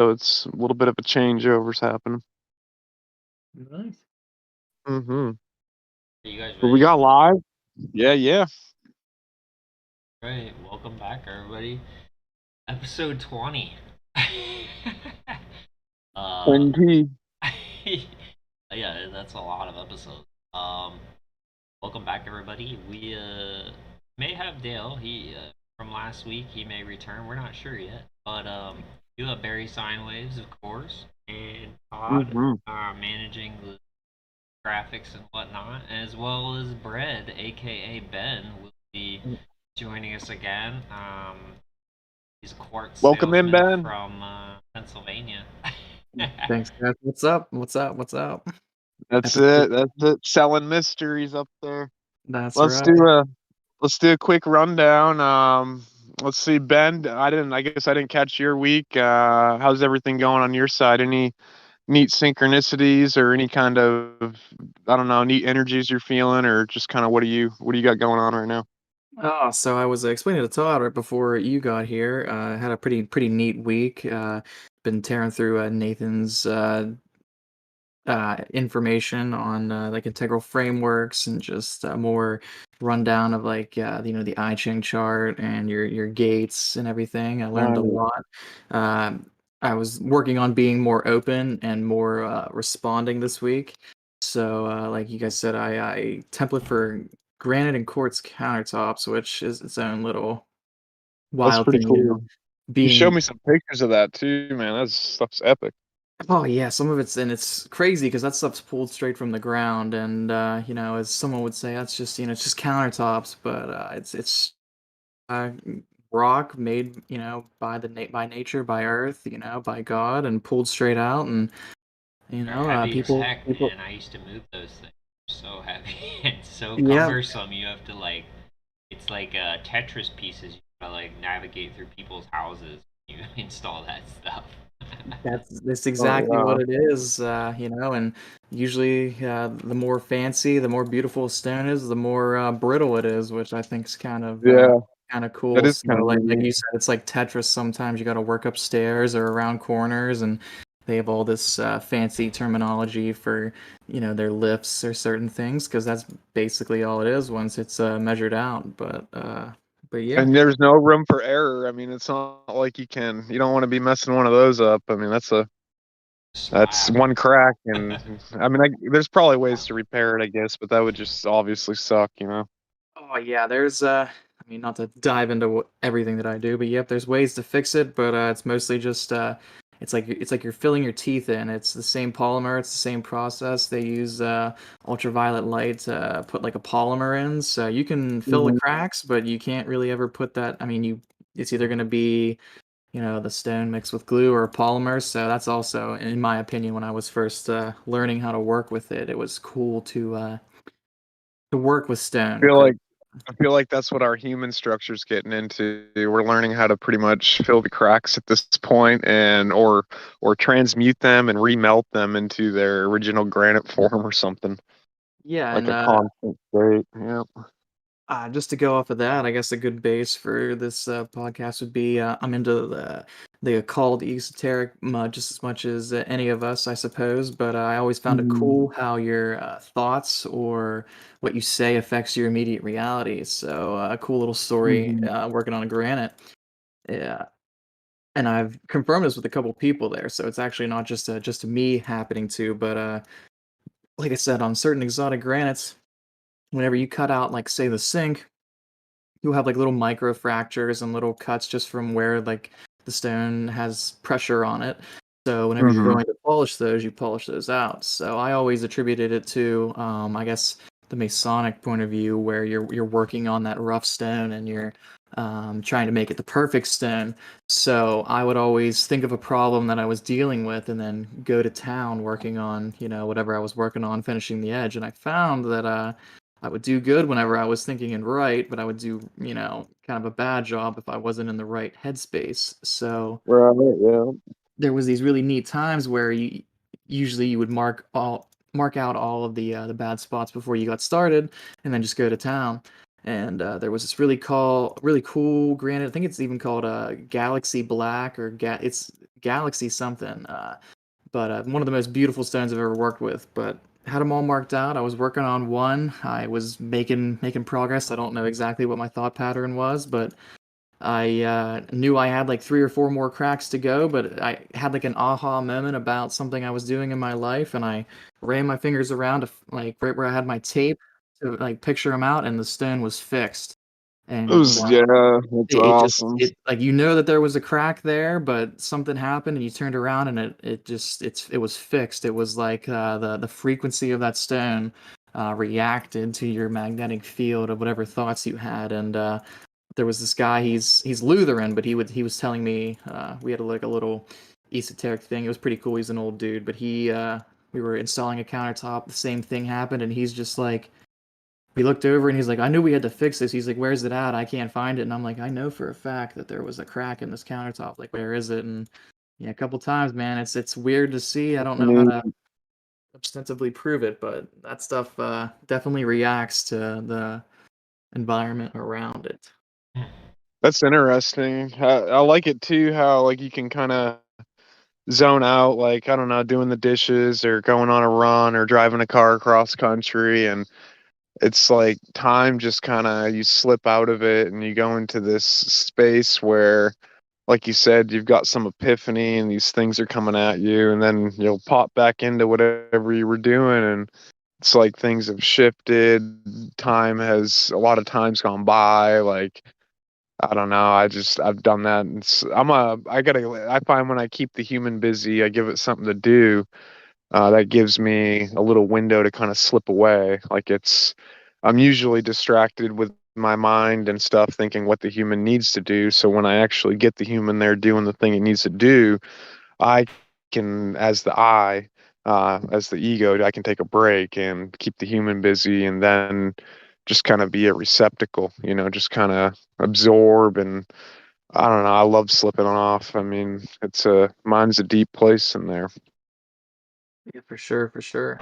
so it's a little bit of a changeover's happening. Nice. Mm-hmm. Are you guys But we ready? got live. Yeah, yeah. Right. Welcome back, everybody. Episode 20. uh, Indeed. yeah, that's a lot of episodes. Welcome back, everybody. We may have Dale. He from last week. He may return. We're not sure yet. But you have Barry Sine Waves, of course, and Todd Mm-hmm. managing the graphics and whatnot, as well as Bread, aka Ben, will be joining us again. He's a quartz Welcome in, salesman Ben. from Pennsylvania. Thanks, guys. What's up? What's up? What's up? That's Episode. it. That's it. Selling mysteries up there. That's Let's right. do a let's do a quick rundown. Let's see, Ben. I guess I didn't catch your week. How's everything going on your side? Any neat synchronicities or any kind of, I don't know, neat energies you're feeling, or just kind of what do you got going on right now? Oh, so I was explaining to Todd right before you got here. Had a pretty neat week. Been tearing through Nathan's information on like integral frameworks and just more rundown of like the I Ching chart and your gates and everything. I learned a lot. Um, I was working on being more open and more responding this week. So like you guys said, I template for granite and quartz countertops, which is its own little That's wild pretty thing, cool. You showed being. me some pictures of that too, man. That stuff's epic. Oh yeah, some of it's crazy because that stuff's pulled straight from the ground, and as someone would say, that's just it's just countertops, but it's uh, rock made by by nature, by Earth, by God, and pulled straight out, and They're heavy as heck, people. man. I used to move those things. So heavy and so Yeah, cumbersome. You have to like, it's like Tetris pieces. You gotta like navigate through people's houses. You install that stuff. that's Oh exactly what wow. it is, and usually the more fancy, the more beautiful a stone is, the more brittle it is, which I think is Yeah, kind of that cool. is So kind of like neat. you said, it's like Tetris. Sometimes you got to work upstairs or around corners, and they have all this fancy terminology for their lifts or certain things because that's basically all it is once it's measured out. But yeah. And there's no room for error. I mean, it's not like you don't want to be messing one of those up. I mean, that's Slap. one crack, and I mean, there's probably ways to repair it, I guess, but that would just obviously suck. Oh yeah, there's I mean, not to dive into everything that I do, but yep, there's ways to fix it, but it's mostly just it's like you're filling your teeth in. It's the same polymer, it's the same process. They use ultraviolet light to put like a polymer in, so you can fill the Hmm. cracks, but you can't really ever put that. I mean, it's either going to be the stone mixed with glue or a polymer. So that's also, in my opinion, when I was first learning how to work with it, it was cool to work with I stone feel 'cause. like I feel like that's what our human structure's getting into. We're learning how to pretty much fill the cracks at this point, and or transmute them and remelt them into their original granite form or something Yeah, like and a constant state. Yeah. just to go off of that, I guess a good base for this podcast would be I'm into the occult, esoteric, just as much as any of us, I suppose. But I always found it Mm-hmm. cool how your thoughts or what you say affects your immediate reality. So a cool little story Mm-hmm. working on a granite. Yeah, and I've confirmed this with a couple people there, so it's actually not just me happening to, but like I said, on certain exotic granites, whenever you cut out, like say the sink, you'll have like little micro fractures and little cuts just from where like the stone has pressure on it. So whenever you're Mm-hmm. going to polish those, you polish those out. So I always attributed it to, I guess, the Masonic point of view, where you're working on that rough stone and you're trying to make it the perfect stone. So I would always think of a problem that I was dealing with, and then go to town working on whatever I was working on, finishing the edge. And I found that I would do good whenever I was thinking and right, but I would do, kind of a bad job if I wasn't in the right headspace. So Right. Yeah. there was these really neat times where you would mark out all of the bad spots before you got started, and then just go to town. And there was this really cool granite. I think it's even called Galaxy Black, or it's Galaxy something. But one of the most beautiful stones I've ever worked with. But had them all marked out. I was working on one. I was making progress. I don't know exactly what my thought pattern was, but I knew I had like 3 or 4 more cracks to go. But I had like an aha moment about something I was doing in my life, and I ran my fingers around to like right where I had my tape to like picture them out, and the stone was fixed. It And was, yeah, that's it just awesome. it like you know that there was a crack there, but something happened and you turned around and it was fixed. It was like the frequency of that stone reacted to your magnetic field of whatever thoughts you had. And there was this guy. He's Lutheran, but he was telling me we had like a little esoteric thing. It was pretty cool. He's an old dude, but he we were installing a countertop. The same thing happened, and he's just like we looked over and he's like, I knew we had to fix this. He's like, where's it at? I can't find it. And I'm like, I know for a fact that there was a crack in this countertop. Like, where is it? And yeah, a couple times, man, it's weird to see. I don't I know how mean, to ostensibly prove it, but that stuff definitely reacts to the environment around it. that's interesting. I like it too, how like you can kind of zone out, like, I don't know, doing the dishes or going on a run or driving a car across country, and it's like time just kind of, you slip out of it and you go into this space where, like you said, you've got some epiphany and these things are coming at you, and then you'll pop back into whatever you were doing, and it's like things have shifted. A lot of time's gone by. Like, I don't know. I've done that. And I find when I keep the human busy, I give it something to do. That gives me a little window to kind of slip away. I'm usually distracted with my mind and stuff, thinking what the human needs to do. So when I actually get the human there doing the thing it needs to do, I can, as the ego, I can take a break and keep the human busy, and then just kind of be a receptacle, just kind of absorb. And I don't know, I love slipping off. I mean, mine's a deep place in there. Yeah, for sure, for sure.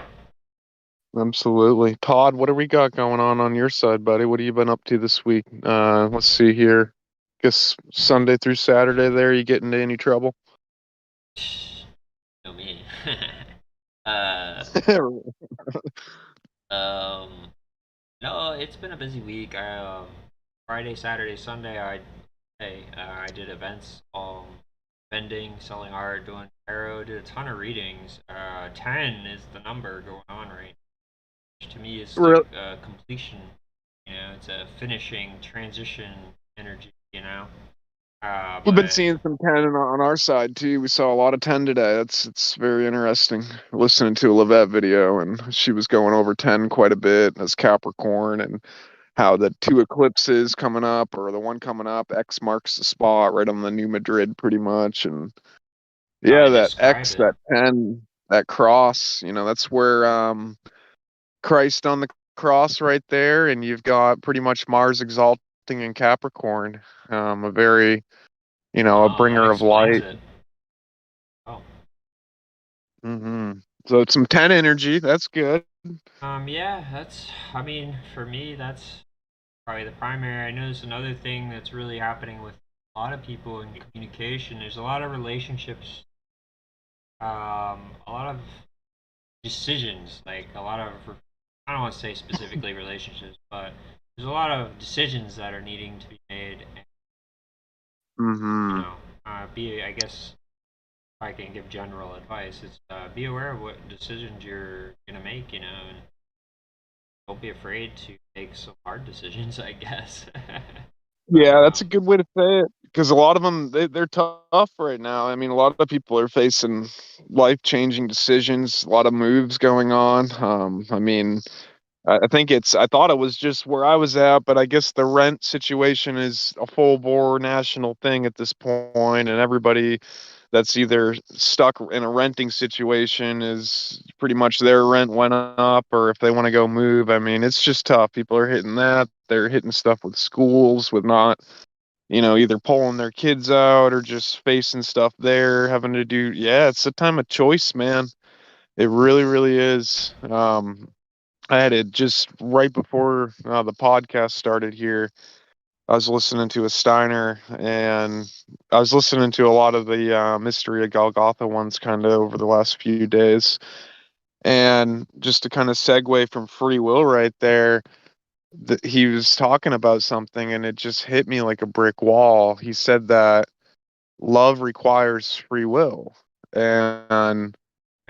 Absolutely. Todd, what do we got going on your side, buddy? What have you been up to this week? Let's see here. Guess Sunday through Saturday there, you get into any trouble? No me. uh, um, no, it's been a busy week. Friday, Saturday, Sunday, I did events, vending, selling art, doing tarot, did a ton of readings. 10 is the number going on right now, which to me is Real, like completion. It's a finishing transition energy. we've been But seeing some 10 on our side too. We saw a lot of 10 today. It's very interesting. Listening to a Levette video, and she was going over 10 quite a bit as Capricorn, and how the two eclipses coming up, or the one coming up, X marks the spot right on the New Madrid pretty much. And how yeah, to that describe X, it. that 10, that cross, that's where Christ on the cross right there, and you've got pretty much Mars exalting in Capricorn, a very, a Oh, that bringer of explains light. it. Oh. So it's some 10 energy. That's good. Yeah, I mean, for me, that's probably the primary. I notice another thing that's really happening with a lot of people in communication. There's a lot of relationships, a lot of decisions, like a lot of, I don't want to say specifically relationships, but there's a lot of decisions that are needing to be made. And, Hmm. I guess if I can give general advice, it's be aware of what decisions you're gonna make, and don't be afraid to make some hard decisions, I guess. Yeah, that's a um, good way to say it. Because a lot of them, they're tough right now. I mean, a lot of people are facing life-changing decisions, a lot of moves going on. I mean, I thought it was just where I was at, but I guess the rent situation is a full bore national thing at this point, and everybody that's either stuck in a renting situation is pretty much their rent went up, or if they want to go move. I mean, it's just tough. People are hitting that. They're hitting stuff with schools, with not, either pulling their kids out or just facing stuff there, having to do. Yeah, it's a time of choice, man. It really, really is. I had it just right before the podcast started here. I was listening to a Steiner, and I was listening to a lot of the Mystery of Golgotha ones kind of over the last few days. And just to kind of segue from free will right there, he was talking about something and it just hit me like a brick wall. He said that love requires free will. And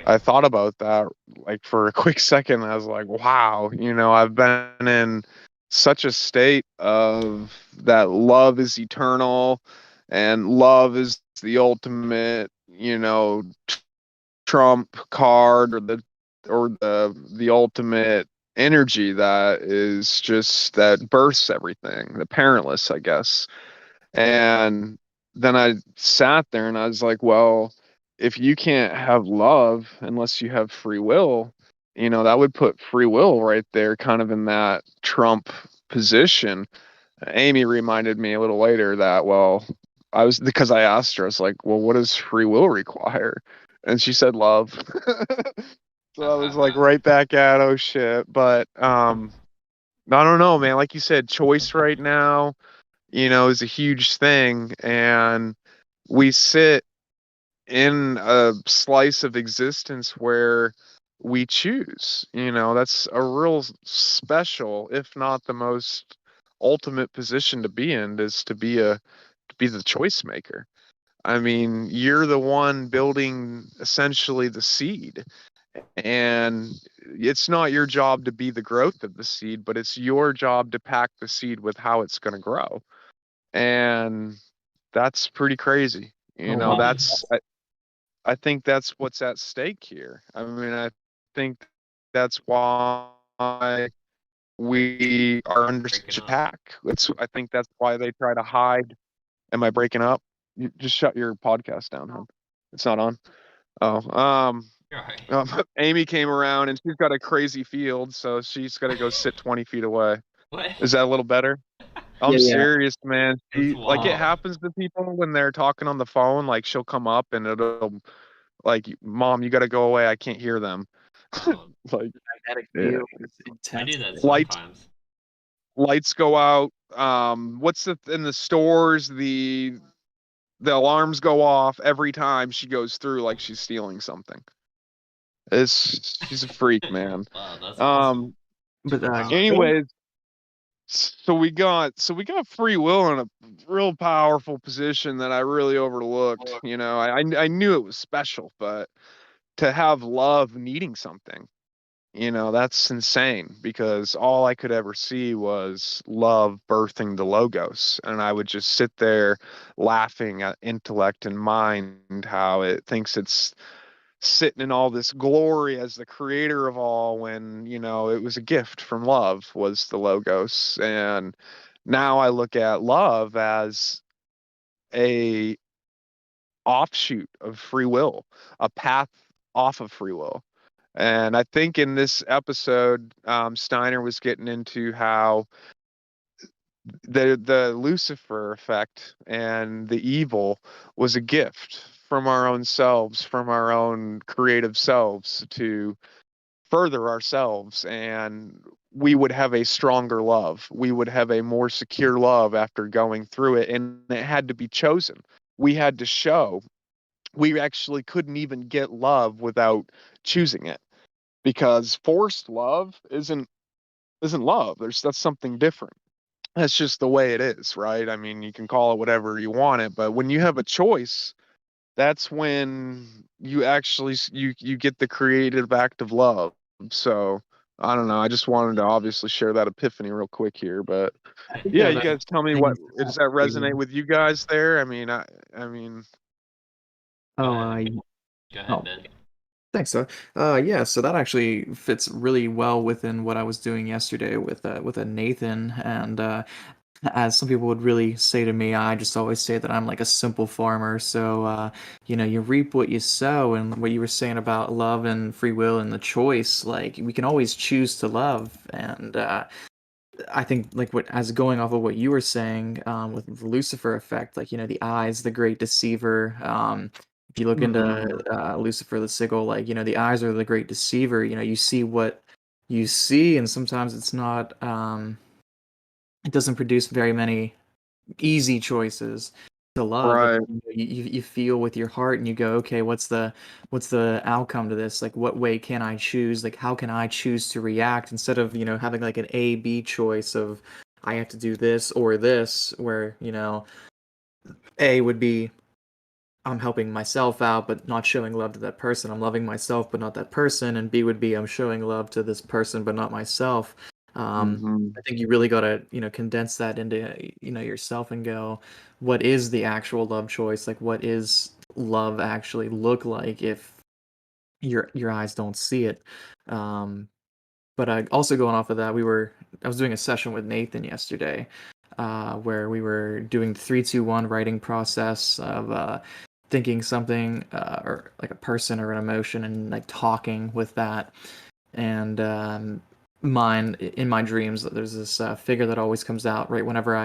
I thought about that like for a quick second. I was like, wow, I've been in such a state of that love is eternal and love is the ultimate, trump card, or the ultimate energy that is just that bursts everything, the parentless, I guess. And then I sat there and I was like, well, if you can't have love unless you have free will, that would put free will right there kind of in that trump position. Amy reminded me a little later that, well, because I asked her, I was like, well, what does free will require? And she said love. So I was like right back at, oh shit. But I don't know, man. Like you said, choice right now, is a huge thing. And we sit in a slice of existence where we choose. That's a real special, if not the most ultimate position to be in, is to be the choice maker. I mean, you're the one building essentially the seed, and it's not your job to be the growth of the seed, but it's your job to pack the seed with how it's going to grow. And that's pretty crazy. Oh wow. I think that's what's at stake here. I mean, I think that's why we are under such Breaking up. attack. I think that's why they try to hide. Am I breaking up? You just shut your podcast down, huh? It's not on. Oh, You're right. Amy came around and she's got a crazy field, so she's got to go sit 20 feet away. What? Is that a little better? I'm Yeah. serious, man. That's Like it wild. happens to people when they're talking on the phone. Like she'll come up and it'll like, Mom, you got to go away. I can't hear them. Oh, Like, Magnetic yeah. field is I intense. do that Lights sometimes. lights go out. What's in the stores? The alarms go off every time she goes through like she's stealing something. She's a freak, man. Wow, that's awesome. Um. But Superpower. Anyways, so we got free will in a real powerful position that I really overlooked. I knew it was special, but to have love needing something, that's insane because all I could ever see was love birthing the logos. And I would just sit there laughing at intellect and mind, how it thinks it's sitting in all this glory as the creator of all when, it was a gift from love, was the logos. And now I look at love as a offshoot of free will, a path off of free will. And I think in this episode, Steiner was getting into how the Lucifer effect and the evil was a gift from our own selves, from our own creative selves to further ourselves, and we would have a stronger love. We would have a more secure love after going through it, and it had to be chosen. We had to show we actually couldn't even get love without choosing it, because forced love isn't love. That's something different. That's just the way it is, right? I mean, you can call it whatever you want it, but when you have a choice, that's when you actually you get the creative act of love. So I don't know. I just wanted to obviously share that epiphany real quick here, but I think yeah, one you of the guys tell me, what things does that resonate with you guys there? I mean, Go oh ahead. Go ahead, oh Ben. thanks. Yeah, so that actually fits really well within what I was doing yesterday with a Nathan, and as some people would really say to me, I just always say that I'm like a simple farmer. So you reap what you sow, and what you were saying about love and free will and the choice, like we can always choose to love, and I think like what as going off of what you were saying with the Lucifer effect, like the eyes, the great deceiver. If you look into mhm. Lucifer the Sigil, like the eyes are the great deceiver. You see what you see, and sometimes it's not. It doesn't produce very many easy choices to love, but Right. you feel with your heart and you go, okay, what's the outcome to this? Like, what way can I choose? Like, how can I choose to react instead of having like an A B choice of I have to do this or this, where A would be I'm helping myself out, but not showing love to that person. I'm loving myself, but not that person. And B would be I'm showing love to this person, but not myself. Hmm. I think you really got to, condense that into, yourself and go, what is the actual love choice? Like, what is love actually look like if your eyes don't see it? Um, but also going off of that, I was doing a session with Nathan yesterday, where we were doing the 3-2-1 writing process of thinking something or like a person or an emotion and like talking with that. And mine in my dreams, there's this figure that always comes out right whenever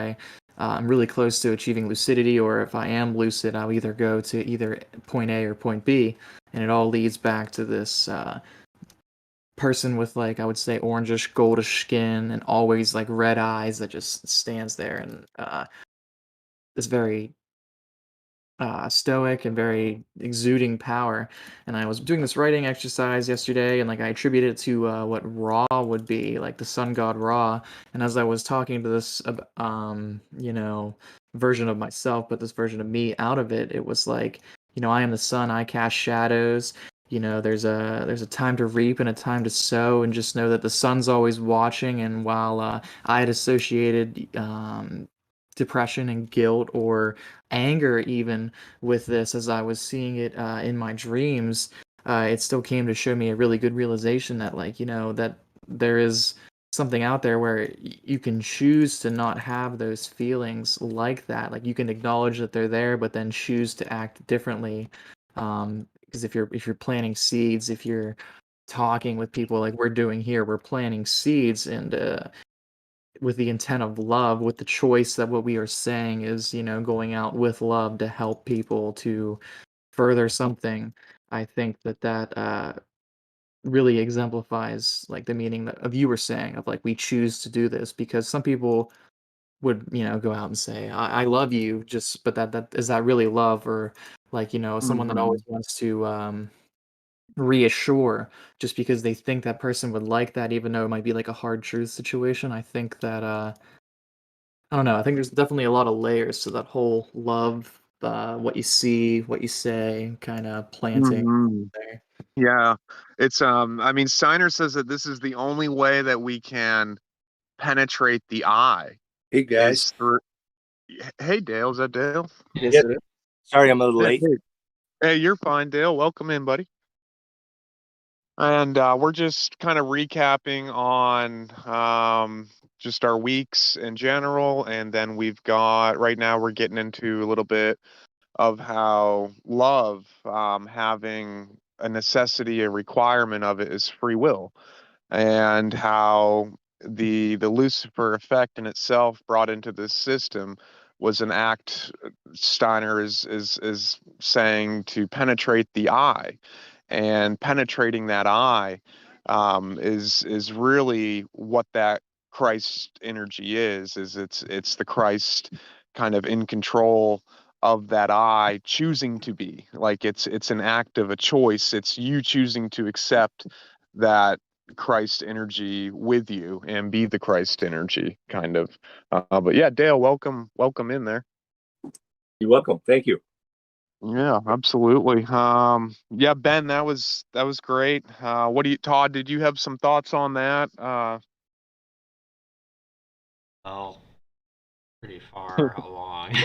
I'm really close to achieving lucidity, or if I am lucid, I'll either go to either point A or point B, and it all leads back to this person with, like, I would say orangish goldish skin and always like red eyes that just stands there and is very stoic and very exuding power. And I was doing this writing exercise yesterday, and like I attributed it to what Ra would be, like the sun god Ra. And as I was talking to this, version of myself, but this version of me out of it, it was like, I am the sun, I cast shadows. There's a time to reap and a time to sow, and just know that the sun's always watching. And while I had associated depression and guilt or anger even with this as I was seeing it in my dreams, it still came to show me a really good realization that, like, that there is something out there where you can choose to not have those feelings like that. Like, you can acknowledge that they're there, but then choose to act differently. Because if you're planting seeds, if you're talking with people like we're doing here, we're planting seeds, and with the intent of love, with the choice that what we are saying is, going out with love to help people to further something. I think that really exemplifies like the meaning of you were saying of like we choose to do this, because some people would go out and say I love you, just but that is that really love? Or like someone that always Hmm. wants to reassure just because they think that person would like that, even though it might be like a hard truth situation. I think that I don't know. I think there's definitely a lot of layers to that whole love, what you see, what you say, kind of planting Hmm. there. Yeah. It's I mean, Steiner says that this is the only way that we can penetrate the eye Hey guys. is through. Hey, Dale, is that Dale? Yes, Yes, it is. sorry I'm a little Hey, late. hey. Hey, you're fine, Dale. Welcome in, buddy. And we're just kind of recapping on just our weeks in general. And then we've got, right now, we're getting into a little bit of how love, having a necessity, a requirement of it is free will, and how the Lucifer effect in itself brought into this system was an act. Steiner is saying to penetrate the eye, and penetrating that eye is really what that Christ energy is it's the Christ kind of in control of that eye, choosing to be like it's an act of a choice. It's you choosing to accept that Christ energy with you and be the Christ energy, kind of. But yeah, Dale, welcome in there. You're welcome. Thank you. Yeah, absolutely. Yeah, Ben, that was great. What do you, Todd? Did you have some thoughts on that? Well, pretty far along.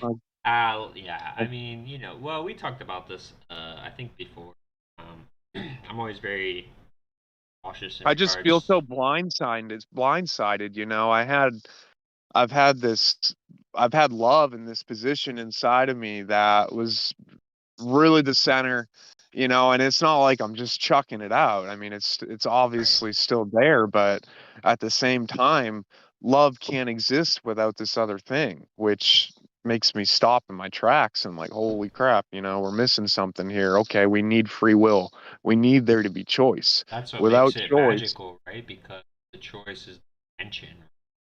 Uh, Yeah, I mean, well, we talked about this, I think before. I'm always very cautious in I just feel regards. so blindsided. It's blindsided, I've had this, I've had love in this position inside of me that was really the center, and it's not like I'm just chucking it out. I mean, it's Right. obviously still there, but at the same time, love can't exist without this other thing, which makes me stop in my tracks and like, holy crap, we're missing something here. Okay, we need free will. We need there to be choice. That's what Without makes it choice, magical, right? Because the choice is the tension.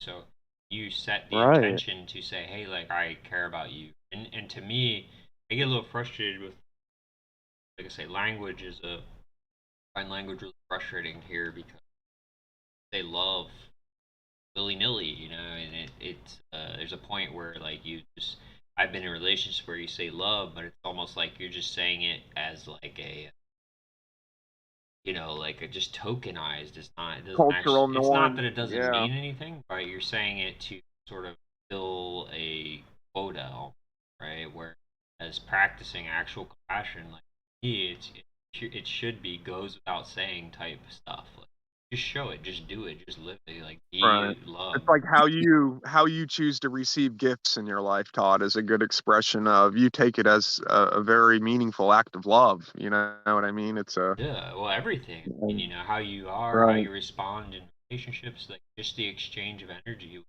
So You set the Right. intention to say, hey, like, I care about you. And to me, I get a little frustrated with, like I say, language is a, I find language really frustrating here because they love willy nilly, you know, and there's a point where like you just, I've been in relationships where you say love, but it's almost like you're just saying it as like a, you know, like a just tokenized. It doesn't Cultural actually, it's not norm. that it doesn't Yeah. mean anything, right? You're saying it to sort of fill a quota, right? Whereas practicing actual compassion, like me, it should be goes without saying type stuff. Like, just show it, just do it, just live it, like Right. be love. It's like how you choose to receive gifts in your life, Todd, is a good expression of you take it as a very meaningful act of love. You know what I mean? It's a Yeah, well, everything. I mean, you know, how you are, how right, you respond in relationships, like just the exchange of energy,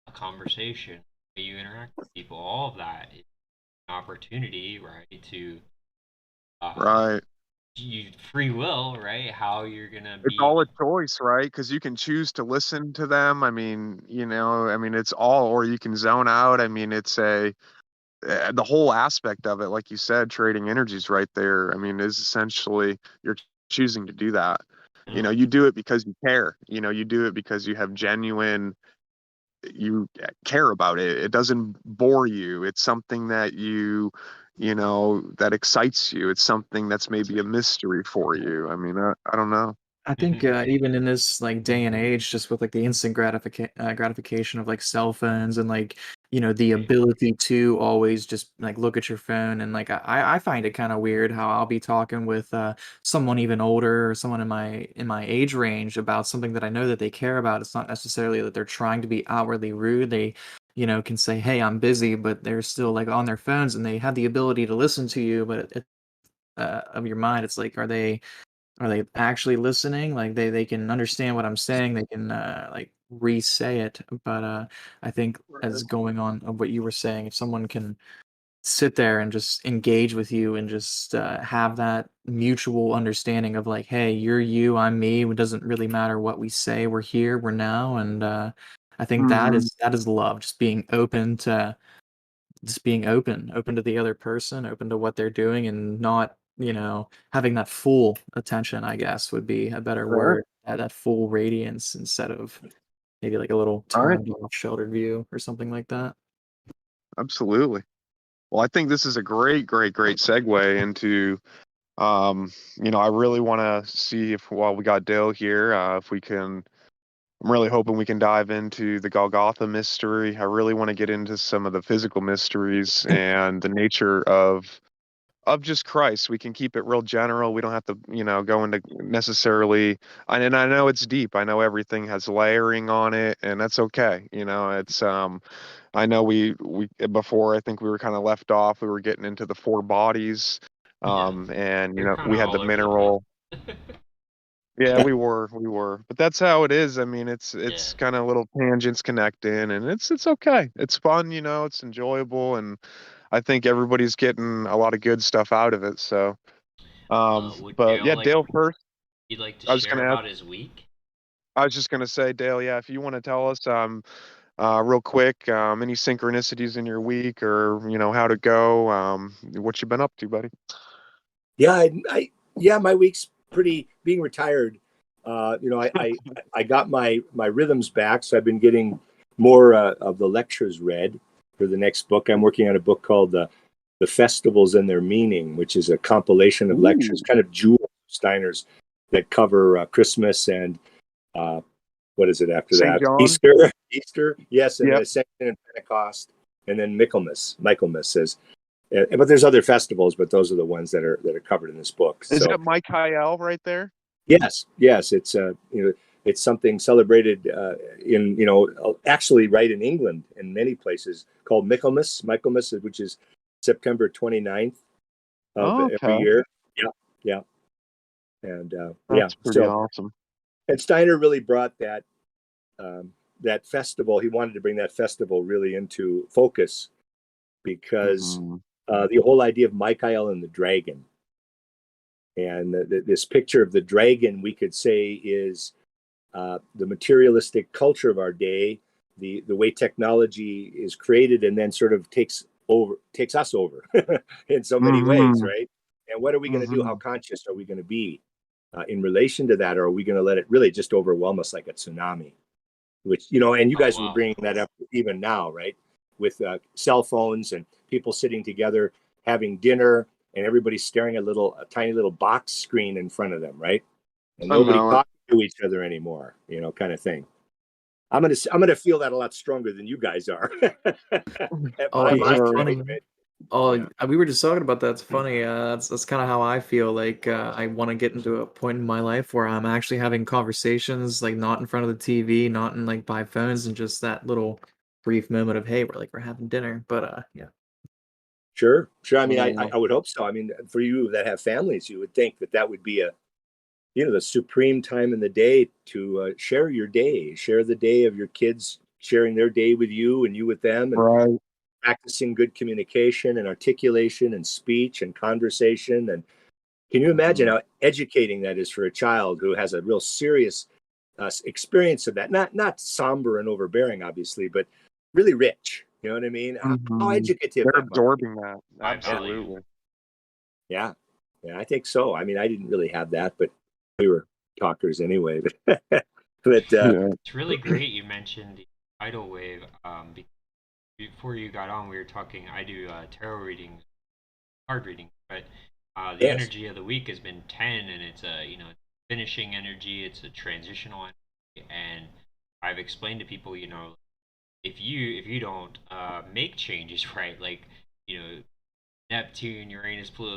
a conversation, how you interact with people, all of that is an opportunity, right, to uh, right. you free will, right? How you're gonna It's be. all a choice, right? Because you can choose to listen to them. I mean, it's all, or you can zone out. I mean, it's the whole aspect of it, like you said, trading energies right there. I mean, is essentially you're choosing to do that. Yeah, You do it because you care. You do it because you have genuine, you care about it. It doesn't bore you. It's something that that excites you. It's something that's maybe a mystery for you. I mean, I don't know. I think even in this like day and age, just with like the instant gratification of like cell phones and like the ability to always just like look at your phone and like I find it kind of weird how I'll be talking with someone even older or someone in my age range about something that I know that they care about. It's not necessarily that they're trying to be outwardly rude. They can say, "Hey, I'm busy," but they're still like on their phones and they have the ability to listen to you, but of your mind, it's like, are they actually listening? Like they can understand what I'm saying. They can like re-say it. But I think as going on of what you were saying, if someone can sit there and just engage with you and just have that mutual understanding of like, hey, you're you, I'm me. It doesn't really matter what we say. We're here. We're now. And I think that Hmm. is love. Just being open to the other person, open to what they're doing, and not, having that full attention, I guess, would be a better Right. word. That full radiance instead of maybe like a little Right. turned off, sheltered view or something like that. Absolutely. Well, I think this is a great, great, great segue into, I really want to see if, while we got Dale here, if we can, I'm really hoping we can dive into the Golgotha mystery. I really want to get into some of the physical mysteries and the nature of just Christ. We can keep it real general. We don't have to, go into necessarily, and I know it's deep. I know everything has layering on it, and that's okay. It's I know we before, I think we were kind of left off. We were getting into the four bodies, yeah, and they're kind we of had the all over the place. mineral. Yeah, we were, but that's how it is. I mean, Yeah. it's kind of little tangents connecting, and it's okay. It's fun, it's enjoyable, and I think everybody's getting a lot of good stuff out of it. So, Would but Dale yeah, like? Dale first. You'd like to I was share gonna ask. about his week? I was just gonna say, Dale, yeah, if you want to tell us, real quick, any synchronicities in your week, or how to go, what you been up to, buddy? Yeah, yeah, my week's pretty. Being retired, I got my rhythms back, so I've been getting more of the lectures read for the next book. I'm working on a book called the Festivals and Their Meaning, which is a compilation of lectures, Ooh, kind of jewels of Steiner's that cover Christmas and uh, what is it after St. that? John. Easter, yes, and then Yep. Ascension and Pentecost, and then Michaelmas says. But there's other festivals, but those are the ones that are covered in this book. Is So that Mike Hyel right there? yes, it's it's something celebrated in actually right in England in many places called Michaelmas, which is September 29th of Oh, every okay. year. Yeah, yeah, and yeah. That's pretty So awesome. and Steiner really brought that festival. He wanted to bring that festival really into focus because Hmm. the whole idea of Michael and the dragon. And this picture of the dragon, we could say, is the materialistic culture of our day the way technology is created and then sort of takes us over in so many ways, right? And what are we going to do? How conscious are we going to be in relation to that, or are we going to let it really just overwhelm us like a tsunami? Which, you know, and you guys were bringing that up even now, right? With cell phones and people sitting together having dinner and everybody staring at a tiny little box screen in front of them, right? And nobody talking to each other anymore, you know, kind of thing. I'm gonna feel that a lot stronger than you guys are. It's funny. Yeah. We were just talking about that. It's funny. That's kind of how I feel. Like I want to get into a point in my life where I'm actually having conversations, like not in front of the TV, not in like by phones, and just that little brief moment of, hey, we're having dinner. But yeah. Sure. I mean, I would hope so. I mean, for you that have families, you would think that would be the supreme time in the day to share your day, share the day of your kids, sharing their day with you and you with them, and practicing good communication and articulation and speech and conversation. And can you imagine how educating that is for a child who has a real serious experience of that? Not somber and overbearing, obviously, but really rich. You know what I mean? How educative They're that absorbing that. Absolutely. Yeah, I think so. I mean, I didn't really have that, but we were talkers anyway. But it's really great you mentioned the tidal wave. Before you got on, we were talking. I do tarot readings, card reading, but the energy of the week has been 10, and it's a finishing energy. It's a transitional energy, and I've explained to people, if you don't make changes, right, like Neptune, Uranus, Pluto,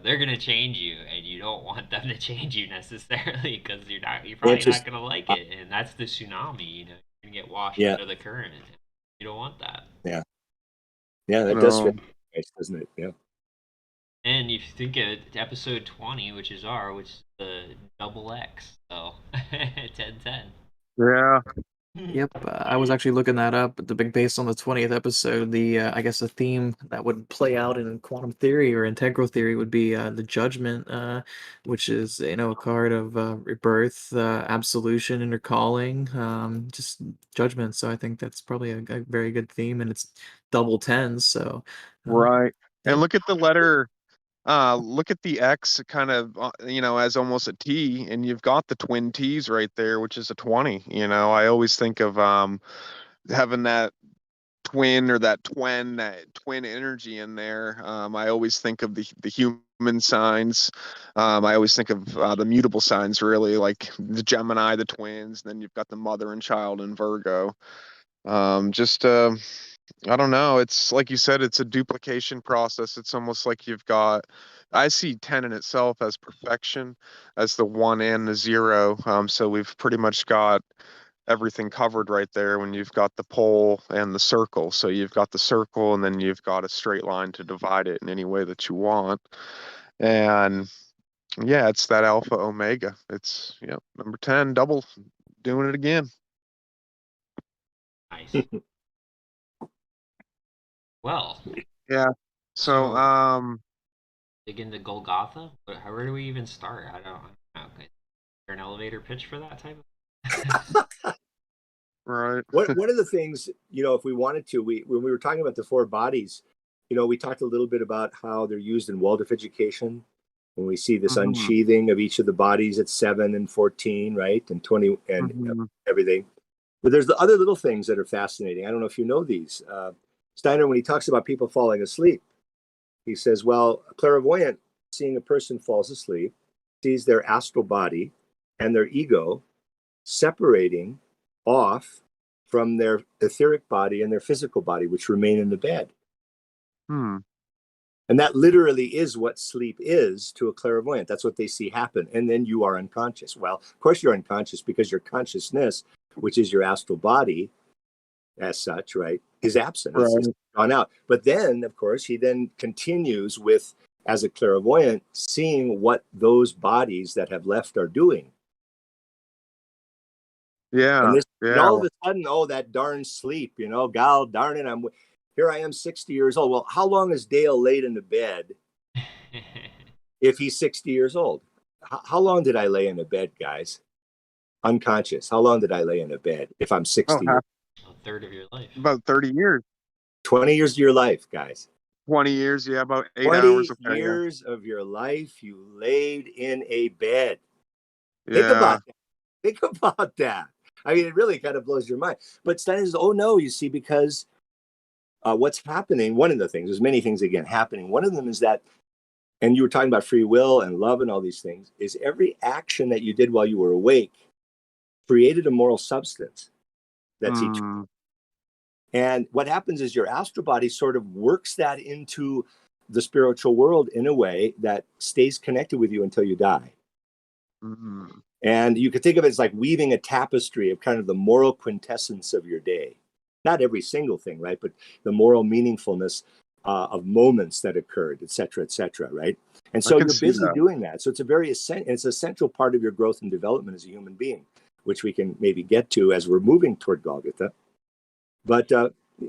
they're gonna change you, and you don't want them to change you necessarily because you're probably not gonna like it, and that's the tsunami. You're gonna get washed under the current. You don't want that. Yeah, that does fit nice, doesn't it? Yeah. And if you think of episode 20, which is the double X, so 10-10. Yeah. Yep, I was actually looking that up. Based on the 20th episode, I guess the theme that would play out in quantum theory or integral theory would be the judgment, which is a card of rebirth, absolution, intercalling, just judgment. So I think that's probably a very good theme, and it's double tens. So Right. yeah. And look at the letter. Look at the X kind of, as almost a T, and you've got the twin T's right there, which is a 20. I always think of having that twin or that twin energy in there. I always think of the human signs. I always think of the mutable signs, really, like the Gemini, the twins, and then you've got the mother and child in Virgo. I don't know. It's like you said, it's a duplication process. It's almost like I see 10 in itself as perfection, as the 1 and the 0. So we've pretty much got everything covered right there when you've got the pole and the circle. So you've got the circle and then you've got a straight line to divide it in any way that you want. And yeah, it's that alpha omega. It's, number 10, double, doing it again. Nice. Well. Yeah. So dig into Golgotha. Where do we even start? I don't know. Is there an elevator pitch for that type of? Right. One of the things, if we wanted to, when we were talking about the 4 bodies, we talked a little bit about how they're used in Waldorf education. When we see this unsheathing of each of the bodies at 7 and 14, right, and 20 and everything. But there's the other little things that are fascinating. I don't know if you know these. Steiner, when he talks about people falling asleep, he says, well, a clairvoyant seeing a person falls asleep sees their astral body and their ego separating off from their etheric body and their physical body, which remain in the bed. And that literally is what sleep is to a clairvoyant. That's what they see happen. And then you are unconscious. Well, of course you're unconscious because your consciousness, which is your astral body as such, right, is absent. Right. It's gone out. But then, of course, he then continues with, as a clairvoyant, seeing what those bodies that have left are doing. Yeah. And all of a sudden, that darn sleep, God darn it, here I am 60 years old. Well, how long is Dale laid in the bed if he's 60 years old? How long did I lay in a bed, guys? Unconscious. How long did I lay in a bed if I'm 60? third of your life. About 30 years. 20 years of your life, guys. 20 years, yeah, about 8 20 hours. Okay, years of your life you laid in a bed. yeah. Think about that. Think about that. I mean, it really kind of blows your mind. But Steiner says, oh, no, you see, because what's happening, one of the things, there's many things, again, happening. One of them is that, and you were talking about free will and love and all these things, is every action that you did while you were awake created a moral substance that's eternal. And what happens is your astral body sort of works that into the spiritual world in a way that stays connected with you until you die. And you could think of it as like weaving a tapestry of kind of the moral quintessence of your day. Not every single thing, right? But the moral meaningfulness of moments that occurred, et cetera, right? And so you're busy doing that. So it's a very essential part of your growth and development as a human being, which we can maybe get to as we're moving toward Golgatha. But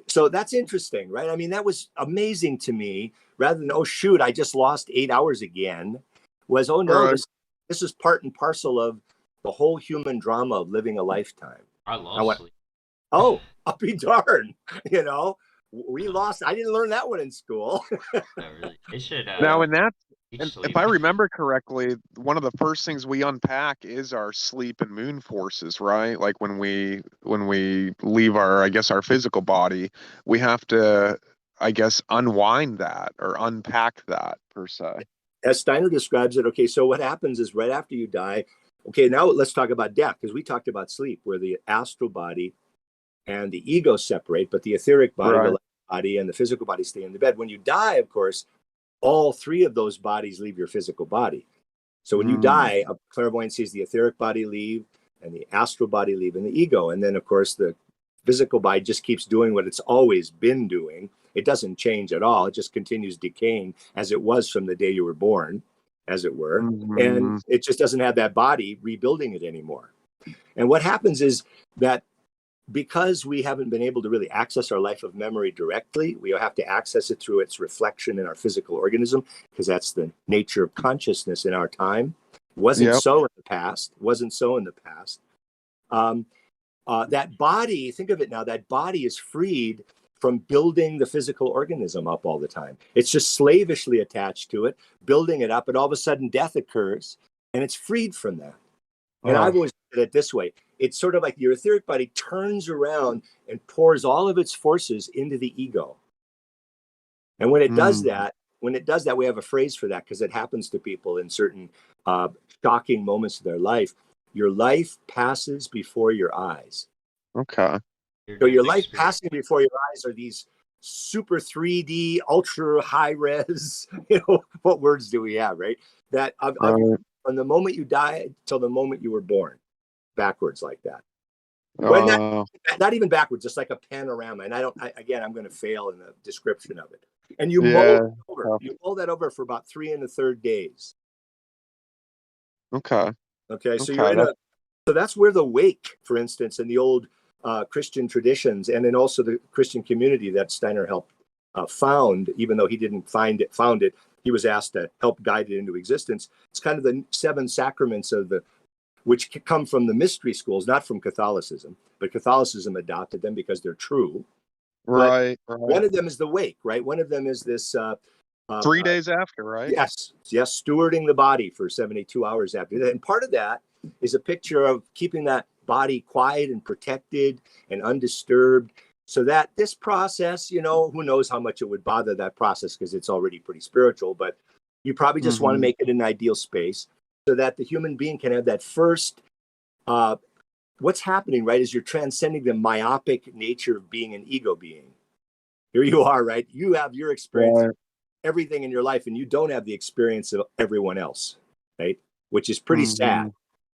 so that's interesting, right? I mean, that was amazing to me. Rather than, oh, shoot, I just lost 8 hours again, was, oh, no, this is part and parcel of the whole human drama of living a lifetime. I love sleep. Oh, I'll be darned. You know, we lost. I didn't learn that one in school. No, really. They should. Now, if I remember correctly, one of the first things we unpack is our sleep and moon forces, right? Like when we leave our physical body, we have to, unwind that or unpack that per se. As Steiner describes it, okay, so what happens is right after you die, okay, now let's talk about death, because we talked about sleep, where the astral body and the ego separate, but the etheric body, the body, and the physical body stay in the bed. When you die, of course, all three of those bodies leave your physical body. So when you die, a clairvoyant sees the etheric body leave and the astral body leave and the ego. And then, of course, the physical body just keeps doing what it's always been doing. It doesn't change at all. It just continues decaying as it was from the day you were born, as it were. And it just doesn't have that body rebuilding it anymore. And what happens is that because we haven't been able to really access our life of memory directly, we have to access it through its reflection in our physical organism, because that's the nature of consciousness in our time. Wasn't so in the past. That body, think of it now, that body is freed from building the physical organism up all the time. It's just slavishly attached to it, building it up, and all of a sudden death occurs, and it's freed from that. And I've always said it this way. It's sort of like your etheric body turns around and pours all of its forces into the ego. And when it does that, we have a phrase for that, because it happens to people in certain shocking moments of their life. Your life passes before your eyes. Okay. So your life passing before your eyes are these super 3D, ultra high res, what words do we have, right? That from the moment you die till the moment you were born, backwards like that. Not even backwards, just like a panorama. And I'm going to fail in the description of it. And you mull that over for about 3 1/3 days. Okay. So you're so that's where the wake, for instance, in the old Christian traditions, and then also the Christian community that Steiner helped found, even though he didn't found it, he was asked to help guide it into existence. It's kind of the 7 sacraments which come from the mystery schools, not from Catholicism, but Catholicism adopted them because they're true. Right. One of them is the wake, right? One of them is this 3 days after, right? Yes, stewarding the body for 72 hours after that. And part of that is a picture of keeping that body quiet and protected and undisturbed, so that this process, who knows how much it would bother that process, because it's already pretty spiritual, but you probably just want to make it an ideal space so that the human being can have that first, what's happening, right, is you're transcending the myopic nature of being an ego being. Here you are, right? You have your experience of everything in your life, and you don't have the experience of everyone else, right? Which is pretty sad.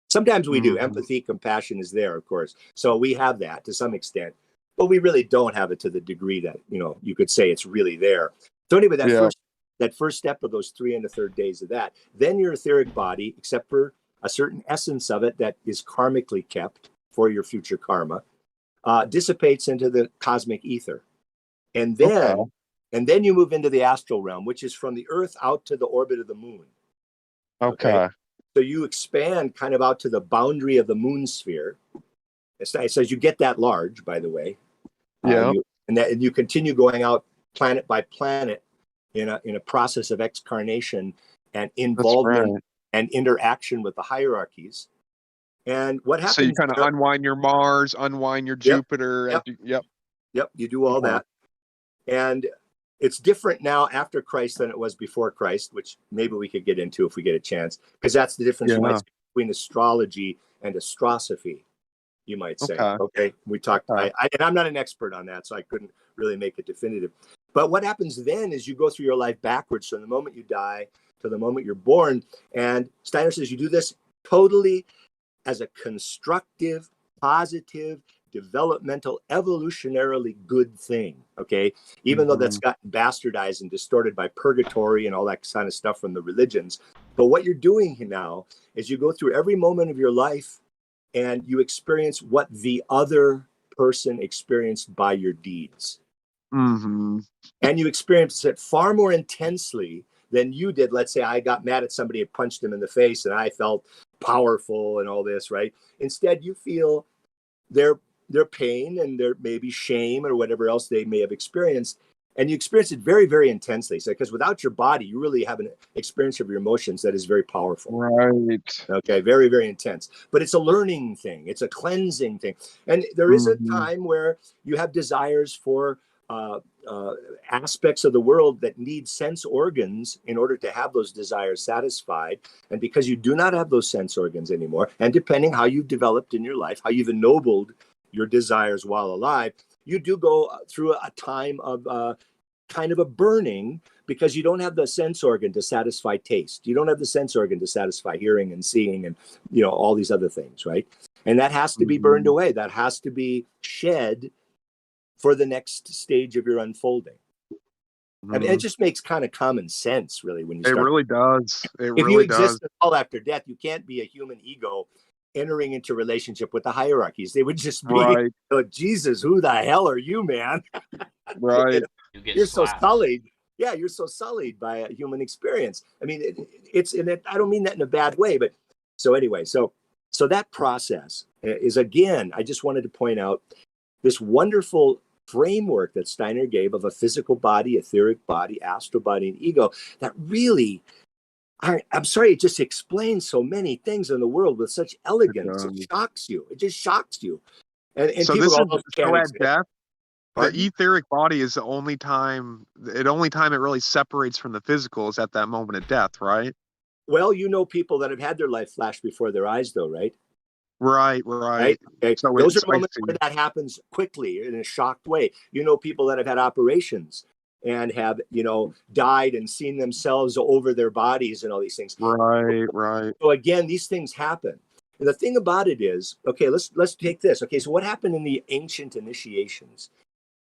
Sometimes we do. Empathy, compassion is there, of course. So we have that to some extent, but we really don't have it to the degree that, you could say it's really there. So anyway, that first step of those 3 1/3 days of that, then your etheric body, except for a certain essence of it that is karmically kept for your future karma, dissipates into the cosmic ether. And then you move into the astral realm, which is from the earth out to the orbit of the moon. Okay. So you expand kind of out to the boundary of the moon sphere. It says you get that large, by the way. Yeah. And you continue going out planet by planet in a process of excarnation and That's involvement right. and interaction with the hierarchies. And what So you happens kind of there? unwind your Mars, unwind your Yep, Jupiter. yep, Yep. yep. You do all Okay. that, and it's different now after Christ than it was before Christ, which maybe we could get into if we get a chance, because that's the difference you might Yeah. say between astrology and astrosophy. You might say, Okay. okay, we talked. Okay. And I'm not an expert on that, so I couldn't really make it definitive. But what happens then is you go through your life backwards from the moment you die to the moment you're born. And Steiner says you do this totally as a constructive, positive, developmental, evolutionarily good thing. Okay. Even though that's gotten bastardized and distorted by purgatory and all that kind of stuff from the religions. But what you're doing now is you go through every moment of your life and you experience what the other person experienced by your deeds. Mm-hmm. And you experience it far more intensely than you did. Let's say I got mad at somebody and punched him in the face and I felt powerful and all this, right? Instead, you feel their pain and their maybe shame or whatever else they may have experienced. And you experience it very, very intensely. So, because without your body, you really have an experience of your emotions that is very powerful. Right. Okay, very, very intense. But it's a learning thing. It's a cleansing thing. And there is a time where you have desires for aspects of the world that need sense organs in order to have those desires satisfied. And because you do not have those sense organs anymore, and depending how you've developed in your life, how you've ennobled your desires while alive, you do go through a time of kind of a burning because you don't have the sense organ to satisfy taste. You don't have the sense organ to satisfy hearing and seeing and, all these other things, right? And that has to be burned away. That has to be shed for the next stage of your unfolding. I mean, it just makes kind of common sense, really, when you It start. really does. It If you really does. exist at all after death, you can't be a human ego entering into relationship with the hierarchies. They would just be, Right. oh, Jesus, who the hell are you, man? Right. You get You're so slapped. sullied. Yeah, you're so sullied by a human experience. I mean, it's in it. I don't mean that in a bad way, but so anyway, so that process is, again, I just wanted to point out this wonderful framework that Steiner gave of a physical body, etheric body, astral body, and ego that really, I'm sorry, it just explains so many things in the world with such elegance. It shocks you. It just shocks you. And So people this is almost so can't at exist. death. The Pardon? etheric body is the only time it really separates from the physical is at that moment of death, right? Well, people that have had their life flash before their eyes, though, right? Right. Okay. So Those are I moments see. where that happens quickly in a shocked way. People that have had operations and have, died and seen themselves over their bodies and all these things. Right. So again, these things happen. And the thing about it is, okay, let's take this. Okay, so what happened in the ancient initiations?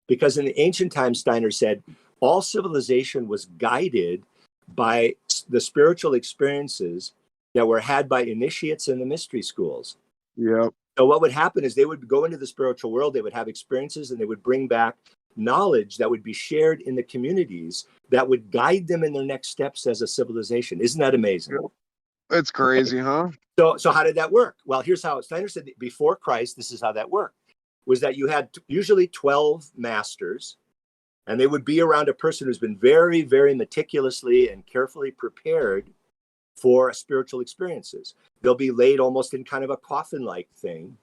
Because in the ancient times, Steiner said, all civilization was guided by the spiritual experiences that were had by initiates in the mystery schools. Yep. So what would happen is they would go into the spiritual world, they would have experiences, and they would bring back knowledge that would be shared in the communities that would guide them in their next steps as a civilization. Isn't that amazing? Yep. It's crazy, huh? So how did that work? Well, here's how Steiner said before Christ, this is how that worked, was that you had usually 12 masters, and they would be around a person who's been very, very meticulously and carefully prepared for spiritual experiences. They'll be laid almost in kind of a coffin-like thing.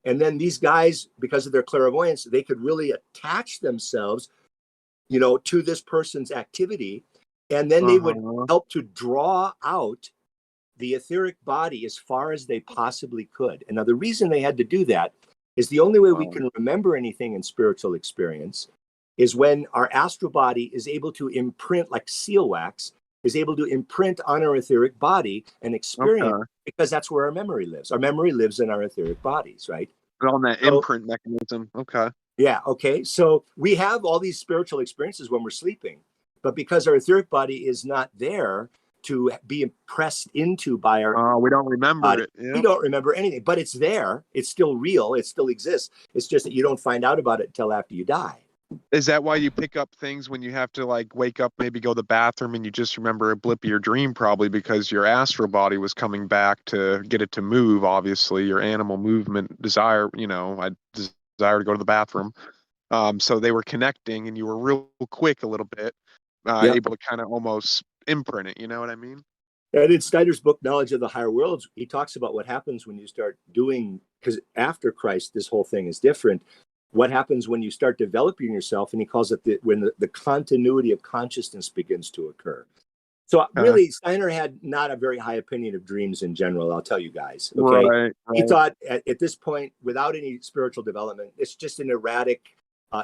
And then these guys, because of their clairvoyance, they could really attach themselves, to this person's activity. And then they would help to draw out the etheric body as far as they possibly could. And now the reason they had to do that is the only way we can remember anything in spiritual experience is when our astral body is able to imprint, like seal wax, is able to imprint on our etheric body and experience, because that's where our memory lives. Our memory lives in our etheric bodies, right? On that imprint mechanism. Okay. Yeah. Okay. So we have all these spiritual experiences when we're sleeping, but because our etheric body is not there to be impressed into by our we don't remember body, it. Yep. we don't remember anything, but it's there. It's still real. It still exists. It's just that you don't find out about it until after you die. Is that why you pick up things when you have to wake up, maybe go to the bathroom, and you just remember a blip of your dream, probably because your astral body was coming back to get it to move, obviously, your animal movement desire, I desire to go to the bathroom. So they were connecting, and you were real quick a little bit, Yep. able to kind of almost imprint it. You know what I mean? And in Steiner book, Knowledge of the Higher Worlds, he talks about what happens when you start doing, because after Christ, this whole thing is different. What happens when you start developing yourself, and he calls it when the continuity of consciousness begins to occur. So really, Steiner had not a very high opinion of dreams in general, I'll tell you guys. Okay. Right. He thought at this point, without any spiritual development, it's just an erratic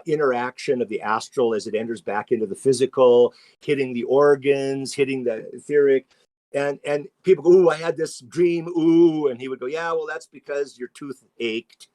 interaction of the astral as it enters back into the physical, hitting the organs, hitting the etheric. And people go, ooh, I had this dream, ooh. And he would go, yeah, well, that's because your tooth ached.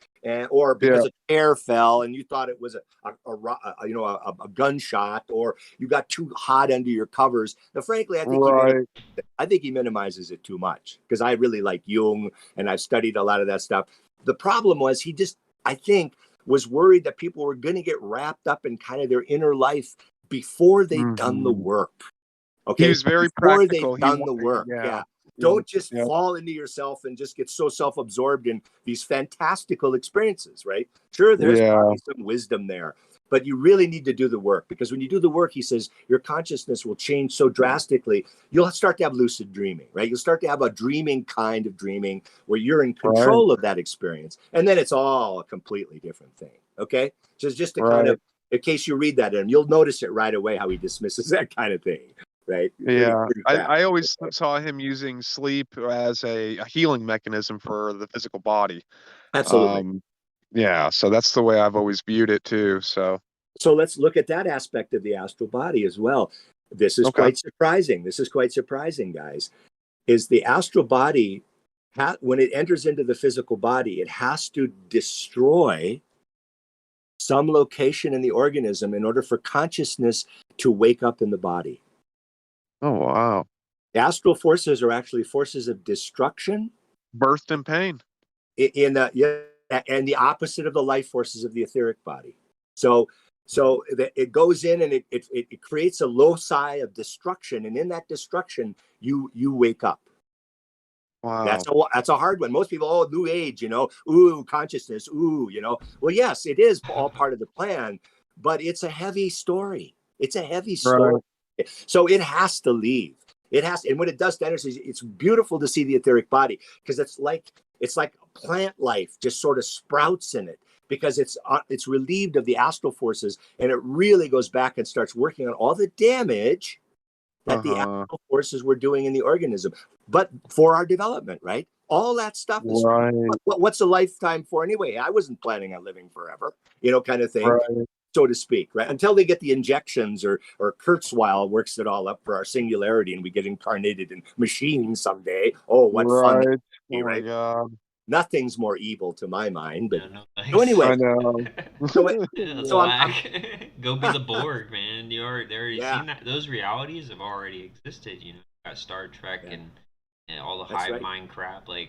Or because a chair fell and you thought it was a gunshot, or you got too hot under your covers. Now, frankly, I think he minimizes it too much, because I really like Jung and I've studied a lot of that stuff. The problem was he just, I think, was worried that people were going to get wrapped up in kind of their inner life before they'd done the work. Okay, he was very before practical. they've done the work. Yeah. Don't just fall into yourself and just get so self-absorbed in these fantastical experiences, right? Sure, there's probably some wisdom there, but you really need to do the work, because when you do the work, he says, your consciousness will change so drastically. You'll start to have lucid dreaming, right? You'll start to have a dreaming kind of dreaming where you're in control of that experience. And then it's all a completely different thing. Okay. Just to kind of, in case you read that in, you'll notice it right away how he dismisses that kind of thing. Right. Yeah. I always saw him using sleep as a healing mechanism for the physical body. Absolutely. Yeah. So that's the way I've always viewed it too. So let's look at that aspect of the astral body as well. This is quite surprising. This is quite surprising, guys. Is the astral body, when it enters into the physical body, it has to destroy some location in the organism in order for consciousness to wake up in the body. Oh, wow. Astral forces are actually forces of destruction. Birth and pain. And the opposite of the life forces of the etheric body. So it goes in and it creates a loci of destruction. And in that destruction, you wake up. Wow. That's a hard one. Most people, new age, ooh, consciousness, ooh, Well, yes, it is all part of the plan, but it's a heavy story. It's a heavy story. Right. So it has to leave. And when it does to energy, it's beautiful to see the etheric body, because it's like plant life just sort of sprouts in it, because it's relieved of the astral forces, and it really goes back and starts working on all the damage that the astral forces were doing in the organism, but for our development, right? All that stuff is what's a lifetime for anyway? I wasn't planning on living forever, kind of thing. So to speak, right? Until they get the injections, or Kurzweil works it all up for our singularity and we get incarnated in machines someday. Oh, what fun. Right? God. Nothing's more evil to my mind. But so anyway. I know. Go be the Borg, man. You already seen that. Those realities have already existed, Got Star Trek and all the hive mind crap. Like,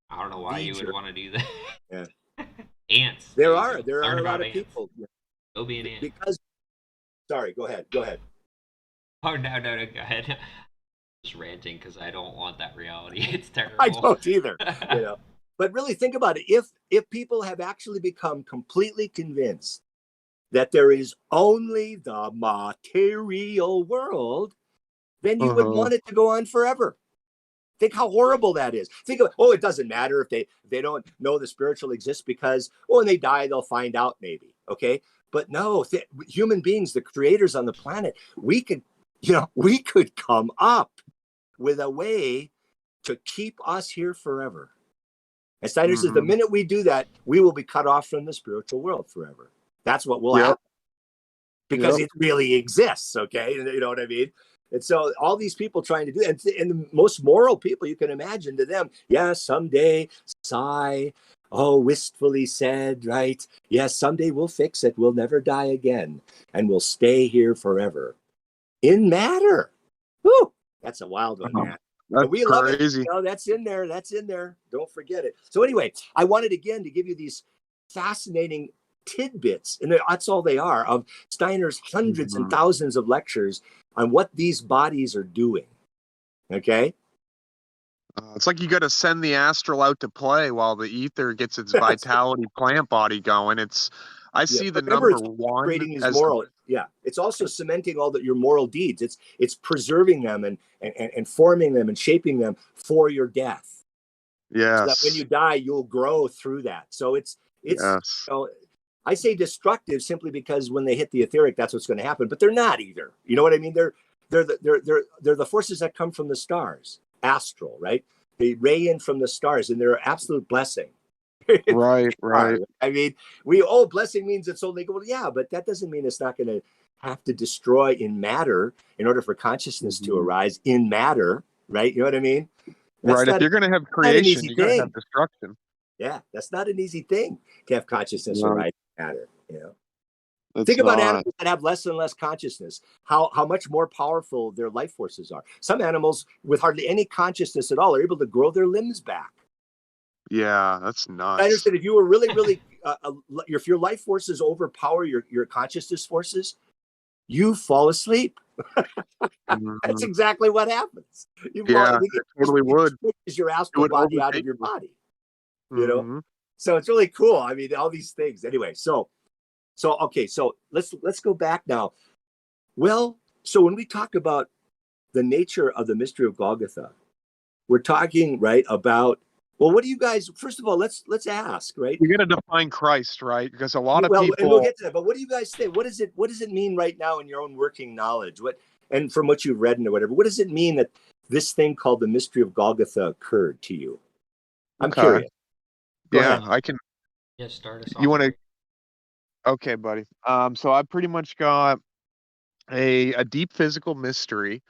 I don't know why you would want to do that. Yeah. Ants. There are a lot of people. Go be an ant. Because, sorry, go ahead. Oh, no, go ahead. Just ranting because I don't want that reality. It's terrible. I don't either. But really think about it. If people have actually become completely convinced that there is only the material world, then you would want it to go on forever. Think how horrible that is. Think of, it doesn't matter if they don't know the spiritual exists, because, when they die, they'll find out maybe. Okay. But no, human beings, the creators on the planet, we could come up with a way to keep us here forever. And Steiner says the minute we do that, we will be cut off from the spiritual world forever. That's what will happen, because it really exists. Okay. You know what I mean? And so all these people trying to do that, and the most moral people you can imagine, to them, someday, sigh, wistfully said, right? Yes, someday we'll fix it. We'll never die again. And we'll stay here forever. In matter. Whew, that's a wild one, man. That's we crazy. Love it. That's in there. Don't forget it. So anyway, I wanted again to give you these fascinating tidbits, and that's all they are, of Steiner's hundreds and thousands of lectures on what these bodies are doing. Okay. It's like you got to send the astral out to play while the ether gets its vitality plant body going. It's I Yeah, see the remember, number it's one creating these as the, moral. Yeah, it's also cementing all your moral deeds. It's preserving them and forming them and shaping them for your death, so that when you yes, die, you'll grow through that. So it's yes, you know, I say destructive simply because when they hit the etheric, that's what's going to happen. But they're not either. You know what I mean? They're the forces that come from the stars, astral, right? They ray in from the stars, and they're an absolute blessing. right, right. I mean, blessing means it's only good. Well, yeah, but that doesn't mean it's not going to have to destroy in matter in order for consciousness to Mhm. arise in matter, right? You know what I mean? That's Right. If not you're going to have not an creation, easy you're going to have thing. destruction. Yeah, that's not an easy thing to have consciousness No, arise in matter. You know, it's think about not. animals that have less and less consciousness. How much more powerful their life forces are. Some animals with hardly any consciousness at all are able to grow their limbs back. Yeah, that's I nuts. understand if you were really, if your life forces overpower your consciousness forces, you fall asleep. That's Mhm. exactly what happens. You fall. Yeah, it totally It would. pushes your It astral would body out of overtake your you. body. You know, Hmm. so it's really cool. I mean, all these things. Anyway, so okay, so let's go back now. Well, so when we talk about the nature of the mystery of Golgotha, we're talking right about. Well, what do you guys? First of all, let's ask, right? You got to define Christ, right? Because a lot of Well, and we'll people, get to that. But what do you guys think? What does it mean right now in your own working knowledge? What and from what you've read and whatever, what does it mean that this thing called the mystery of Golgotha occurred to you? I'm okay, curious. Go yeah, ahead. I can. Yeah, start us You off, want to? Mike. Okay, buddy. So I pretty much got a deep physical mystery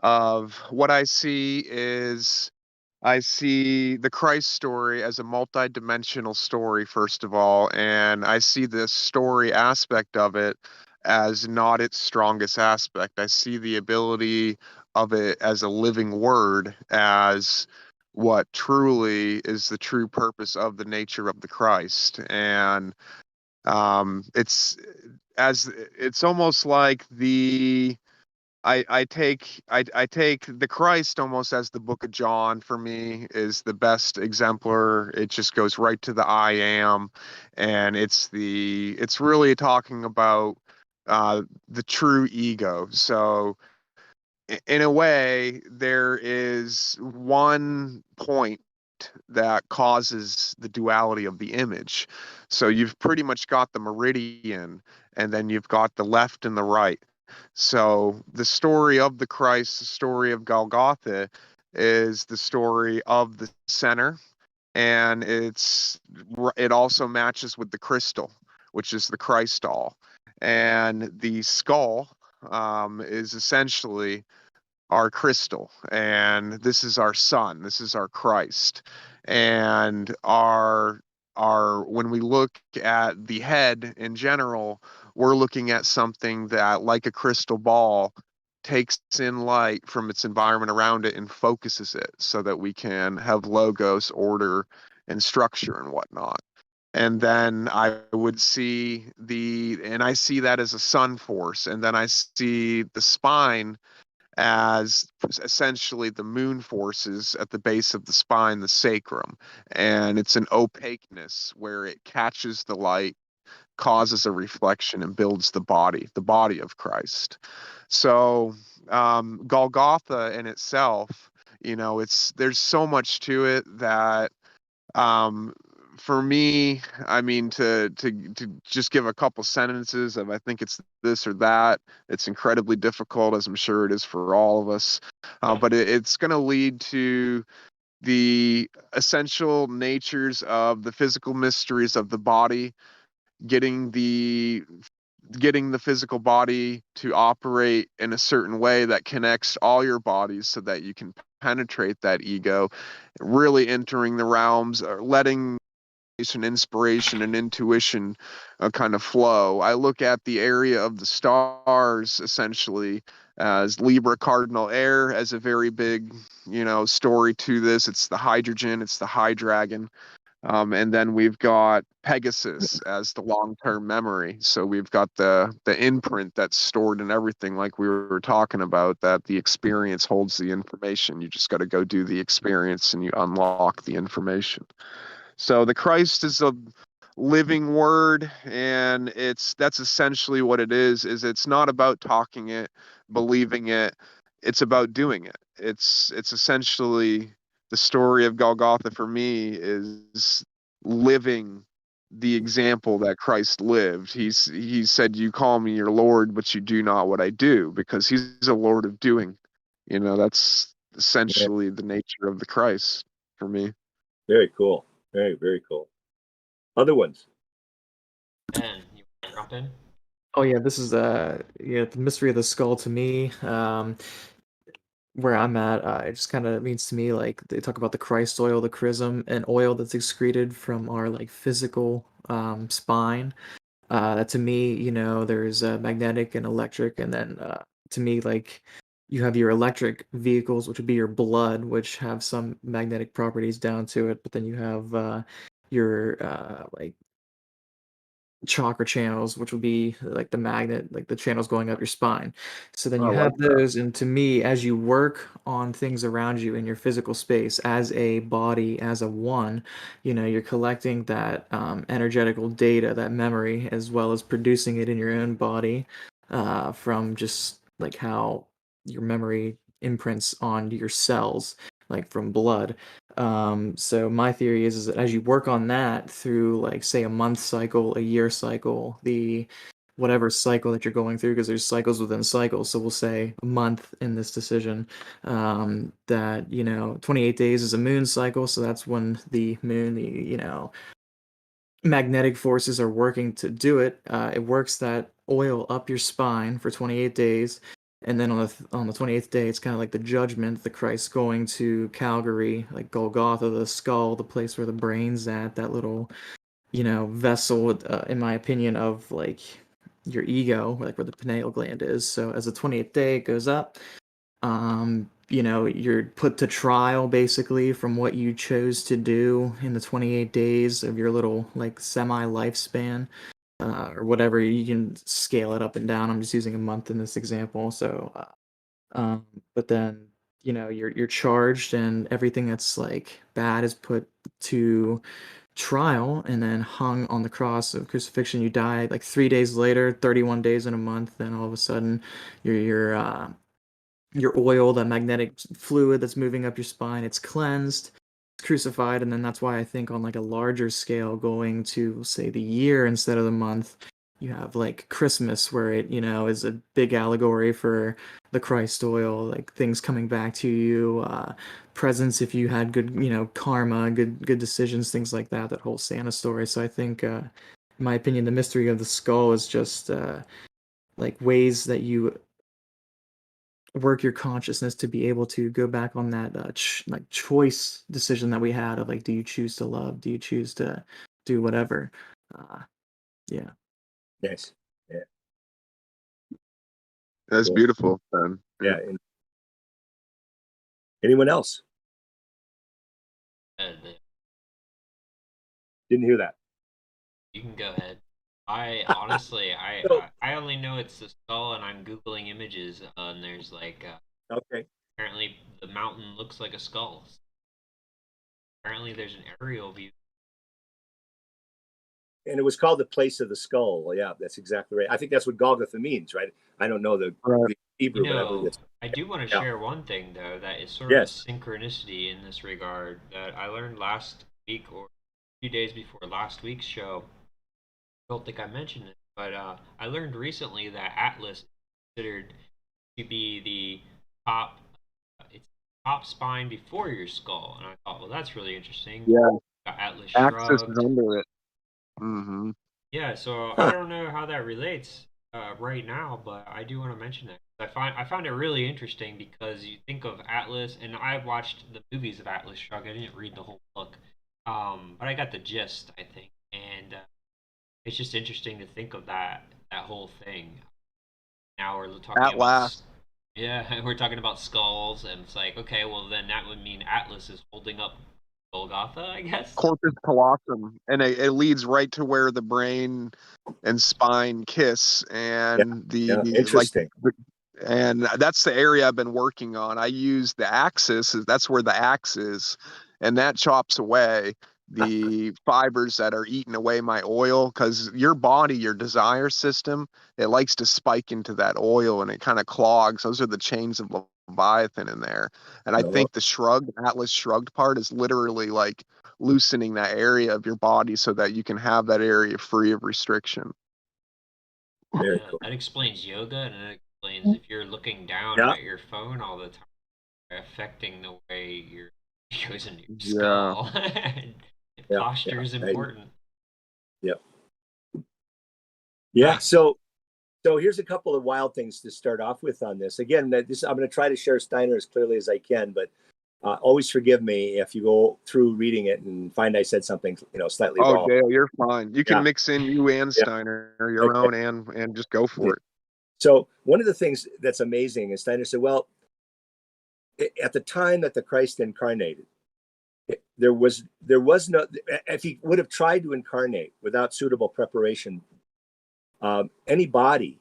of what I see is I see the Christ story as a multi-dimensional story, first of all, and I see the story aspect of it as not its strongest aspect. I see the ability of it as a living word, as what truly is the true purpose of the nature of the Christ. And it's it's almost like I take the Christ almost as the book of John for me is the best exemplar. It just goes right to the I am, and it's really talking about the true ego. So in a way, there is one point that causes the duality of the image. So you've pretty much got the meridian, and then you've got the left and the right. So the story of the Christ, the story of Golgotha, is the story of the center, and it also matches with the crystal, which is the Christ doll, and the skull is essentially our crystal, and this is our sun, this is our Christ, and our when we look at the head in general, we're looking at something that, like a crystal ball, takes in light from its environment around it and focuses it so that we can have logos, order, and structure and whatnot. And then I see that as a sun force, and then I see the spine as essentially the moon forces at the base of the spine, the sacrum. And it's an opaqueness where it catches the light, causes a reflection, and builds the body of Christ. So, Golgotha in itself, there's so much to it that um, for me, I mean, to just give a couple sentences of I think it's this or that, it's incredibly difficult, as I'm sure it is for all of us. But it's going to lead to the essential natures of the physical mysteries of the body, getting the getting the physical body to operate in a certain way that connects all your bodies so that you can penetrate that ego, really entering the realms or letting and inspiration and intuition kind of flow. I look at the area of the stars essentially as Libra cardinal air as a very big, story to this. It's the hydrogen, it's the high dragon. And then we've got Pegasus as the long-term memory. So we've got the imprint that's stored in everything, like we were talking about, that the experience holds the information. You just got to go do the experience and you unlock the information. So the Christ is living word, and that's essentially what it is it's not about talking it, believing it, it's about doing it. It's essentially the story of Golgotha for me is living the example that Christ lived. He said, "You call me your Lord, but you do not what I do," because he's a Lord of doing. That's Yeah. essentially the nature of the Christ for me. Very cool. Very, very cool. Other ones? Ben, you want to jump in? Oh yeah, this is the mystery of the skull to me. Where I'm at, it just kind of means to me like they talk about the Christ oil, the chrism, and oil that's excreted from our like physical spine. That to me, there's magnetic and electric, and then to me, like you have your electric vehicles, which would be your blood, which have some magnetic properties down to it, but then you have your like chakra channels, which would be like the magnet, like the channels going up your spine. So then you I like have that. those, and to me, as you work on things around you in your physical space as a body, as a one, you're collecting that energetical data, that memory, as well as producing it in your own body from just like how your memory imprints on your cells, like from blood. So my theory is that as you work on that through like say a month cycle, a year cycle, the whatever cycle that you're going through, because there's cycles within cycles. So we'll say a month in this decision. That 28 days is a moon cycle, so that's when the moon, the magnetic forces are working to do it. It works that oil up your spine for 28 days, and then on the 28th day, it's kind of like the judgment, the Christ going to Calgary, like Golgotha, the skull, the place where the brain's at, that little vessel, in my opinion, of like your ego, like where the pineal gland is. So as the 28th day goes up, you're put to trial basically from what you chose to do in the 28 days of your little like semi lifespan, or whatever. You can scale it up and down. I'm just using a month in this example. So, but then you're charged, and everything that's like bad is put to trial and then hung on the cross of crucifixion. You die like 3 days later, 31 days in a month. Then all of a sudden, your oil, that magnetic fluid that's moving up your spine, it's cleansed, it's crucified, and then that's why I think on like a larger scale, going to say the year instead of the month, you have like Christmas, where it is a big allegory for the Christ oil, like things coming back to you, presents if you had good karma, good decisions, things like that. That whole Santa story. So I think, in my opinion, the mystery of the skull is just like ways that you work your consciousness to be able to go back on that like choice decision that we had of like, do you choose to love, do you choose to do whatever. Yeah. Yes. Yeah. That's Cool. beautiful, Ben. Yeah. And anyone else? Didn't hear that. You can go ahead. I honestly, So, I only know it's the skull, and I'm googling images, and there's like okay. apparently the mountain looks like a skull. Apparently, there's an aerial view. And it was called the place of the skull. Yeah, that's exactly right. I think that's what Golgotha means, right? I don't know the Right. Hebrew, but I believe it's. I do want to Yeah. share one thing though that is sort of a Yes. synchronicity in this regard that I learned last week or a few days before last week's show. I don't think I mentioned it, but I learned recently that Atlas is considered to be the top, it's top spine before your skull, and I thought, well, that's really interesting. Yeah. Atlas Axis is shrugged. under it. Mm-hmm. Yeah, so I Huh. don't know how that relates right now, but I do want to mention that. I found it really interesting because you think of Atlas, and I watched the movies of Atlas Shrugged. I didn't read the whole book, but I got the gist, I think, and it's just interesting to think of that whole thing. Now we're talking At about last. yeah, we're talking about skulls, and it's like, okay, well then that would mean Atlas is holding up Golgotha, I guess. Corpus callosum, and it leads right to where the brain and spine kiss, Yeah. and the Yeah. like, Interesting. and that's the area I've been working on. I use the axis; that's where the axe is, and that chops away the fibers that are eating away my oil, because your body, your desire system, it likes to spike into that oil and it kind of clogs. Those are the chains of Leviathan in there. And I think the Atlas shrugged part is literally like loosening that area of your body so that you can have that area free of restriction. Very cool. That explains yoga, and it explains if you're looking down at your phone all the time, you're affecting the way your goes into your skull. Posture is important. Yep. Yeah. So here's a couple of wild things to start off with on this. Again, I'm going to try to share Steiner as clearly as I can, but always forgive me if you go through reading it and find I said something, slightly wrong. Oh, Dale, you're fine. You can mix in you and Steiner, your own, and just go for it. So one of the things that's amazing is Steiner said, well, at the time that the Christ incarnated, there was no, if he would have tried to incarnate without suitable preparation, any body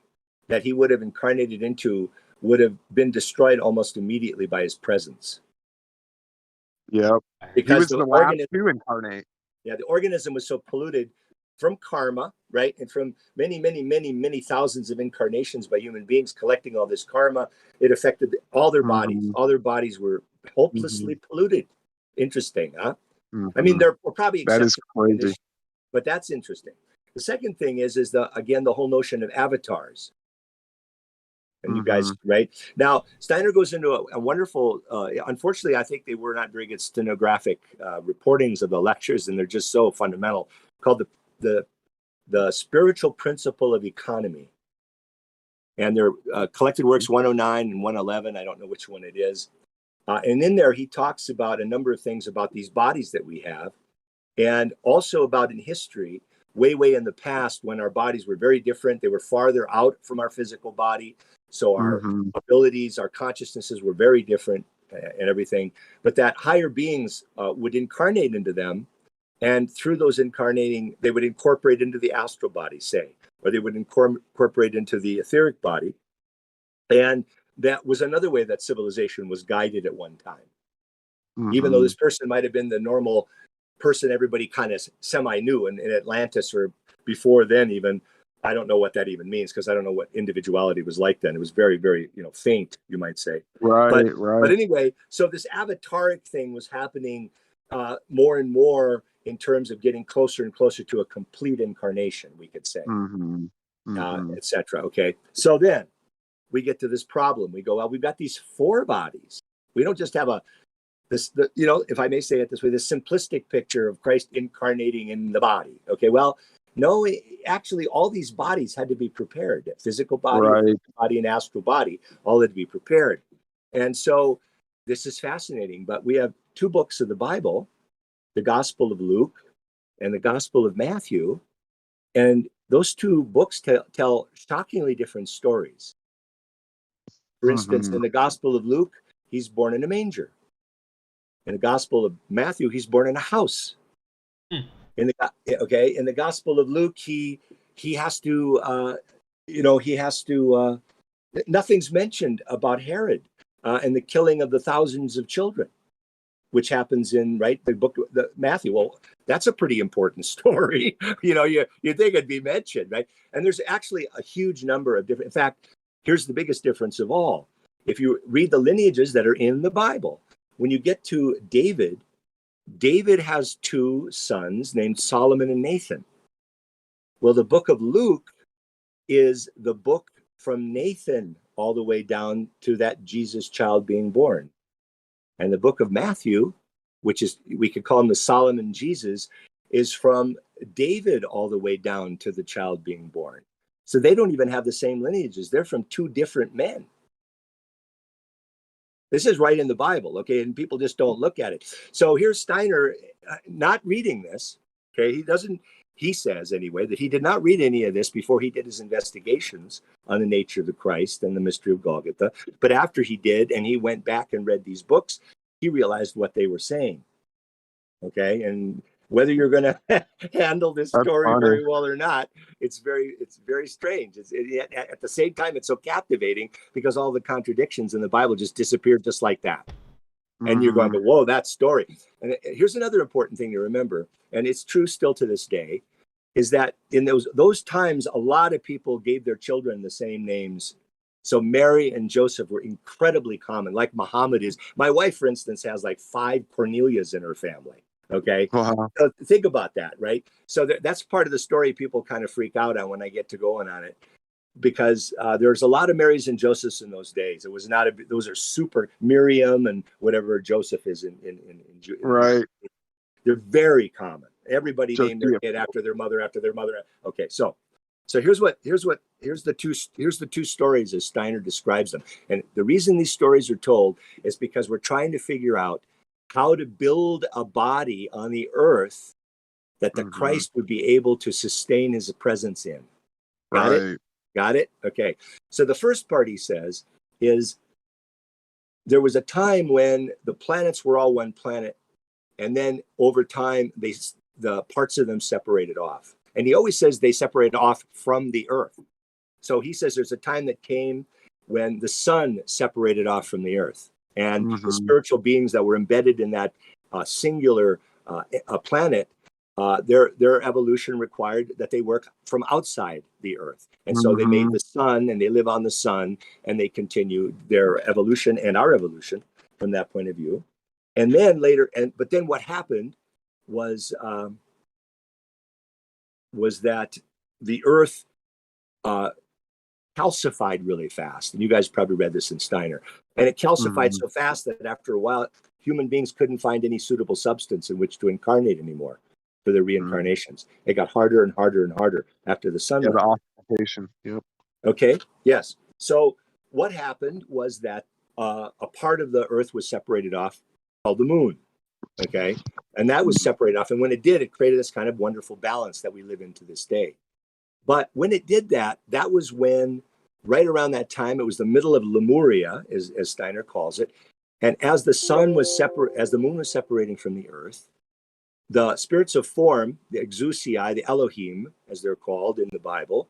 that he would have incarnated into would have been destroyed almost immediately by his presence. Yep. Because he was the last to incarnate. Yeah, the organism was so polluted from karma, right? And from many, many, many, many thousands of incarnations by human beings collecting all this karma. It affected all their bodies. All their bodies were hopelessly polluted. Interesting, huh? I mean, there were probably exceptions, that is crazy, but that's interesting. The second thing is the whole notion of avatars. And you guys, right? Now, Steiner goes into a wonderful, unfortunately, I think they were not very good stenographic reportings of the lectures, and they're just so fundamental, called the Spiritual Principle of Economy. And they're collected works 109 and 111. I don't know which one it is. And in there, he talks about a number of things about these bodies that we have, and also about in history, way in the past, when our bodies were very different. They were farther out from our physical body. So our abilities, our consciousnesses were very different and everything. But that higher beings would incarnate into them. And through those incarnating, they would incorporate into the astral body, say, or they would incorporate into the etheric body. And that was another way that civilization was guided at one time. Even though this person might have been the normal person everybody kind of semi-knew in Atlantis or before then even. I don't know what that even means, because I don't know what individuality was like then. It was very, very, faint, you might say. Right. But anyway, so this avataric thing was happening more and more in terms of getting closer and closer to a complete incarnation, we could say, etc. Okay. So then we get to this problem. We go, well, we've got these four bodies. We don't just have if I may say it this way, this simplistic picture of Christ incarnating in the body. Okay. Well, no, actually, all these bodies had to be prepared. Physical body, body, and astral body all had to be prepared. And so this is fascinating. But we have two books of the Bible, the Gospel of Luke and the Gospel of Matthew. And those two books tell shockingly different stories. For instance, in the Gospel of Luke, he's born in a manger. In the Gospel of Matthew, he's born in a house. In the Gospel of Luke, he has to, nothing's mentioned about Herod and the killing of the thousands of children, which happens in the book of Matthew. Well, that's a pretty important story. You think it'd be mentioned, right? And there's actually a huge number of different. In fact, here's the biggest difference of all. If you read the lineages that are in the Bible, when you get to David has two sons named Solomon and Nathan. Well, the book of Luke is the book from Nathan all the way down to that Jesus child being born. And the book of Matthew, which is, we could call him the Solomon Jesus, is from David all the way down to the child being born. So they don't even have the same lineages. They're from two different men. This is right in the Bible, okay? And people just don't look at it. So here's Steiner not reading this, okay? He says anyway, that he did not read any of this before he did his investigations on the nature of the Christ and the mystery of Golgatha. But after he did, and he went back and read these books, he realized what they were saying, okay? And whether you're going to handle this story very well or not, it's very strange. At the same time, it's so captivating because all the contradictions in the Bible just disappeared just like that. And you're going, whoa, that story. And here's another important thing to remember, and it's true still to this day, is that in those times, a lot of people gave their children the same names. So Mary and Joseph were incredibly common, like Muhammad is. My wife, for instance, has like 5 Cornelias in her family. Okay. Wow. So think about that, right? So that's part of the story people kind of freak out on when I get to going on it, because there's a lot of Marys and Josephs in those days. It was not those are super Miriam and whatever Joseph is in Right. they're very common. Everybody So named their kid after their mother, Okay, so here's the two stories as Steiner describes them. And the reason these stories are told is because we're trying to figure out how to build a body on the earth that the Christ would be able to sustain his presence in. Got it? Got it? Okay. So the first part, he says, is there was a time when the planets were all one planet, and then over time, the parts of them separated off. And he always says they separated off from the earth. So he says there's a time that came when the sun separated off from the earth. And the spiritual beings that were embedded in that singular planet, their evolution required that they work from outside the earth. And so they made the sun, and they live on the sun, and they continue their evolution and our evolution from that point of view. And then later, but then what happened was that the earth calcified really fast. And you guys probably read this in Steiner. And it calcified so fast that after a while, human beings couldn't find any suitable substance in which to incarnate anymore for their reincarnations. It got harder and harder and harder after the sun. The occupation. Yep. Okay. Yes. So what happened was that a part of the earth was separated off called the moon. Okay. And that was separated off. And when it did, it created this kind of wonderful balance that we live in to this day. But when it did that, that was when, right around that time, it was the middle of Lemuria, as Steiner calls it. And as the moon was separating from the earth, the spirits of form, the exousiai, the Elohim, as they're called in the Bible,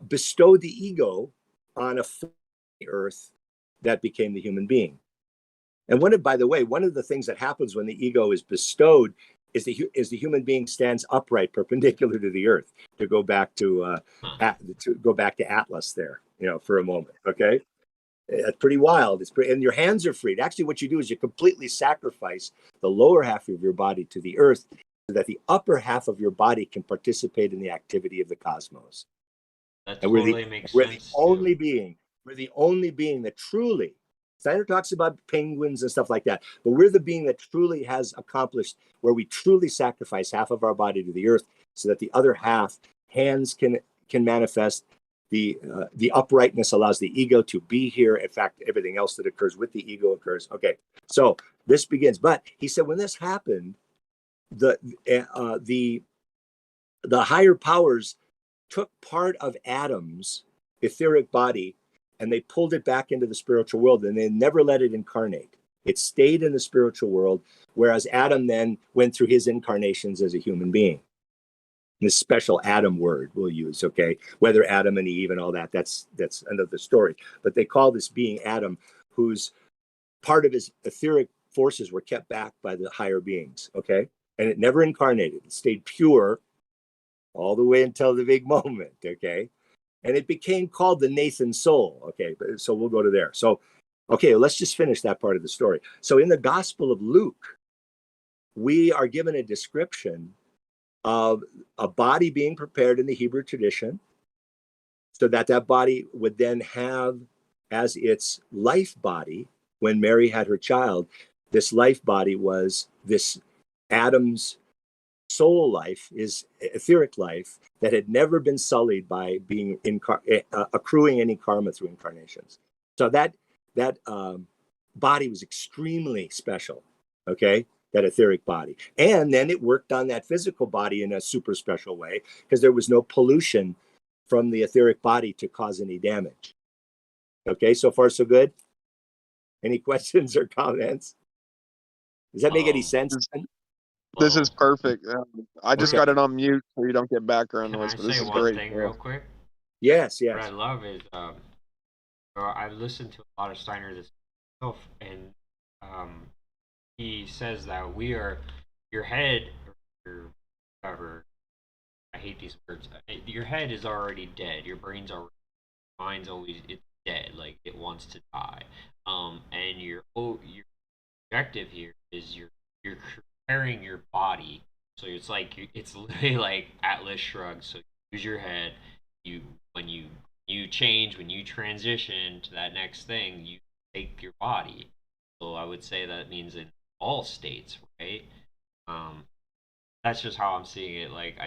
bestowed the ego on a form of the earth that became the human being. And by the way, one of the things that happens when the ego is bestowed is the human being stands upright, perpendicular to the earth. To go back to Atlas there, for a moment. Okay, it's pretty wild. And your hands are freed. Actually, what you do is you completely sacrifice the lower half of your body to the earth, so that the upper half of your body can participate in the activity of the cosmos. That totally makes sense. We're the only being that truly. Steiner talks about penguins and stuff like that, but we're the being that truly has accomplished where we truly sacrifice half of our body to the earth, so that the other half, hands can manifest. The uprightness allows the ego to be here. In fact, everything else that occurs with the ego occurs. Okay, so this begins. But he said when this happened, the higher powers took part of Adam's etheric body, and they pulled it back into the spiritual world, and they never let it incarnate. It stayed in the spiritual world, whereas Adam then went through his incarnations as a human being. This special Adam word we'll use, okay? Whether Adam and Eve and all that, that's another story. But they call this being Adam, whose part of his etheric forces were kept back by the higher beings, okay? And it never incarnated. It stayed pure all the way until the big moment, okay? And it became called the Nathan soul. Okay, so we'll go to there. So, okay, let's just finish that part of the story. So in the Gospel of Luke, we are given a description of a body being prepared in the Hebrew tradition, so that body would then have as its life body, when Mary had her child, this life body was this Adam's soul life, is etheric life that had never been sullied by being accruing any karma through incarnations. So that body was extremely special, okay, that etheric body. And then it worked on that physical body in a super special way, because there was no pollution from the etheric body to cause any damage. Okay, so far so good? Any questions or comments? Does that make any sense? This is perfect. I just got it on mute so you don't get background noise, but this is great. Thing real quick? Yes. What I love is I've listened to a lot of Steiner this stuff, and he says that we are your head or whatever. I hate these words. Your head is already dead. Your brain's already mind's always it's dead. Like it wants to die. And your objective here is you're preparing your body. So it's like it's literally like Atlas shrugged. So you use your head. You when you change when you transition to that next thing, you take your body. So I would say that means in all states, right? Um, that's just how I'm seeing it. Like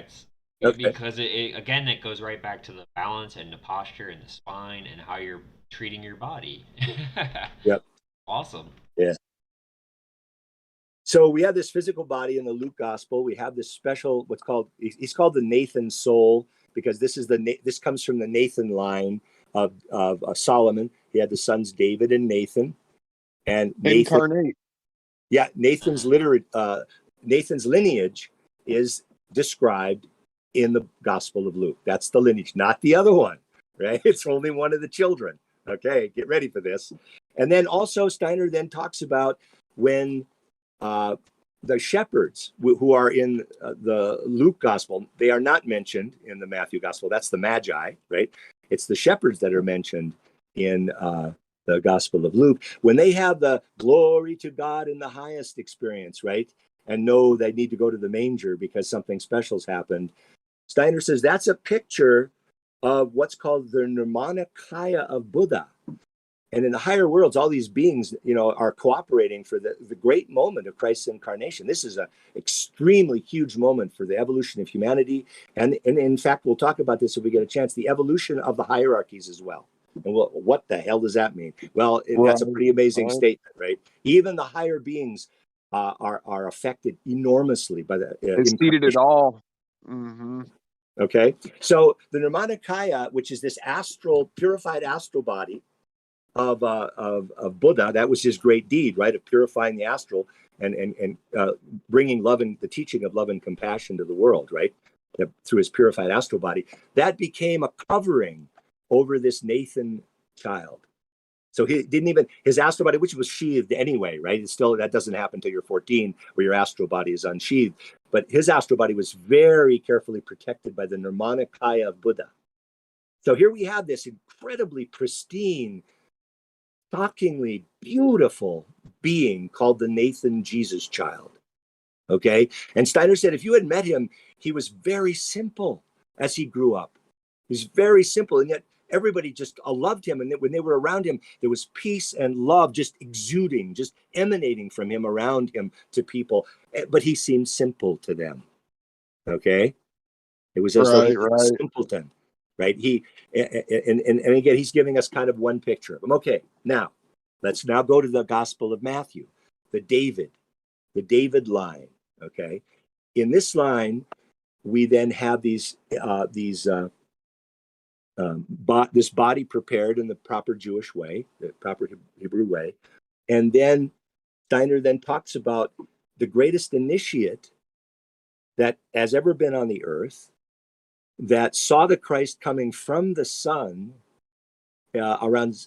Okay. because it again it goes right back to the balance and the posture and the spine and how you're treating your body. Yep. Awesome. Yeah. So we have this physical body in the Luke gospel. We have this special, what's called, he's called the Nathan soul, because this comes from the Nathan line of Solomon. He had the sons David and Nathan. And Nathan, Incarnate. yeah, Nathan's lineage is described in the Gospel of Luke. That's the lineage, not the other one, right? It's only one of the children. Okay, get ready for this. And then also Steiner then talks about when the shepherds who are in the Luke Gospel, they are not mentioned in the Matthew Gospel. That's the Magi, right? It's the shepherds that are mentioned in the Gospel of Luke, when they have the glory to God in the highest experience, right? And know they need to go to the manger because something special's happened. Steiner says that's a picture of what's called the Nirmanakaya of Buddha. And in the higher worlds, all these beings, are cooperating for the great moment of Christ's incarnation. This is an extremely huge moment for the evolution of humanity. And in fact, we'll talk about this if we get a chance, the evolution of the hierarchies as well. And what the hell does that mean? Well, that's a pretty amazing statement, right? Even the higher beings are affected enormously by the They seeded it incarnation. all. Mm-hmm. Okay, so the Nirmanakaya, which is this purified astral body of Buddha, that was his great deed, right, of purifying the astral and bringing love and the teaching of love and compassion to the world, right, through his purified astral body. That became a covering over this Nathan child. So he didn't even, his astral body, which was sheathed anyway, right? It's still, that doesn't happen until you're 14, where your astral body is unsheathed. But his astral body was very carefully protected by the Nirmanakaya of Buddha. So here we have this incredibly pristine, shockingly beautiful being called the Nathan Jesus child. Okay. And Steiner said if you had met him, he was very simple as he grew up. He's very simple. And yet everybody just loved him. And when they were around him, there was peace and love just exuding, just emanating from him around him to people. But he seemed simple to them. Okay. It was as though he was a simpleton, right? And again, he's giving us kind of one picture of him. Okay. Now, let's now go to the Gospel of Matthew, the David line. Okay, in this line, we then have this body prepared in the proper Jewish way, the proper Hebrew way, and then Steiner then talks about the greatest initiate that has ever been on the earth, that saw the Christ coming from the sun around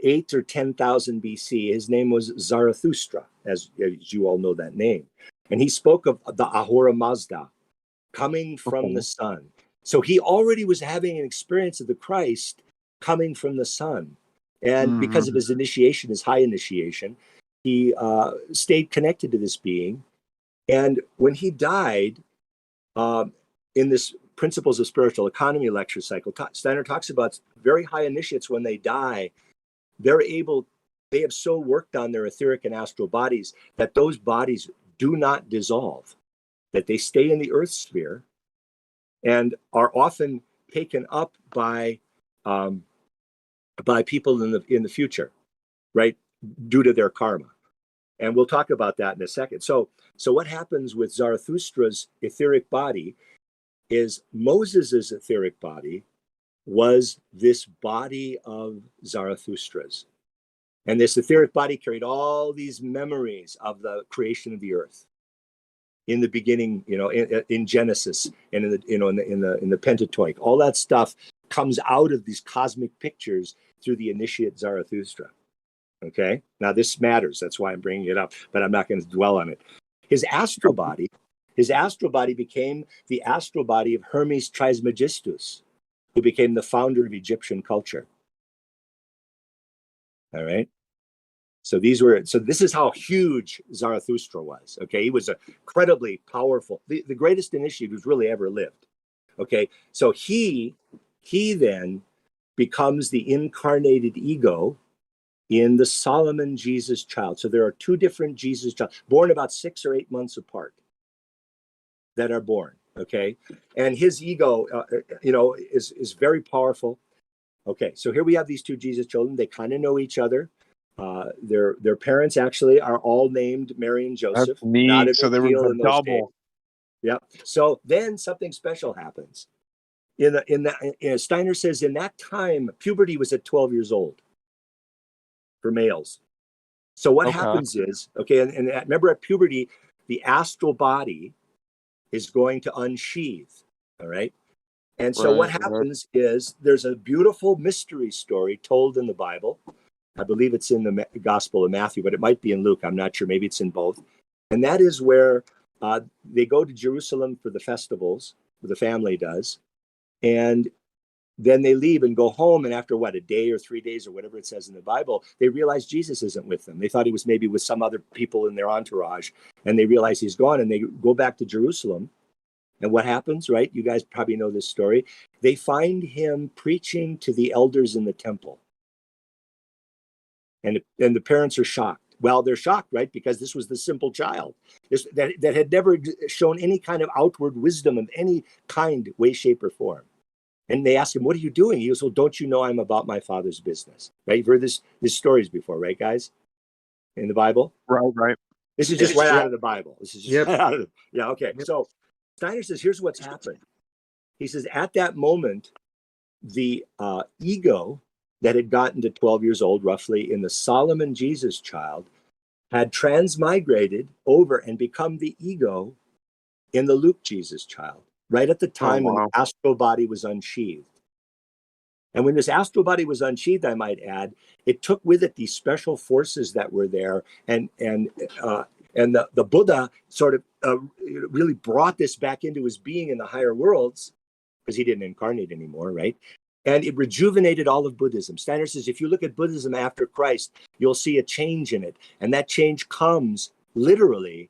8 or 10,000 BC. His name was Zarathustra, as you all know that name. And he spoke of the Ahura Mazda coming from the sun. So he already was having an experience of the Christ coming from the sun. And because of his initiation, his high initiation, he stayed connected to this being. And when he died, in this Principles of Spiritual Economy lecture cycle, Steiner talks about very high initiates when they die, they have so worked on their etheric and astral bodies that those bodies do not dissolve, that they stay in the earth sphere and are often taken up by people in the future, right, due to their karma. And we'll talk about that in a second. So what happens with Zarathustra's etheric body is Moses's etheric body was this body of Zarathustra's. And this etheric body carried all these memories of the creation of the earth in the beginning, in Genesis and in the Pentateuch. All that stuff comes out of these cosmic pictures through the initiate Zarathustra. Okay, now this matters. That's why I'm bringing it up, but I'm not going to dwell on it. His astral body became the astral body of Hermes Trismegistus, who became the founder of Egyptian culture. All right. So this is how huge Zarathustra was. Okay, he was incredibly powerful, the greatest initiate who's really ever lived. Okay, so he then becomes the incarnated ego in the Solomon Jesus child. So there are two different Jesus child, born about 6 or 8 months apart, that are born. Okay, and his ego, is very powerful. Okay, so here we have these two Jesus children. They kind of know each other. Their parents actually are all named Mary and Joseph. That's neat. Not a So big there was deal a in those days. double. Yeah. So then something special happens. Steiner says in that time, puberty was at 12 years old for males. So what happens is, okay, and remember at puberty, the astral body is going to unsheath. All right. And so what happens is there's a beautiful mystery story told in the Bible. I believe it's in the Gospel of Matthew, but it might be in Luke. I'm not sure. Maybe it's in both. And that is where they go to Jerusalem for the festivals, the family does. And then they leave and go home. And after a day or 3 days or whatever it says in the Bible, they realize Jesus isn't with them. They thought he was maybe with some other people in their entourage. And they realize he's gone. And they go back to Jerusalem. And what happens, right? You guys probably know this story. They find him preaching to the elders in the temple. And the parents are shocked. Well, they're shocked, right? Because this was the simple child that had never shown any kind of outward wisdom of any kind, way, shape, or form. And they ask him, what are you doing? He goes, well, don't you know I'm about my Father's business? Right? You've heard these stories before, right, guys? In the Bible? Right. This is just right out of the Bible. This is just right out of okay. Yep. So Steiner says, here's what's happened. He says, at that moment, the ego that had gotten to 12 years old, roughly, in the Solomon Jesus child, had transmigrated over and become the ego in the Luke Jesus child, right at the time when the astral body was unsheathed. And when this astral body was unsheathed, I might add, it took with it these special forces that were there, and the Buddha sort of really brought this back into his being in the higher worlds, because he didn't incarnate anymore, right? And it rejuvenated all of Buddhism. Steiner says, if you look at Buddhism after Christ, you'll see a change in it. And that change comes literally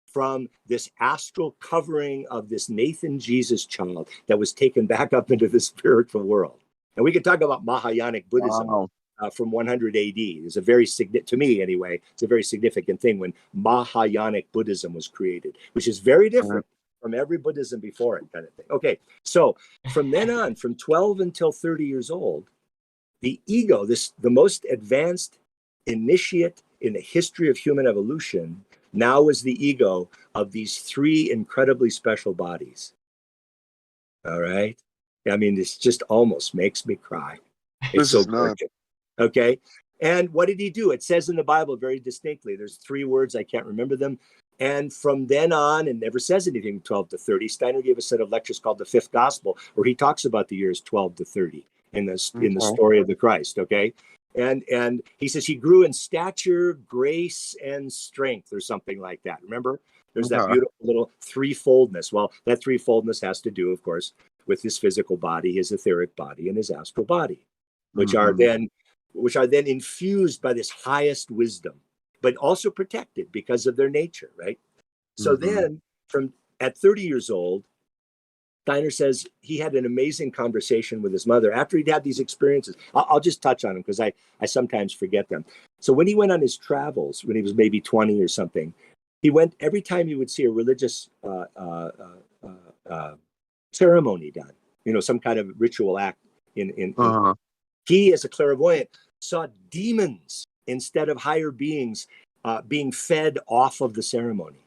from this astral covering of this Nathan Jesus child that was taken back up into the spiritual world. And we can talk about Mahayanic Buddhism from 100 AD. It's a very to me anyway, it's a very significant thing when Mahayanic Buddhism was created, which is very different from every Buddhism before it, kind of thing. Okay, so from then on, from 12 until 30 years old, the ego, the most advanced initiate in the history of human evolution, now is the ego of these three incredibly special bodies. All right? I mean, this just almost makes me cry. It's so gorgeous. Okay? And what did he do? It says in the Bible very distinctly. There's 3 words, I can't remember them. And from then on, and never says anything 12 to 30. Steiner gave a set of lectures called The Fifth Gospel, where he talks about the years 12 to 30 in the story of the Christ, okay? And he says he grew in stature, grace, and strength, or something like that. Remember? There's that beautiful little threefoldness. Well, that threefoldness has to do, of course, with his physical body, his etheric body, and his astral body, which are then infused by this highest wisdom, but also protected because of their nature, right? So then, at 30 years old, Steiner says he had an amazing conversation with his mother after he'd had these experiences. I'll just touch on them because I sometimes forget them. So when he went on his travels, when he was maybe 20 or something, he went every time he would see a religious ceremony done, some kind of ritual act. He, as a clairvoyant, saw demons instead of higher beings being fed off of the ceremony.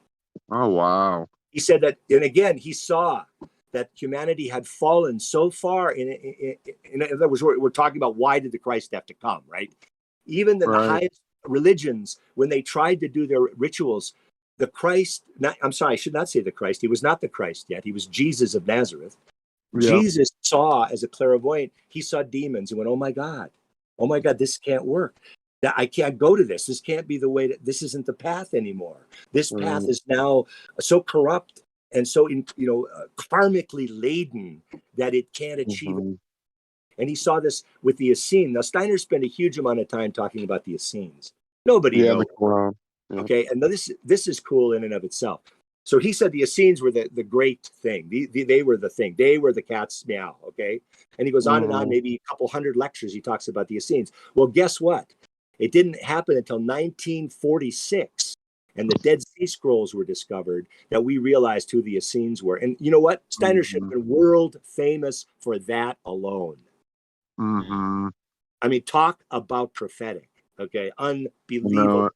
Oh, wow. He said that, and again, he saw that humanity had fallen so far. In other words, we're talking about why did the Christ have to come, right? Even the highest religions, when they tried to do their rituals, the Christ, I'm sorry, I should not say the Christ. He was not the Christ yet. He was Jesus of Nazareth. Jesus saw, as a clairvoyant, he saw demons. He went, oh my God, this can't work. that I can't go to this. This can't be the way that this isn't the path anymore. This path is now so corrupt and so karmically laden that it can't achieve it. And he saw this with the Essenes. Now Steiner spent a huge amount of time talking about the Essenes. Nobody knows. Yeah. Okay, and this is cool in and of itself. So he said the Essenes were the great thing. They were the thing. They were the cat's meow. Okay, and he goes on and on. Maybe a couple hundred lectures he talks about the Essenes. Well, guess what? It didn't happen until 1946, and the Dead Sea Scrolls were discovered that we realized who the Essenes were. And you know what? Steiner should have been world famous for that alone. I mean, talk about prophetic. Okay, unbelievable.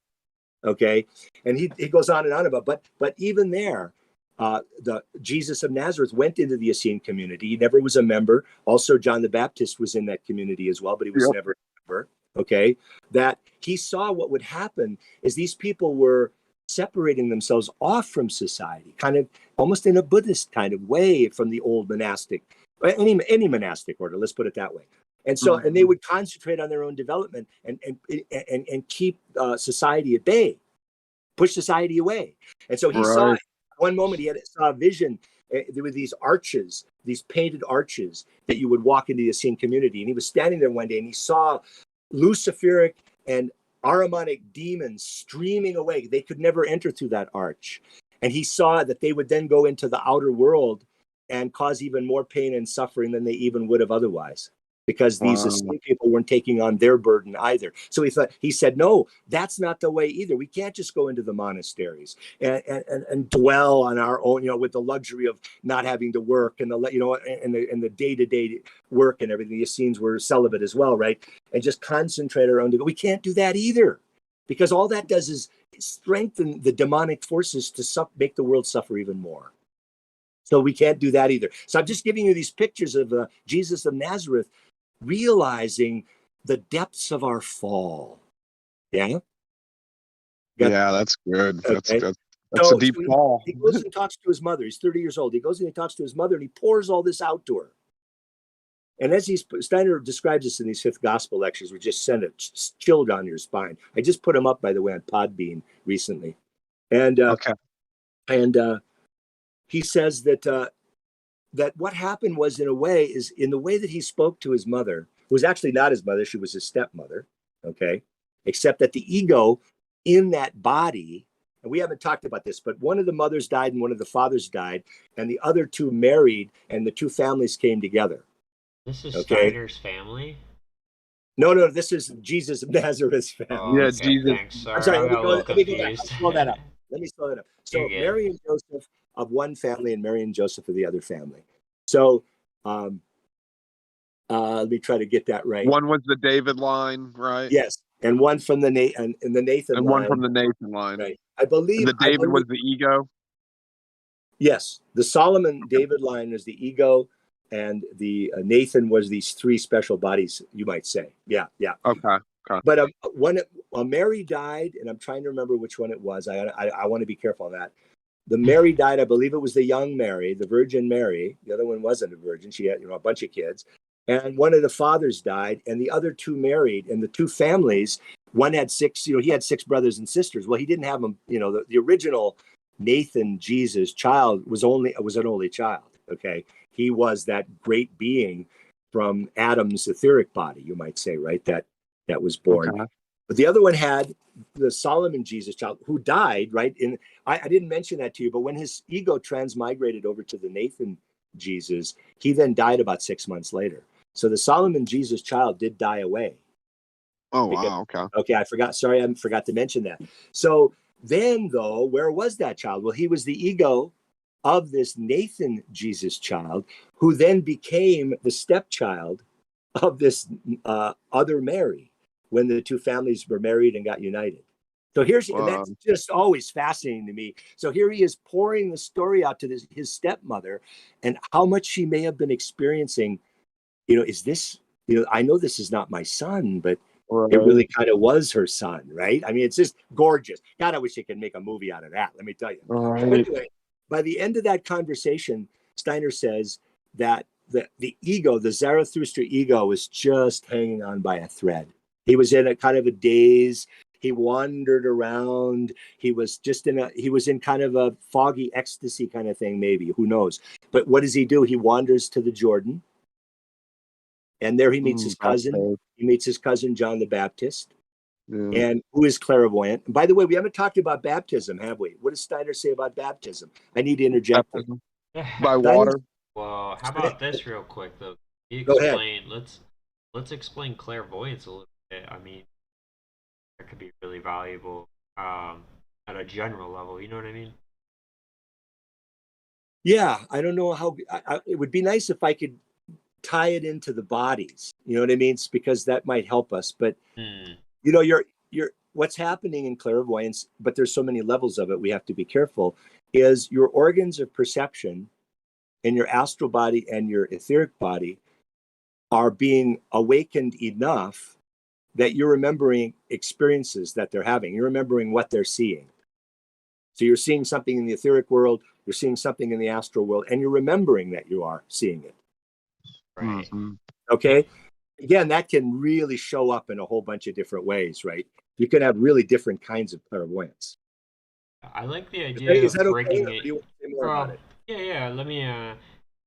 Okay, and he goes on and on about, but even there, the Jesus of Nazareth went into the Essene community. He never was a member. Also, John the Baptist was in that community as well, but he was never a member. Okay, that he saw what would happen is these people were separating themselves off from society, kind of almost in a Buddhist kind of way from the old monastic, any monastic order. Let's put it that way. And so, and they would concentrate on their own development and keep society at bay, push society away. And so he saw one moment saw a vision. There were these arches, these painted arches that you would walk into the Essene community. And he was standing there one day and he saw Luciferic and Ahrimanic demons streaming away. They could never enter through that arch. And he saw that they would then go into the outer world and cause even more pain and suffering than they even would have otherwise, because these Essene people weren't taking on their burden either. So he said, no, that's not the way either. We can't just go into the monasteries and dwell on our own, with the luxury of not having to work and the day-to-day work and everything. The Essenes were celibate as well, right? And just concentrate our own. We can't do that either, because all that does is strengthen the demonic forces to make the world suffer even more. So we can't do that either. So I'm just giving you these pictures of Jesus of Nazareth, realizing the depths of our fall. Yeah. That's good. Okay. That's a deep fall. He goes and talks to his mother. He's 30 years old. He goes and he talks to his mother and he pours all this out to her. And as Steiner describes this in these Fifth Gospel lectures, we just sent it chilled down your spine. I just put them up, by the way, on Podbean recently. And he says that what happened was, in the way that he spoke to his mother, who was actually not his mother, she was his stepmother, okay? Except that the ego in that body, and we haven't talked about this, but one of the mothers died and one of the fathers died, and the other two married, and the two families came together. This is Steiner's family? No, this is Jesus of Nazareth's family. Oh, yeah, okay, Jesus. Thanks. Sorry, I'm sorry, let me slow that up. So Mary and Joseph of one family and Mary and Joseph of the other family. So let me try to get that right. One was the David line, right? Yes, and one from the Nathan line. And one from the Nathan line. Right. I believe the David was the ego. Yes, the Solomon David line is the ego, and the Nathan was these three special bodies, you might say. Yeah. Okay. But when Mary died, and I'm trying to remember which one it was. I want to be careful on that. The Mary died, I believe it was the young Mary, the Virgin Mary. The other one wasn't a virgin. She had, a bunch of kids. And one of the fathers died, and the other two married. And the two families, one had six, he had six brothers and sisters. Well, he didn't have them, the original Nathan, Jesus child was an only child. Okay. He was that great being from Adam's etheric body, you might say, right? That was born. Okay. But the other one had the Solomon Jesus child who died, right? I didn't mention that to you, but when his ego transmigrated over to the Nathan Jesus, he then died about 6 months later. So the Solomon Jesus child did die away. Oh, wow. Okay. Okay, I forgot. Sorry, I forgot to mention that. So then, though, where was that child? Well, he was the ego of this Nathan Jesus child, who then became the stepchild of this other Mary when the two families were married and got united. So and that's just always fascinating to me. So here he is pouring the story out to his stepmother, and how much she may have been experiencing. Is this? I know this is not my son, but it really kind of was her son, right? I mean, it's just gorgeous. God, I wish they could make a movie out of that. Let me tell you. Anyway, by the end of that conversation, Steiner says that the ego, the Zarathustra ego, is just hanging on by a thread. He was in a kind of a daze. He wandered around. He was in kind of a foggy ecstasy kind of thing, maybe. Who knows? But what does he do? He wanders to the Jordan. And there he meets his cousin. He meets his cousin, John the Baptist, and who is clairvoyant. And by the way, we haven't talked about baptism, have we? What does Steiner say about baptism? I need to interject. By water. Well, how about this real quick, though? Go ahead. Let's explain clairvoyance a little bit. I mean, that could be really valuable at a general level. You know what I mean? Yeah, I don't know how. It would be nice if I could tie it into the bodies. You know what I mean? It's because that might help us. But you know, you're what's happening in clairvoyance. But there's so many levels of it. We have to be careful. Is your organs of perception in your astral body and your etheric body are being awakened enough that you're remembering experiences that they're having. You're remembering what they're seeing. So you're seeing something in the etheric world, you're seeing something in the astral world, and you're remembering that you are seeing it. Right. Okay? Again, that can really show up in a whole bunch of different ways, right? You can have really different kinds of clairvoyance. I like the idea of breaking it. Do you want to say more about it? Yeah. Let me.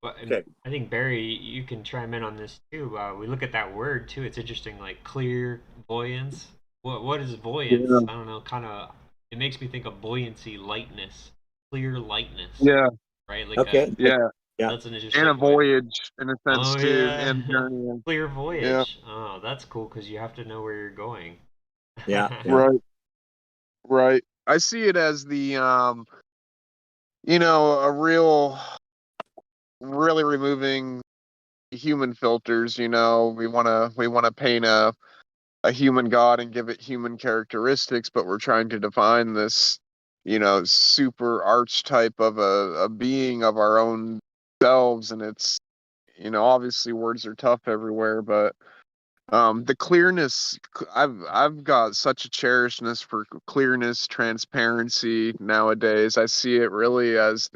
Okay. I think Barry, you can chime in on this too. We look at that word too. It's interesting, like clairvoyance. What is voyance? Yeah. I don't know. Kind of. It makes me think of buoyancy, lightness, clear lightness. Yeah. Right. Like Okay. Yeah. That's an interesting. And a voyage in a sense too. Yeah. And journey. Clear voyage. Yeah. Oh, that's cool because you have to know where you're going. Yeah. Right. I see it as the a really removing human filters. We want to paint a human god and give it human characteristics, but we're trying to define this super archetype of a being of our own selves. And it's obviously words are tough everywhere, but the clearness, I've got such a cherishedness for clearness, transparency nowadays. I see it really as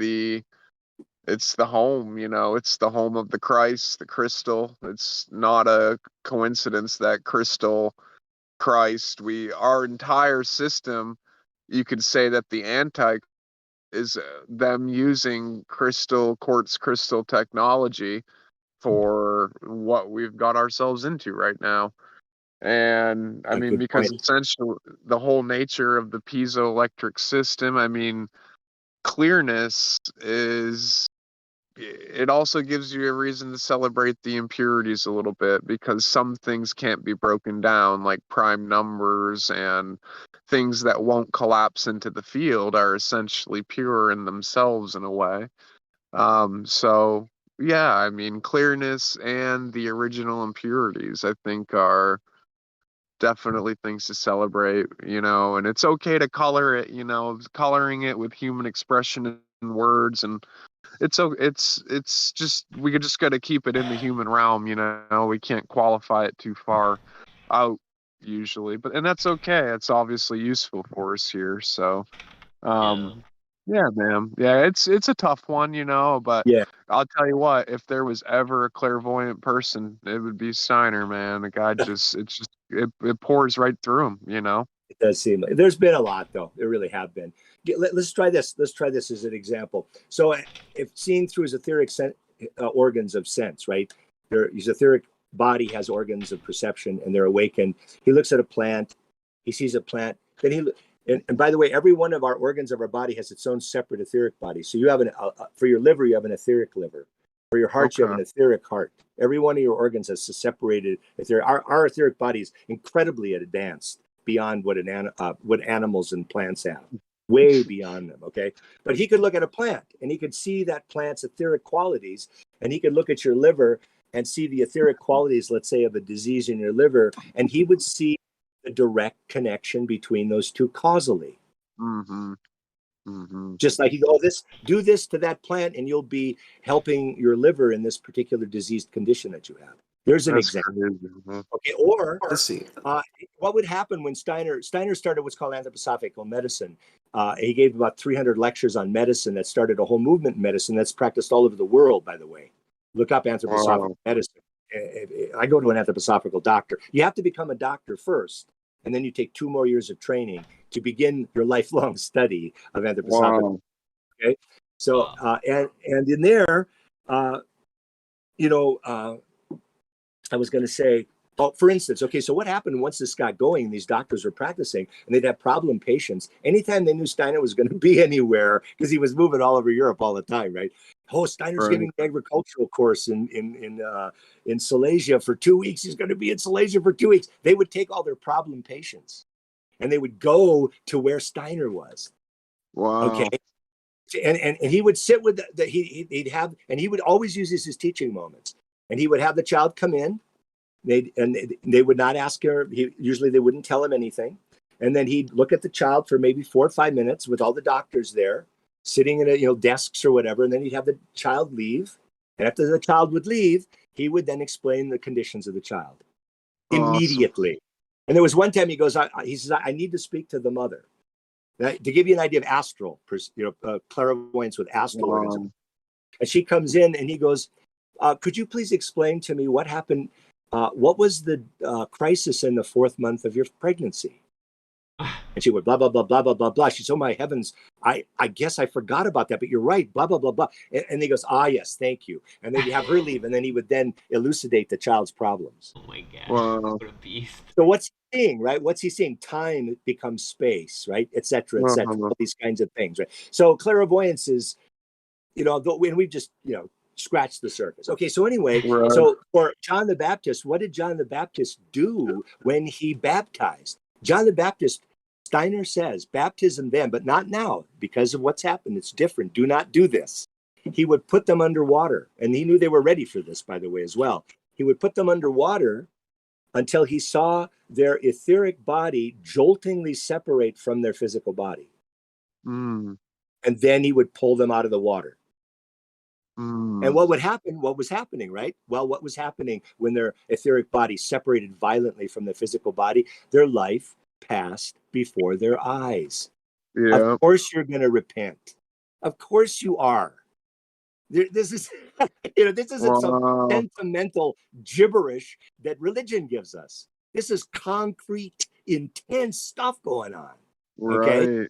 it's the home, it's the home of the Christ, the crystal. It's not a coincidence that crystal Christ, our entire system, you could say that the anti is them using quartz crystal technology for what we've got ourselves into right now. And I mean, because essentially the whole nature of the piezoelectric system, I mean, clearness it also gives you a reason to celebrate the impurities a little bit, because some things can't be broken down, like prime numbers, and things that won't collapse into the field are essentially pure in themselves in a way. So yeah, I mean, clearness and the original impurities, I think, are definitely things to celebrate, and it's okay to color it, coloring it with human expression and words, and it's just, we just got to keep it in the human realm, we can't qualify it too far out usually, and that's okay. It's obviously useful for us here. So yeah, man. Yeah, it's a tough one, but Yeah. I'll tell you what, if there was ever a clairvoyant person, it would be Steiner, man. The guy it pours right through him. It does seem like there's been a lot, though. There really have been. Let's try this. Let's try this as an example. So, if seen through his etheric organs of sense, right? His etheric body has organs of perception, and they're awakened. He looks at a plant. He sees a plant. Then and by the way, every one of our organs of our body has its own separate etheric body. So you have for your liver, you have an etheric liver. For your heart, you have an etheric heart. Every one of your organs has a separated etheric. Our etheric body is incredibly advanced beyond what animals and plants have, way beyond them. Okay, but he could look at a plant and he could see that plant's etheric qualities, and he could look at your liver and see the etheric qualities, let's say, of a disease in your liver, and he would see the direct connection between those two causally. Just like you go, do this to that plant, and you'll be helping your liver in this particular diseased condition that you have. There's an example. Okay, or Let's see. What would happen when Steiner started what's called anthroposophical medicine? He gave about 300 lectures on medicine that started a whole movement in medicine that's practiced all over the world, by the way. Look up anthroposophical medicine. I go to an anthroposophical doctor. You have to become a doctor first, and then you take 2 more years of training to begin your lifelong study of anthroposophical. Wow. Okay, so and in there, I was going to say, oh, for instance, okay, so what happened once this got going? These doctors were practicing, and they'd have problem patients. Anytime they knew Steiner was going to be anywhere, because he was moving all over Europe all the time, right? Oh, Steiner's Right. giving an agricultural course in Silesia for 2 weeks. He's going to be in Silesia for 2 weeks. They would take all their problem patients, and they would go to where Steiner was. Wow. Okay. And he would sit with he'd have, and he would always use this as teaching moments. And he would have the child come in. They would not ask her. Usually they wouldn't tell him anything. And then he'd look at the child for maybe 4 or 5 minutes with all the doctors there, sitting in desks or whatever. And then he'd have the child leave. And after the child would leave, he would then explain the conditions of the child immediately. Awesome. And there was one time he says, I need to speak to the mother. Now, to give you an idea of astral, clairvoyance with astral organism. And she comes in and he goes, could you please explain to me what happened? What was the crisis in the 4th month of your pregnancy? And she would blah, blah, blah, blah, blah, blah, blah. She said, oh, my heavens, I guess I forgot about that, but you're right, blah, blah, blah, blah. And he goes, yes, thank you. And then you have her leave, and then he would then elucidate the child's problems. Oh, my gosh. Wow. What a beast. So what's he seeing, right? What's he seeing? Time becomes space, right? Et cetera, all these kinds of things, right? So clairvoyance is, when we just, scratch the surface. Okay, so anyway, right. So for John the Baptist, what did John the Baptist do when he baptized? John the Baptist, Steiner says, baptism then, but not now, because of what's happened. It's different. Do not do this. He would put them underwater, and he knew they were ready for this, by the way, as well. He would put them underwater until he saw their etheric body joltingly separate from their physical body. Mm. And then he would pull them out of the water. Mm. And what would happen? What was happening, right? Well, what was happening when their etheric body separated violently from the physical body? Their life passed before their eyes. Yeah. Of course you're going to repent. Of course you are. This is, this isn't some sentimental gibberish that religion gives us. This is concrete, intense stuff going on. Okay. Right.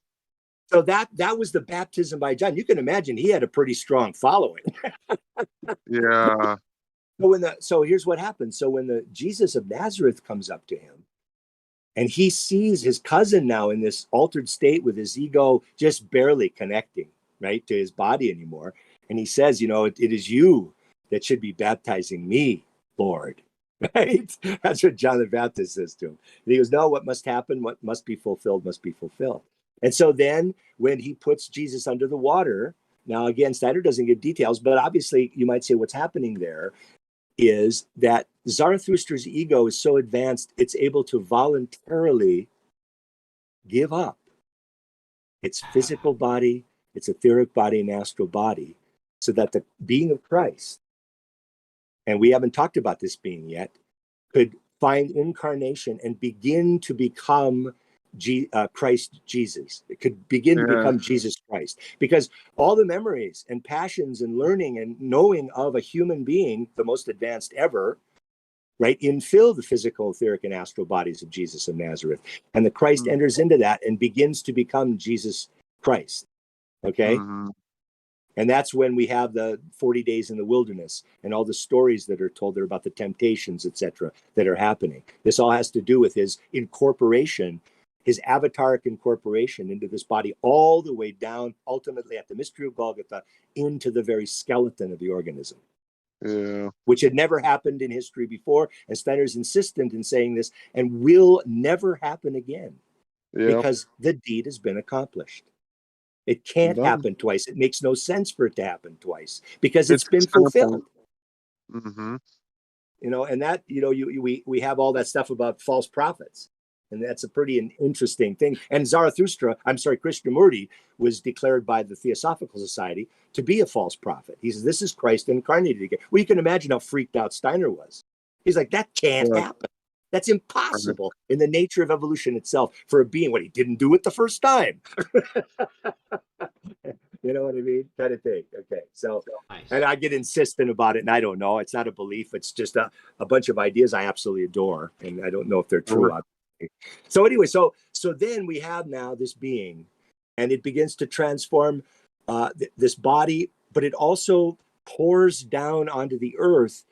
So that was the baptism by John. You can imagine he had a pretty strong following. Yeah. So here's what happens. So when the Jesus of Nazareth comes up to him, and he sees his cousin now in this altered state with his ego just barely connecting, right, to his body anymore. And he says, it is you that should be baptizing me, Lord. Right? That's what John the Baptist says to him. And he goes, no, what must happen, what must be fulfilled, must be fulfilled. And so then when he puts Jesus under the water, now again, Steiner doesn't give details, but obviously you might say what's happening there is that Zarathustra's ego is so advanced, it's able to voluntarily give up its physical body, its etheric body, and astral body, so that the being of Christ, and we haven't talked about this being yet, could find incarnation and begin to become Christ Jesus. It could begin to become Jesus Christ, because all the memories and passions and learning and knowing of a human being, the most advanced ever, right, infill the physical, etheric, and astral bodies of Jesus of Nazareth. And the Christ enters into that and begins to become Jesus Christ. Okay? Mm-hmm. And that's when we have the 40 days in the wilderness and all the stories that are told there about the temptations, etc., that are happening. This all has to do with his incorporation, his avataric incorporation into this body, all the way down, ultimately at the Mystery of Golgatha, into the very skeleton of the organism. Yeah. Which had never happened in history before. And Steiner's insistent in saying this, and will never happen again. Yeah. Because the deed has been accomplished. It can't happen twice. It makes no sense for it to happen twice, because it's been fulfilled. Mm-hmm. And that, we have all that stuff about false prophets. And that's a pretty interesting thing. And Krishnamurti was declared by the Theosophical Society to be a false prophet. He says, this is Christ incarnated again. Well, you can imagine how freaked out Steiner was. He's like, that can't happen. That's impossible in the nature of evolution itself for a being. What, he didn't do it the first time. You know what I mean? Kind of thing. Okay. So, Nice. and I get insistent about it, and I don't know. It's not a belief. It's just a bunch of ideas I absolutely adore, and I don't know if they're true. So anyway, so then we have now this being, and it begins to transform this body, but it also pours down onto the earth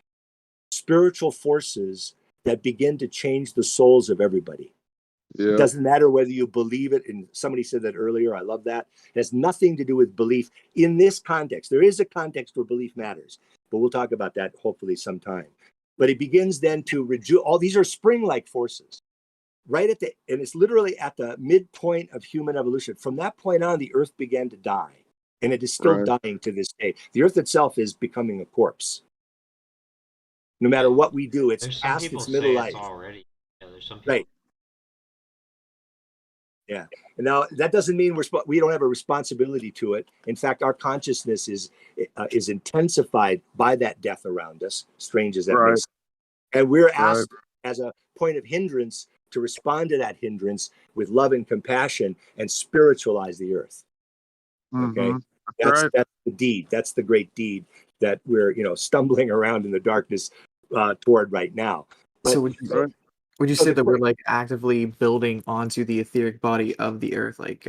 spiritual forces that begin to change the souls of everybody. Yeah. It doesn't matter whether you believe it. And somebody said that earlier. I love that. It has nothing to do with belief in this context. There is a context where belief matters, but we'll talk about that hopefully sometime. But it begins then to rejuvenate. All these are spring-like forces, right at and it's literally at the midpoint of human evolution. From that point on, the earth began to die, and it is still dying to this day. The earth itself is becoming a corpse. No matter what we do, it's past its middle life. Already. Yeah, there's some people. Right. Yeah. Now that doesn't mean we don't have a responsibility to it. In fact, our consciousness is intensified by that death around us, strange as that may sound. And we're asked as a point of hindrance to respond to that hindrance with love and compassion and spiritualize the earth. Okay. That's the deed. That's the great deed that we're, stumbling around in the darkness toward right now. But, so would you say that we're like actively building onto the etheric body of the earth, like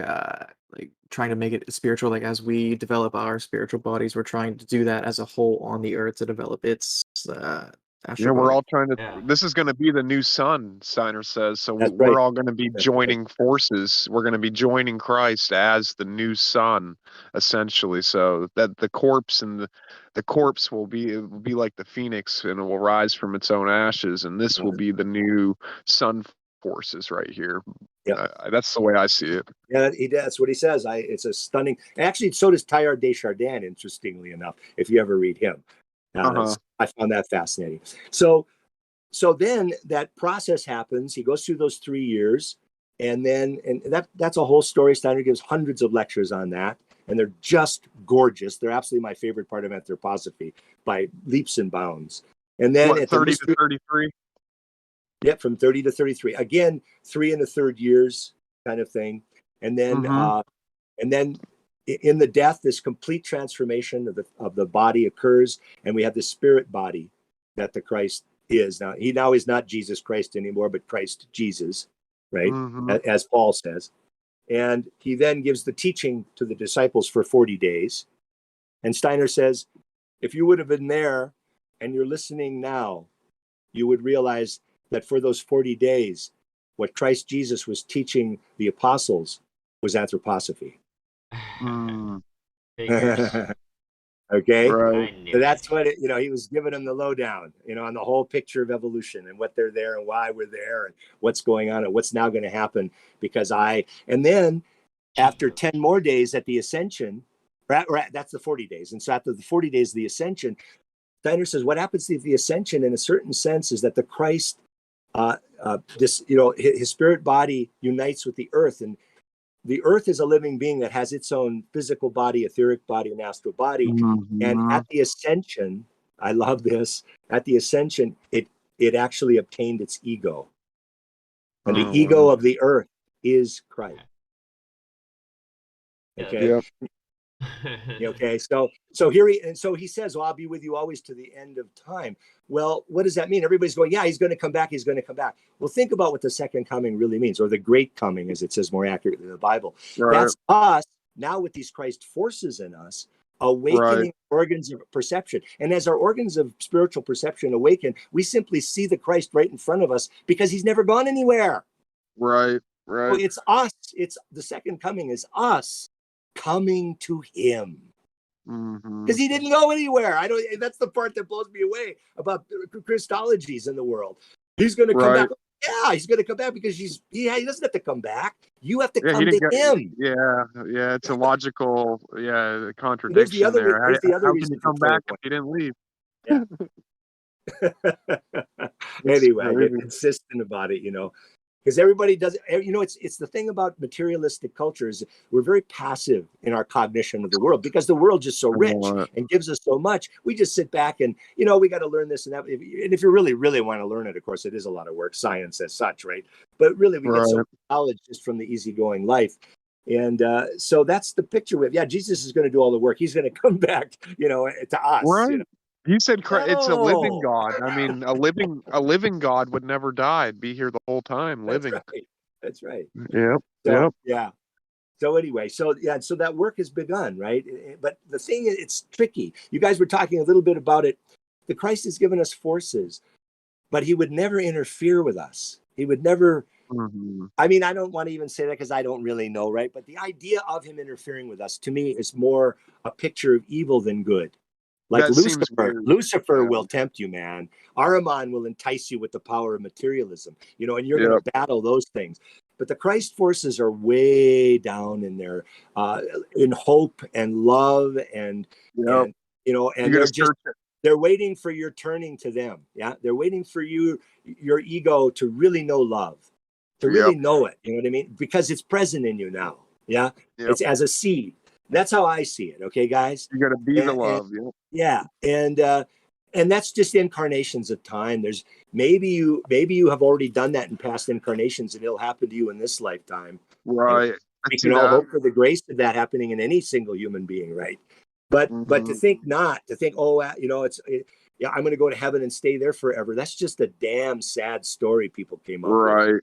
trying to make it spiritual? Like as we develop our spiritual bodies, we're trying to do that as a whole on the earth to develop its astral we're body. all trying to. This is going to be the new sun, Steiner says. So That's we're right. all going to be joining forces. We're going to be joining Christ as the new sun, essentially. So that the corpse and the corpse will be like the phoenix, and it will rise from its own ashes, and this will be the new sun forces right here. Yeah, that's the way I see it. Yeah, that's what he says. It's a stunning. Actually, so does Teilhard de Chardin. Interestingly enough, if you ever read him, I found that fascinating. So then that process happens. He goes through those 3 years, and that's a whole story. Steiner gives hundreds of lectures on that, and they're just gorgeous. They're absolutely my favorite part of anthroposophy by leaps and bounds. And then at 30 to 33. Yep, from 30 to 33. Again, 3 and a third years kind of thing. And then in the death, this complete transformation of the body occurs, and we have the spirit body that the Christ is. Now, he is not Jesus Christ anymore, but Christ Jesus, right? As Paul says. And he then gives the teaching to the disciples for 40 days. And Steiner says, if you would have been there and you're listening now, you would realize that for those 40 days, what Christ Jesus was teaching the apostles was anthroposophy. Okay, so that's what he was giving them the lowdown, on the whole picture of evolution and what they're there and why we're there and what's going on and what's now going to happen and then after 10 more days at the ascension, that's the 40 days. And so after the 40 days of the ascension, Steiner says what happens to the ascension in a certain sense is that the Christ, his spirit body unites with the earth, and the earth is a living being that has its own physical body, etheric body, and astral body. And at the ascension, I love this, at the ascension, it actually obtained its ego. And the ego of the earth is Christ. Okay. Yep. Okay. So he says, well, I'll be with you always to the end of time. Well, what does that mean? Everybody's going, yeah, he's going to come back. He's going to come back. Well, think about what the second coming really means, or the great coming, as it says more accurately in the Bible. That's us now with these Christ forces in us, awakening organs of perception. And as our organs of spiritual perception awaken, we simply see the Christ right in front of us because he's never gone anywhere. Right. So it's us. It's the second coming is us coming to him. Because he didn't go anywhere. That's the part that blows me away about Christologies in the world. He's going to come back. Yeah, he's going to come back because he doesn't have to come back. You have to come to him. Yeah, it's a logical contradiction there. How can you come back if you didn't leave? Yeah. Anyway, I get insistent about it, because everybody does it. It's the thing about materialistic cultures. We're very passive in our cognition of the world because the world's just so rich and gives us so much. We just sit back and, we got to learn this and that. And if you really, really want to learn it, of course, it is a lot of work, science as such, right? But really, we get so much knowledge just from the easygoing life. And so that's the picture with, yeah, Jesus is going to do all the work. He's going to come back, to us. Right. You said it's a living No, God. I mean, a living God would never die. It'd be here the whole time, that's living. right. That's right. Yep. So, Yep. yeah. So anyway, so that work has begun, right? But the thing is, it's tricky. You guys were talking a little bit about it. The Christ has given us forces, but he would never interfere with us. He would never. Hmm. I mean, I don't want to even say that because I don't really know, right? But the idea of him interfering with us, to me, is more a picture of evil than good. Like That seems Lucifer, weird. Lucifer Yeah. will tempt you, man. Ahriman will entice you with the power of materialism, and you're going Yep. to battle those things. But the Christ forces are way down in there, in hope and love, and Yep. and You and gotta they're just search it. they're waiting for your turning to them. Yeah, they're waiting for your ego to really know love, to really Yep. know it. You know what I mean? Because it's present in you now. Yeah, Yep. it's as a seed. That's how I see it. Okay, guys. You gotta be the And love. Yep. yeah, and that's just incarnations of time. There's maybe you have already done that in past incarnations, and it'll happen to you in this lifetime. And Right. I we see can all that. hope for the grace of that happening in any single human being, right? But to Hmm. think not, to think, yeah, I'm going to go to heaven and stay there forever. That's just a damn sad story people came up with. Right.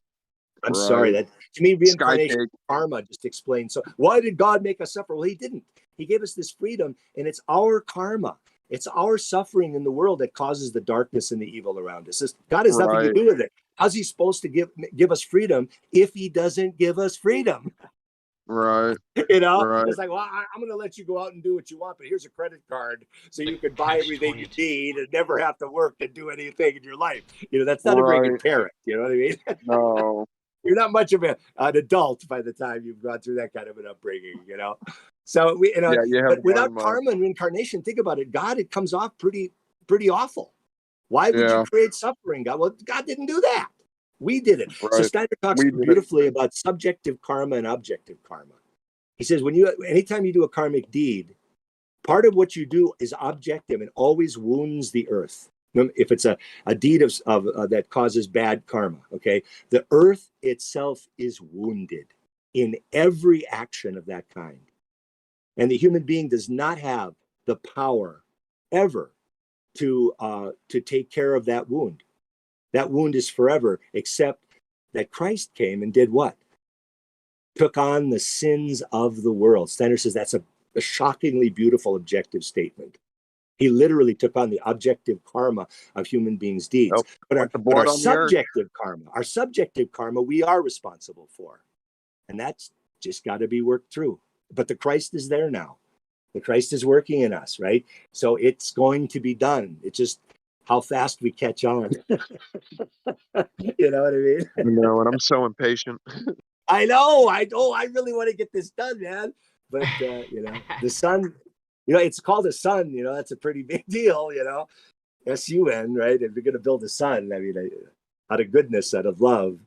I'm sorry. Right. That, to me, Sky reincarnation cake. karma just explains. So why did God make us suffer? Well, he didn't. He gave us this freedom, and it's our karma. It's our suffering in the world that causes the darkness and the evil around us. God has nothing to Right. do with it. How's he supposed to give us freedom if he doesn't give us freedom? Right. Right. It's like, well, I'm going to let you go out and do what you want, but here's a credit card so Like you can buy catch everything you 22. need and never have to work and do anything in your life. That's not a very good Right. parent. You know what I mean? No. You're not much of an adult by the time you've gone through that kind of an upbringing. So Yeah, you but haven't without learned much. karma and reincarnation, think about it. God, it comes off pretty awful. Why would you Yeah. create suffering, God? Well, God didn't do that. We did it. So Right. Steiner talks We did it. beautifully about subjective karma and objective karma. He says anytime you do a karmic deed, part of what you do is objective and always wounds the earth. If it's a deed of that causes bad karma, okay, the earth itself is wounded in every action of that kind, and the human being does not have the power ever to take care of that wound. That wound is forever, except that Christ came and did what? Took on the sins of the world. Steiner says that's a shockingly beautiful objective statement. He literally took on the objective karma of human beings' deeds. Yep. But Like the our blood on the earth. subjective karma, we are responsible for. And that's just got to be worked through. But the Christ is there now. The Christ is working in us, right? So it's going to be done. It's just how fast we catch on. You know what I mean? I know, and I'm so impatient. I know. I really want to get this done, man. But the sun, it's called a sun. That's a pretty big deal. SUN, right? If you're going to build a sun, I mean, out of goodness, out of love.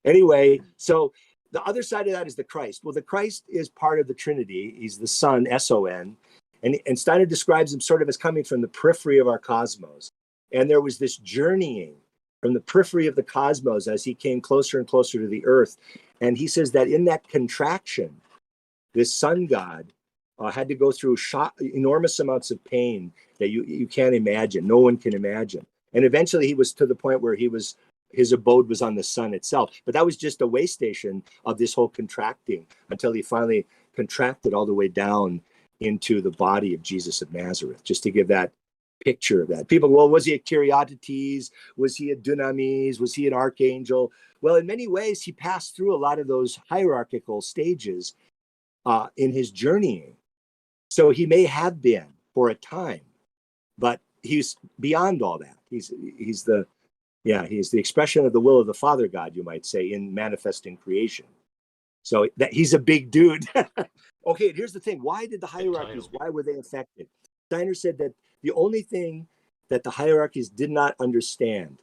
Anyway, so the other side of that is the Christ. Well, the Christ is part of the Trinity. He's the Son, SON, and Steiner describes him sort of as coming from the periphery of our cosmos. And there was this journeying from the periphery of the cosmos as he came closer and closer to the earth. And he says that in that contraction, this sun god had to go through enormous amounts of pain that you can't imagine. No one can imagine. And eventually he was to the point where his abode was on the sun itself. But that was just a way station of this whole contracting until he finally contracted all the way down into the body of Jesus of Nazareth, just to give that picture of that. People go, well, was he a Kyriates? Was he a Dunamis? Was he an archangel? Well, in many ways, he passed through a lot of those hierarchical stages in his journeying. So he may have been for a time, but he's beyond all that. He's the expression of the will of the Father God, you might say, in manifesting creation. So that he's a big dude. Okay, here's the thing. Why did the hierarchies, why were they affected? Steiner said that the only thing that the hierarchies did not understand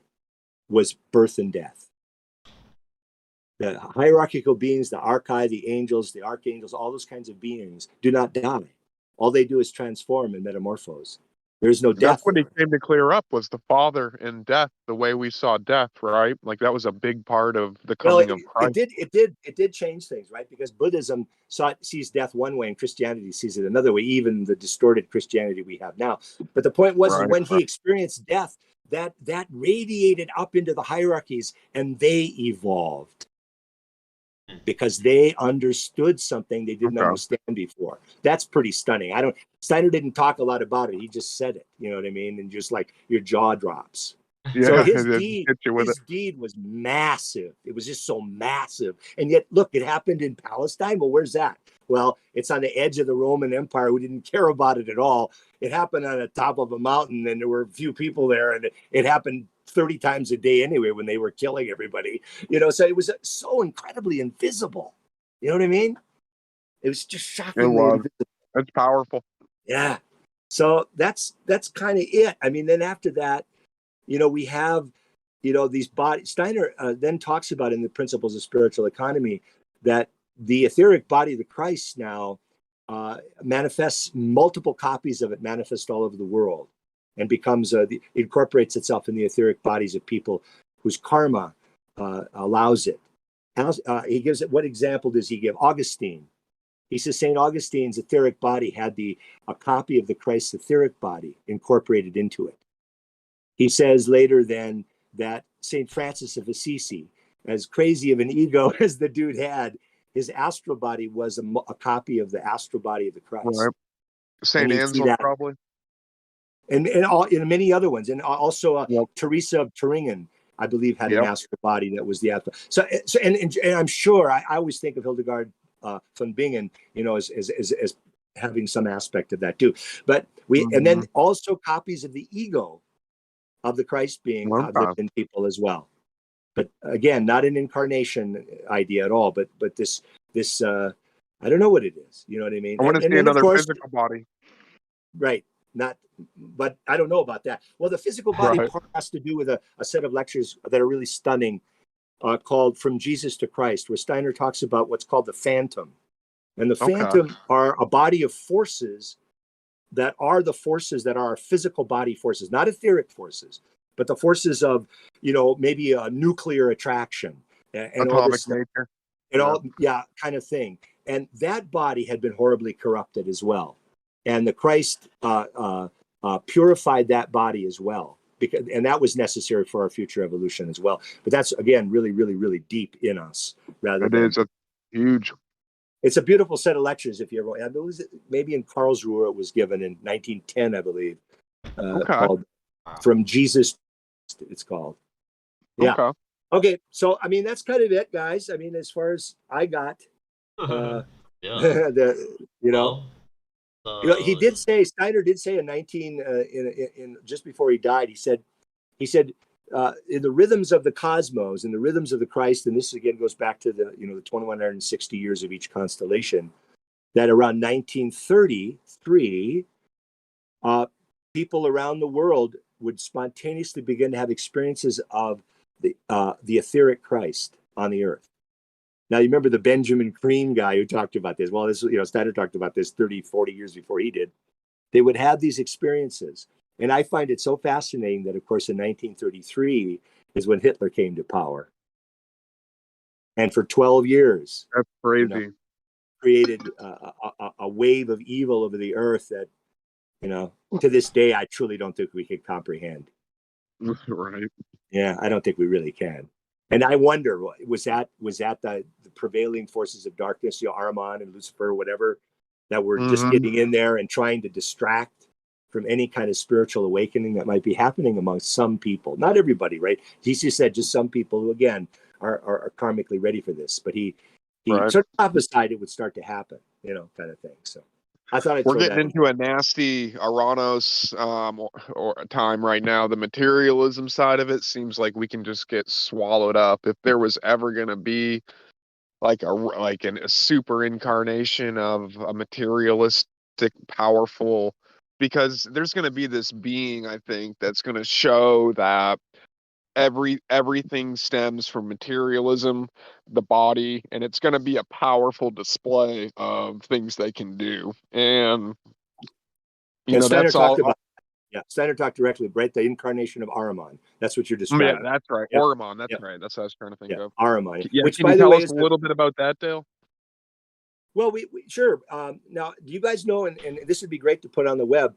was birth and death. The hierarchical beings, the archi, the angels, the archangels, all those kinds of beings do not die. All they do is transform and metamorphose. There's no That's death what he there. came to clear up, was the Father and death, the way we saw death, right? Like that was a big part of the Well, coming of Christ. it did change things, right? Because Buddhism sees death one way and Christianity sees it another way, even the distorted Christianity we have now. But the point was, is Right, when he experienced death, that radiated up into the hierarchies, and they evolved because they understood something they didn't Okay. understand before. That's pretty stunning. Steiner didn't talk a lot about it. He just said it. You know what I mean? And just like your jaw drops. So Yeah, his it did deed, hit you with it. was massive. It was just so massive. And yet, look, it happened in Palestine. Well, where's that? Well, it's on the edge of the Roman Empire. We didn't care about it at all. It happened on the top of a mountain, and there were a few people there, and it happened 30 times a day anyway when they were killing everybody. So it was so incredibly invisible. You know what I mean? It was just It shockingly was. invisible. It's powerful. Yeah. So that's kind of it. I mean, then after that, we have, these bodies. Steiner then talks about in the Principles of Spiritual Economy that the etheric body of the Christ now manifests, multiple copies of it manifest all over the world, and becomes incorporates itself in the etheric bodies of people whose karma allows it. He gives it. What example does he give? Augustine. He says St. Augustine's etheric body had a copy of the Christ's etheric body incorporated into it. He says later then that St. Francis of Assisi, as crazy of an ego as the dude had, his astral body was a copy of the astral body of the Christ. Right. St. You see Ansel, that, probably. and many other ones, and also Teresa of Turingen, I believe, had an astral body that was the astral. So and I'm sure I always think of Hildegard von Bingen, as having some aspect of that too. But and then also copies of the ego of the Christ being lived in people as well. But again, not an incarnation idea at all. But this I don't know what it is. You know what I mean? I want to see another physical body. Right. But I don't know about that. Well, the physical body part has to do with a set of lectures that are really stunning, called From Jesus to Christ, where Steiner talks about what's called the phantom. And the phantom are a body of forces that are the forces that are our physical body forces, not etheric forces, but the forces of, maybe a nuclear attraction and atomic all this stuff, nature. and all, kind of thing. And that body had been horribly corrupted as well. And the Christ purified that body as well, and that was necessary for our future evolution as well. But that's, again, really, really, really deep in us. It is a huge. It's a beautiful set of lectures. If you ever, I believe maybe in Karlsruhe it was given in 1910, I believe, called From Jesus. It's called. Yeah. Okay. So, I mean, that's kind of it, guys. I mean, as far as I got, he did say, Steiner did say in just before he died, he said, in the rhythms of the cosmos and the rhythms of the Christ, and this again goes back to the 2160 years of each constellation, that around 1933, people around the world would spontaneously begin to have experiences of the etheric Christ on the earth. Now, you remember the Benjamin Creme guy who talked about this. Well, Steiner talked about this 30, 40 years before he did. They would have these experiences. And I find it so fascinating that, of course, in 1933 is when Hitler came to power. And for 12 years, that's crazy, created a wave of evil over the earth that, to this day, I truly don't think we can comprehend. Right. Yeah, I don't think we really can. And I wonder, was that the prevailing forces of darkness, Ahriman and Lucifer, whatever, that were just getting in there and trying to distract from any kind of spiritual awakening that might be happening among some people? Not everybody, right? Jesus said just some people who, again, are karmically ready for this. But he sort of prophesied it would start to happen, kind of thing. So I thought we're getting into a nasty Aranos or time right now. The materialism side of it seems like we can just get swallowed up. If there was ever going to be like a super incarnation of a materialistic, powerful, because there's going to be this being, I think, that's going to show that everything stems from materialism, the body, and it's going to be a powerful display of things they can do. And Steiner that's all. Yeah, Steiner talked directly, right? The incarnation of Ahriman. That's what you're Yeah, describing. that's right. Yep. Oromon, that's Yep. right. That's what I was trying to think Yeah, of. Ahriman. Yeah, Which, can by you the tell way, us is a little bit about that, Dale? well, we sure. Now, do you guys know? And this would be great to put on the web.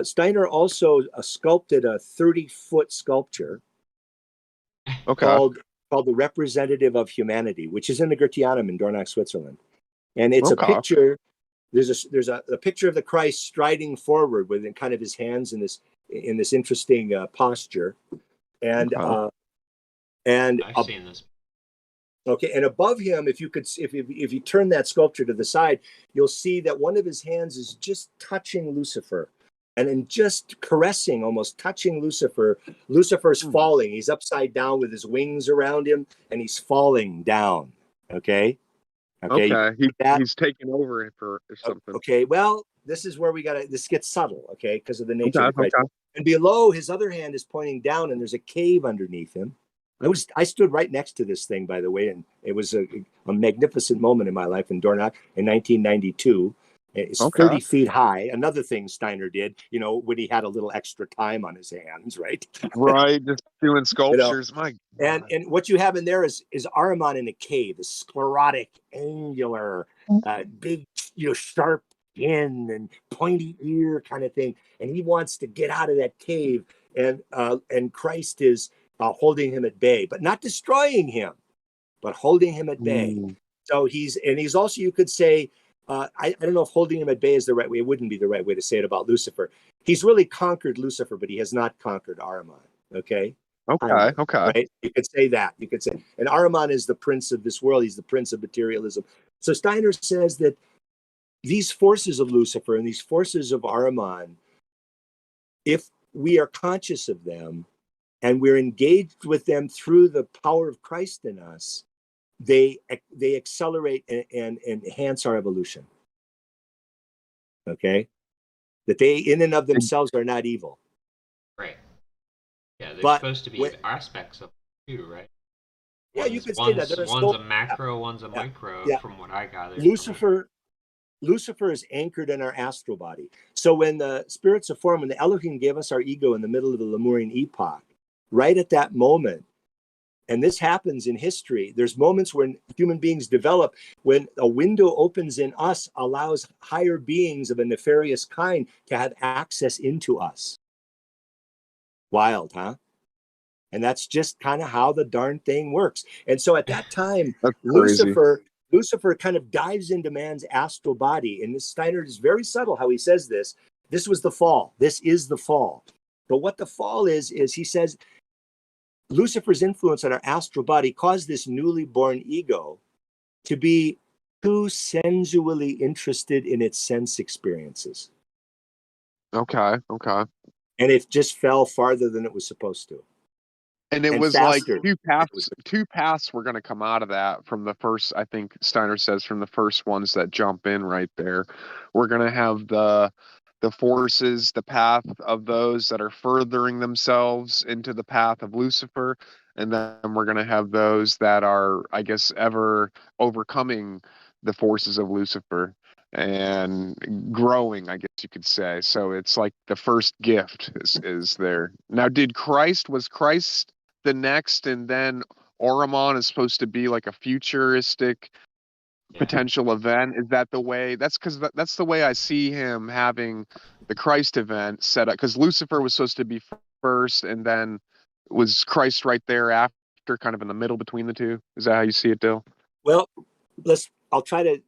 Steiner also sculpted a 30-foot sculpture Okay. called the Representative of Humanity, which is in the Goetheanum in Dornach, Switzerland, and it's a Okay. picture. There's a picture of the Christ striding forward with kind of his hands in this interesting posture, and Okay. I've seen this. okay, and above him, if you turn that sculpture to the side, you'll see that one of his hands is just touching Lucifer, and then just caressing, almost touching Lucifer. Lucifer's falling. He's upside down with his wings around him, and he's falling down. Okay. Okay. That He's taking over for something. okay. Well, this is where this gets subtle. Okay, because of the nature Okay. of the Christ. Okay. And below, his other hand is pointing down, and there's a cave underneath him. I stood right next to this thing, by the way, and it was a magnificent moment in my life in Dornach in 1992. It's 30 feet high. Another thing Steiner did, when he had a little extra time on his hands, right? Right, just doing sculptures. My God. And what you have in there is Ahriman in a cave, a sclerotic, angular, big, sharp chin and pointy ear kind of thing. And he wants to get out of that cave, and Christ is holding him at bay, but not destroying him, but holding him at bay. So he's also, you could say, I don't know if holding him at bay is the right way. It wouldn't be the right way to say it about Lucifer. He's really conquered Lucifer, but he has not conquered Ahriman. Okay. Okay. Right. You could say that. You could say, and Ahriman is the prince of this world. He's the prince of materialism. So Steiner says that these forces of Lucifer and these forces of Ahriman, if we are conscious of them and we're engaged with them through the power of Christ in us, they accelerate and enhance our evolution. Okay, that they in and of themselves are not evil. Right. Yeah, they're But supposed to be aspects of it too, right? Yeah, you could say that. One's a macro, one's a micro, from what I gather. Lucifer is anchored in our astral body. So when the spirits of form, when the Elohim gave us our ego in the middle of the Lemurian epoch, right at that moment, and this happens in history, there's moments when human beings develop, when a window opens in us, allows higher beings of a nefarious kind to have access into us. Wild, huh? And that's just kind of how the darn thing works. And so at that time, Lucifer kind of dives into man's astral body. And this Steiner is very subtle how he says this. This was the fall. This is the fall. But what the fall is he says, Lucifer's influence on our astral body caused this newly born ego to be too sensually interested in its sense experiences. Okay. And it just fell farther than it was supposed to. And it was faster. Like two paths were going to come out of that from the first, I think Steiner says, from the first ones that jump in right there. We're going to have the forces, the path of those that are furthering themselves into the path of Lucifer. And then we're going to have those that are, I guess, ever overcoming the forces of Lucifer and growing, I guess you could say. So it's like the first gift is there. Now, was Christ the next, and then Oromon is supposed to be like a futuristic potential event? Is that the way? That's because that's the way I see him having the Christ event set up, because Lucifer was supposed to be first, and then was Christ right there after, kind of in the middle between the two? Is that how you see it, Dill? Well, I'll try to.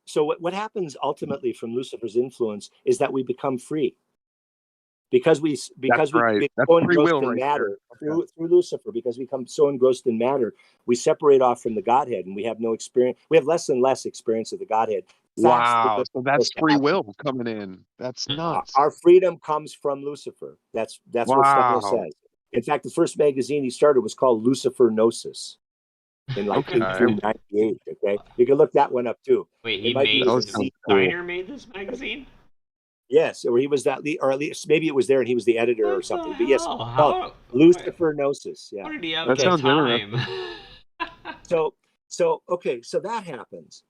So what happens ultimately from Lucifer's influence is that we become free. Because we That's so engrossed in matter through Lucifer, because we become so engrossed in matter, we separate off from the Godhead, and we have no experience. We have less and less experience of the Godhead. Wow, so that's free will coming in. That's nuts. Our freedom comes from Lucifer. That's what Steiner says. In fact, the first magazine he started was called Lucifer Gnosis in like 1898. Okay, you can look that one up too. Wait, Steiner made this magazine? Yes, or he was that, or at least maybe it was there and he was the editor or something. But yes, Lucifer Gnosis. Yeah, how did he have that sounds time? So that happens.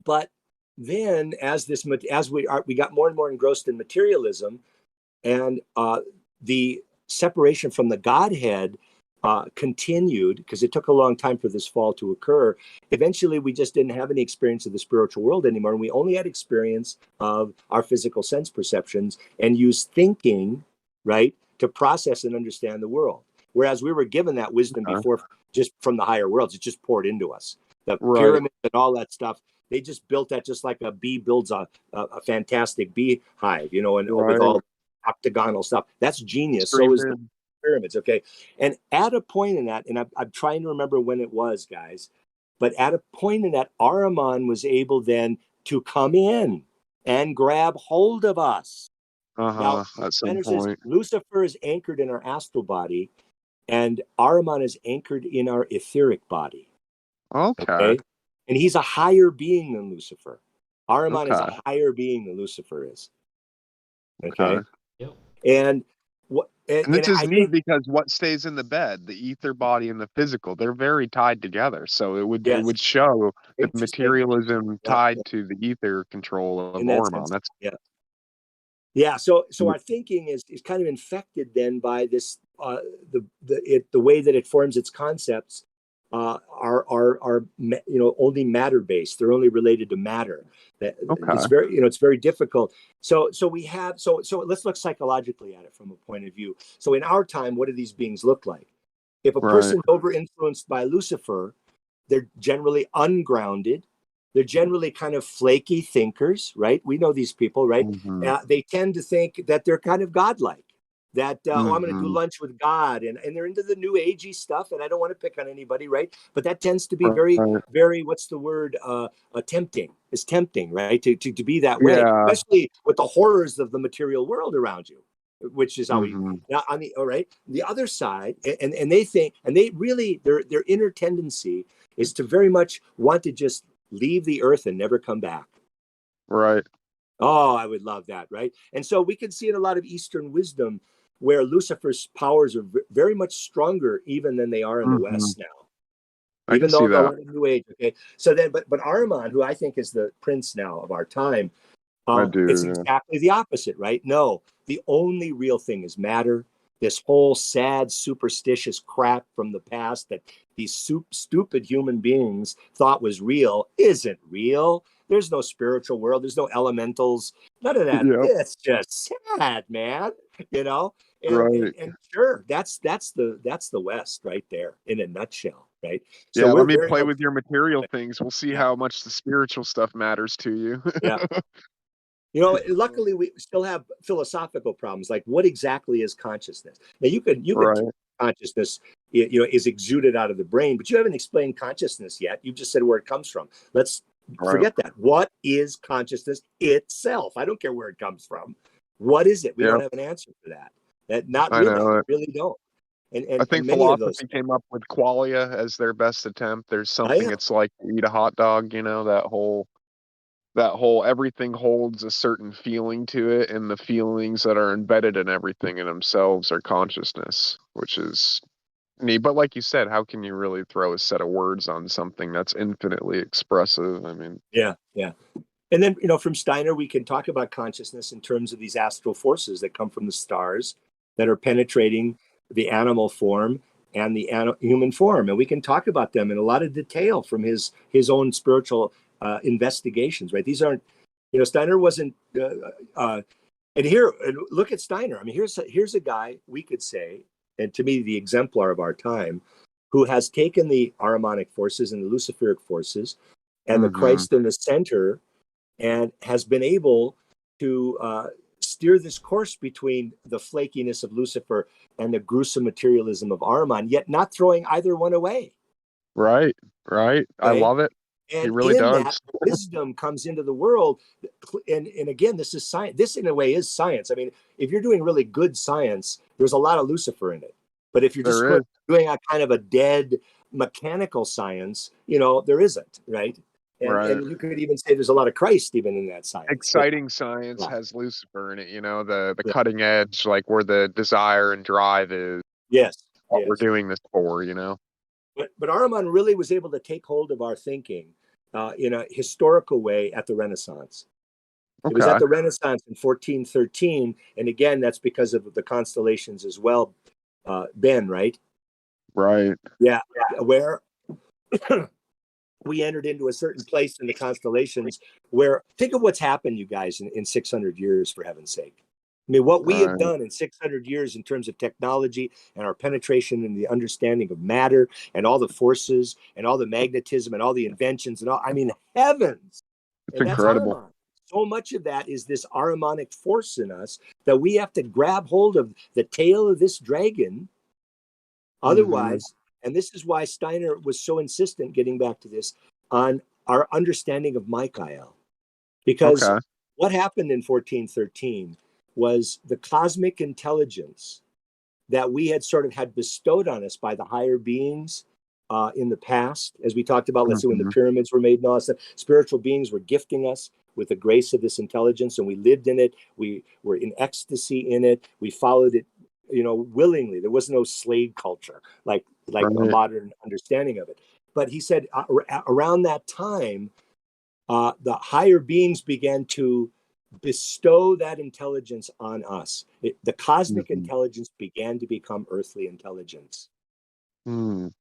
But then, as we got more and more engrossed in materialism, and the separation from the Godhead continued because it took a long time for this fall to occur. Eventually, we just didn't have any experience of the spiritual world anymore, and we only had experience of our physical sense perceptions and used thinking, right, to process and understand the world. Whereas we were given that wisdom before, just from the higher worlds. It just poured into us. The pyramids and all that stuff, they just built that just like a bee builds a fantastic beehive, you know, and with all octagonal stuff. That's genius. So is the pyramids. Okay. And at a point in that, and I'm trying to remember when it was, guys, but at a point in that, Ahriman was able then to come in and grab hold of us. Now, at some point. Lucifer is anchored in our astral body, and Ahriman is anchored in our etheric body. Okay. And he's a higher being than Lucifer. Ahriman is a higher being than Lucifer is. Okay. Yep. And this is neat because what stays in the bed, the ether body and the physical, they're very tied together. So it would show the materialism tied to the ether control of Ahriman. That's So our thinking is kind of infected then by this the way that it forms its concepts are only matter based. They're only related to matter. It's very it's very difficult. So let's look psychologically at it from a point of view. So in our time, what do these beings look like? If a person's over influenced by Lucifer, they're generally ungrounded. They're generally kind of flaky thinkers, right? We know these people, right? They tend to think that they're kind of godlike. That I'm going to do lunch with God, and they're into the new agey stuff. And I don't want to pick on anybody, right? But that tends to be very, very, what's the word? Tempting. It's tempting, right? To be that way, especially with the horrors of the material world around you, which is how we. Now on the other side, and they think, and they really their inner tendency is to very much want to just leave the earth and never come back. Right. Oh, I would love that, right? And so we can see in a lot of Eastern wisdom where Lucifer's powers are very much stronger even than they are in the West now. Even though the New Age, okay. So then, but Ahriman, who I think is the prince now of our time, it's exactly the opposite, right? No, the only real thing is matter. This whole sad, superstitious crap from the past that these stupid human beings thought was real isn't real. There's no spiritual world. There's no elementals. None of that. It's just sad, man. You know. And sure, that's the West right there in a nutshell, right? So let me play with your material things. We'll see how much the spiritual stuff matters to you. You know, luckily we still have philosophical problems, like what exactly is consciousness? Now you could consciousness, is exuded out of the brain, but you haven't explained consciousness yet. You just said where it comes from. Let's forget that. What is consciousness itself? I don't care where it comes from. What is it? We don't have an answer for that. Not really. Really don't. And I think philosophy came up with qualia as their best attempt. There's something it's like eat a hot dog, that whole everything holds a certain feeling to it, and the feelings that are embedded in everything in themselves are consciousness, which is neat. But like you said, how can you really throw a set of words on something that's infinitely expressive? I mean, and then from Steiner we can talk about consciousness in terms of these astral forces that come from the stars that are penetrating the animal form and the human form, and we can talk about them in a lot of detail from his own spiritual investigations, right? These aren't, Steiner wasn't, and look at Steiner. I mean, here's a guy we could say, and to me, the exemplar of our time, who has taken the Ahrimanic forces and the Luciferic forces and the Christ in the center, and has been able to steer this course between the flakiness of Lucifer and the gruesome materialism of Ahriman, yet not throwing either one away. Right. Okay? I love it. And he really does. That, wisdom comes into the world, and again, this is science. This, in a way, is science. I mean, if you're doing really good science, there's a lot of Lucifer in it. But if you're just doing a kind of a dead mechanical science, there isn't, right? And you could even say there's a lot of Christ even in that science. Exciting science has Lucifer in it, the cutting edge, like where the desire and drive is. What we're doing this for, But Ahriman really was able to take hold of our thinking in a historical way at the Renaissance. It was at Okay. the Renaissance in 1413, and again, that's because of the constellations as well. Ben, right? Right. Yeah, where we entered into a certain place in the constellations where, think of what's happened, you guys, in 600 years, for heaven's sake. I mean, what we have Right. done in 600 years in terms of technology and our penetration and the understanding of matter and all the forces and all the magnetism and all the inventions and all, I mean, heavens. It's And that's incredible. Ahriman. So much of that is this Ahrimanic force in us that we have to grab hold of the tail of this dragon. Otherwise, and this is why Steiner was so insistent, getting back to this, on our understanding of Michael. Because Okay. what happened in 1413 was the cosmic intelligence that we had sort of had bestowed on us by the higher beings in the past, as we talked about, let's say when the Mhm. pyramids were made and all that stuff, spiritual beings were gifting us with the grace of this intelligence, and we lived in it. We were in ecstasy in it. We followed it, willingly. There was no slave culture like a Right. modern understanding of it. But he said around that time, the higher beings began to bestow that intelligence on us. The cosmic Mhm. intelligence began to become earthly intelligence. Mm.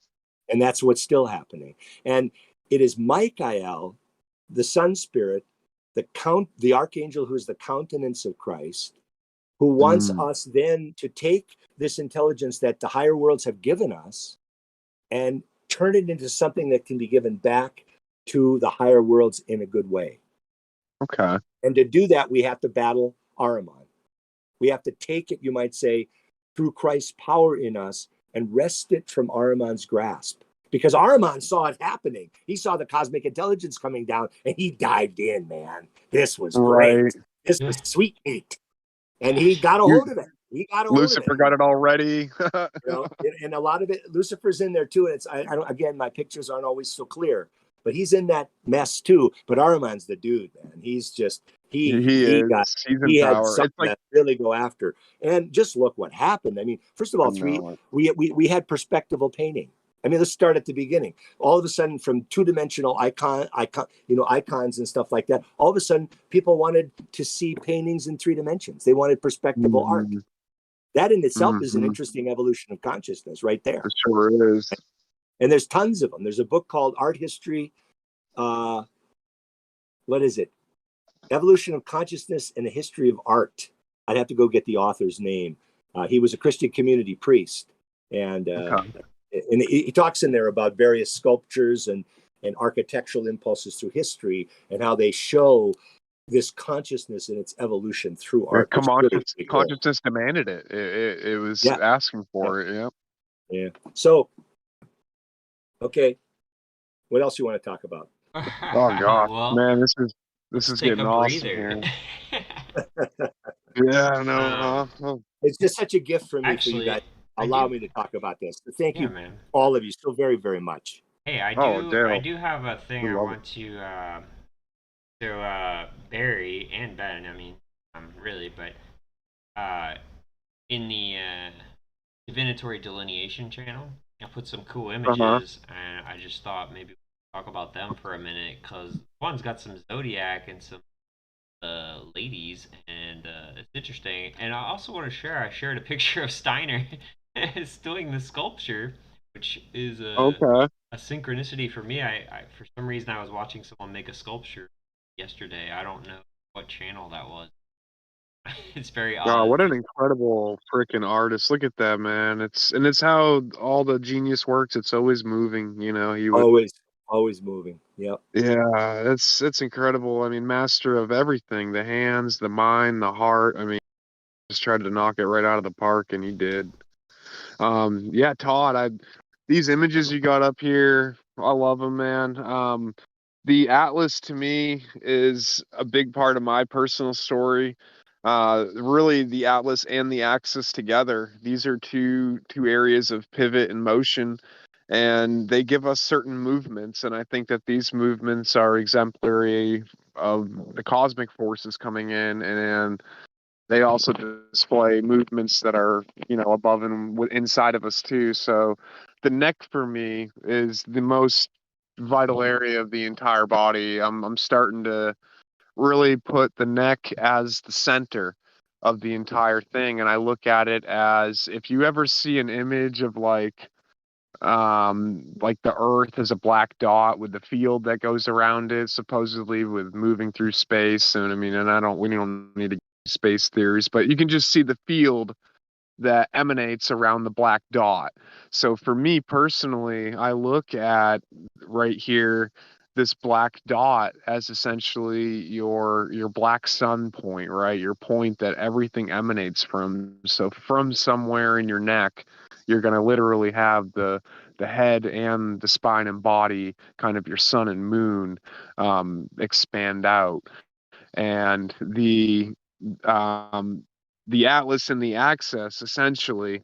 And that's what's still happening. And it is Michael, the sun spirit, the archangel who is the countenance of Christ, who wants Mm. us then to take this intelligence that the higher worlds have given us and turn it into something that can be given back to the higher worlds in a good way. Okay. And to do that, we have to battle Ahriman. We have to take it, you might say, through Christ's power in us and wrest it from Ahriman's grasp. Because Ahriman saw it happening. He saw the cosmic intelligence coming down and he dived in, man. This was Right. great. This was sweet meat. And he got a You hold of it. He got a hold of it. Lucifer got it already. And a lot of it, Lucifer's in there too. And it's, I don't, again, my pictures aren't always so clear, but he's in that mess too. But Ahriman's the dude, man. He's just, He he is. got, He's in he had power. It's something like that really go after. And just look what happened. I mean, first of I all, know it. we had perspectival painting. I mean, let's start at the beginning. All of a sudden, from two-dimensional icons and stuff like that, all of a sudden, people wanted to see paintings in 3 dimensions. They wanted perspectival art. Mhm. That in itself is an Mhm. interesting evolution of consciousness right there. It sure is. And there's tons of them. There's a book called Art History. What is it? Evolution of Consciousness and the History of Art. I'd have to go get the author's name. He was a Christian community priest. And Okay. he talks in there about various sculptures and architectural impulses through history and how they show this consciousness in its evolution through Yeah, art, which is really pretty cool. consciousness demanded it. It was Yeah. asking Yeah. for it. Yep. Yeah. So, okay. What else you want to talk about? Oh gosh, Well, man, this let's is take getting a awesome breather. here. Yeah, no. It's just such a gift for me, for you Actually, guys. I Allow do. me to talk about this. Thank Yeah, you, man. all of you, so very, very much. Hey, I Oh, do. I Dale, do have a thing we I love it. want to Barry and Ben. I mean, really, but in the divinatory delineation channel, I put some cool Uh-huh. images, and I just thought maybe we'll talk about them for a minute because one's got some zodiac and some ladies, and it's interesting. And I also want to share. I shared a picture of Steiner doing the sculpture, which is Okay. a synchronicity for me. I for some reason I was watching someone make a sculpture yesterday. I don't know what channel that was. It's very Oh, odd. what an incredible freaking artist. Look at that, man. It's how all the genius works. It's always moving, he would. Always, always moving. Yep. Yeah, it's incredible. I mean, master of everything, the hands, the mind, the heart. I mean, just tried to knock it right out of the park, and he did. Yeah, Todd, these images you got up here, I love them, man. The Atlas to me is a big part of my personal story. Really, the Atlas and the axis together. These are two areas of pivot and motion, and they give us certain movements. And I think that these movements are exemplary of the cosmic forces coming in, and they also display movements that are, above and inside of us too. So the neck for me is the most vital area of the entire body. I'm starting to really put the neck as the center of the entire thing. And I look at it as, if you ever see an image of like the earth as a black dot with the field that goes around it, supposedly with moving through space. And I mean, and we don't need to space theories, but you can just see the field that emanates around the black dot. So for me personally, I look at right here this black dot as essentially your black sun point, right? Your point that everything emanates from. So from somewhere in your neck, you're going to literally have the head and the spine and body, kind of your sun and moon, expand out. And um, the atlas and the axis, essentially,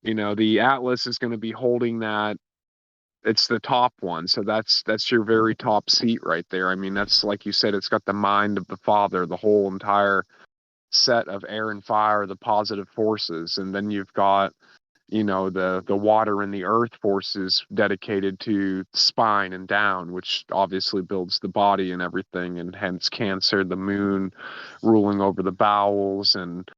the atlas is going to be holding that. It's the top one, so that's your very top seat right there. I mean, that's, like you said, it's got the mind of the Father, the whole entire set of air and fire, the positive forces. And then you've got, the water and the earth forces dedicated to spine and down, which obviously builds the body and everything, and hence Cancer, the moon ruling over the bowels. And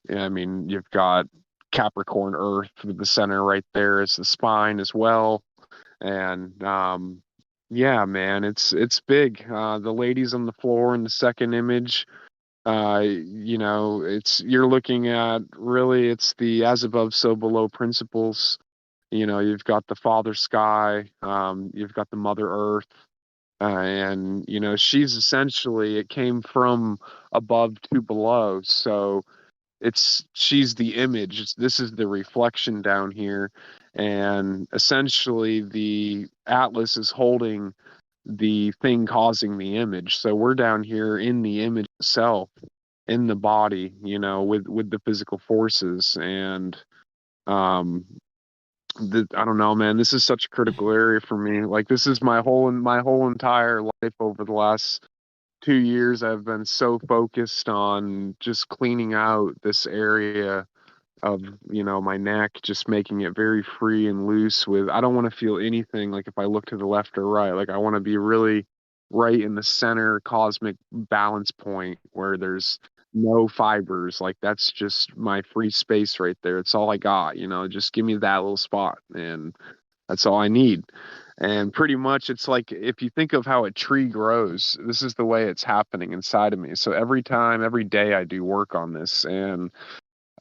I mean, you've got Capricorn earth with the center right there as the spine as well. And yeah, man, it's big. The ladies on the floor in the second image, you're looking at, really, it's the as above so below principles. You've got the Father Sky, you've got the Mother Earth, and she's essentially, it came from above to below. So she's the image. This is the reflection down here, and essentially the atlas is holding the thing causing the image. So we're down here in the image itself, in the body, with the physical forces. And I don't know, man, this is such a critical area for me. Like, this is my whole entire life. Over the last 2 years, I've been so focused on just cleaning out this area of, my neck, just making it very free and loose. With, I don't want to feel anything, like if I look to the left or right. Like, I want to be really right in the center cosmic balance point where there's no fibers. Like, that's just my free space right there. It's all I got. Just give me that little spot, and that's all I need. And pretty much, it's like, if you think of how a tree grows, this is the way it's happening inside of me. So every day I do work on this, and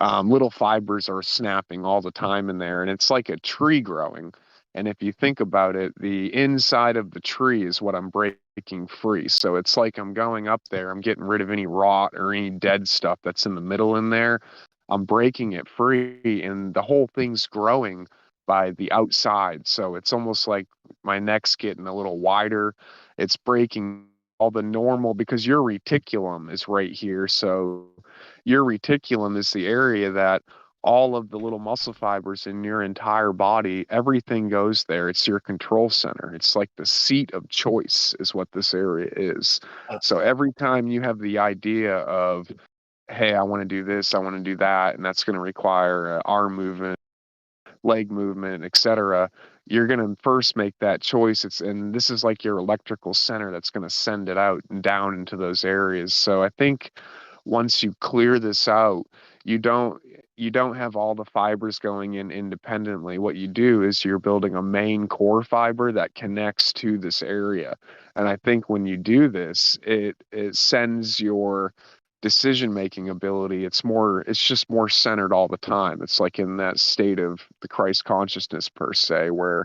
little fibers are snapping all the time in there, and it's like a tree growing. And if you think about it, the inside of the tree is what I'm breaking free. So it's like I'm going up there, I'm getting rid of any rot or any dead stuff that's in the middle in there. I'm breaking it free, and the whole thing's growing by the outside. So it's almost like my neck's getting a little wider. It's breaking all the normal, because your reticulum is right here. So your reticulum is the area that all of the little muscle fibers in your entire body, everything goes there. It's your control center. It's like the seat of choice is what this area is. So every time you have the idea of, hey, I want to do this, I want to do that, and that's going to require arm movement, leg movement, etc., you're going to first make that choice. And this is like your electrical center that's going to send it out and down into those areas. So I think once you clear this out, you don't have all the fibers going in independently. What you do is you're building a main core fiber that connects to this area. And I think when you do this, it sends your decision making ability, it's just more centered all the time. It's like in that state of the Christ consciousness, per se, where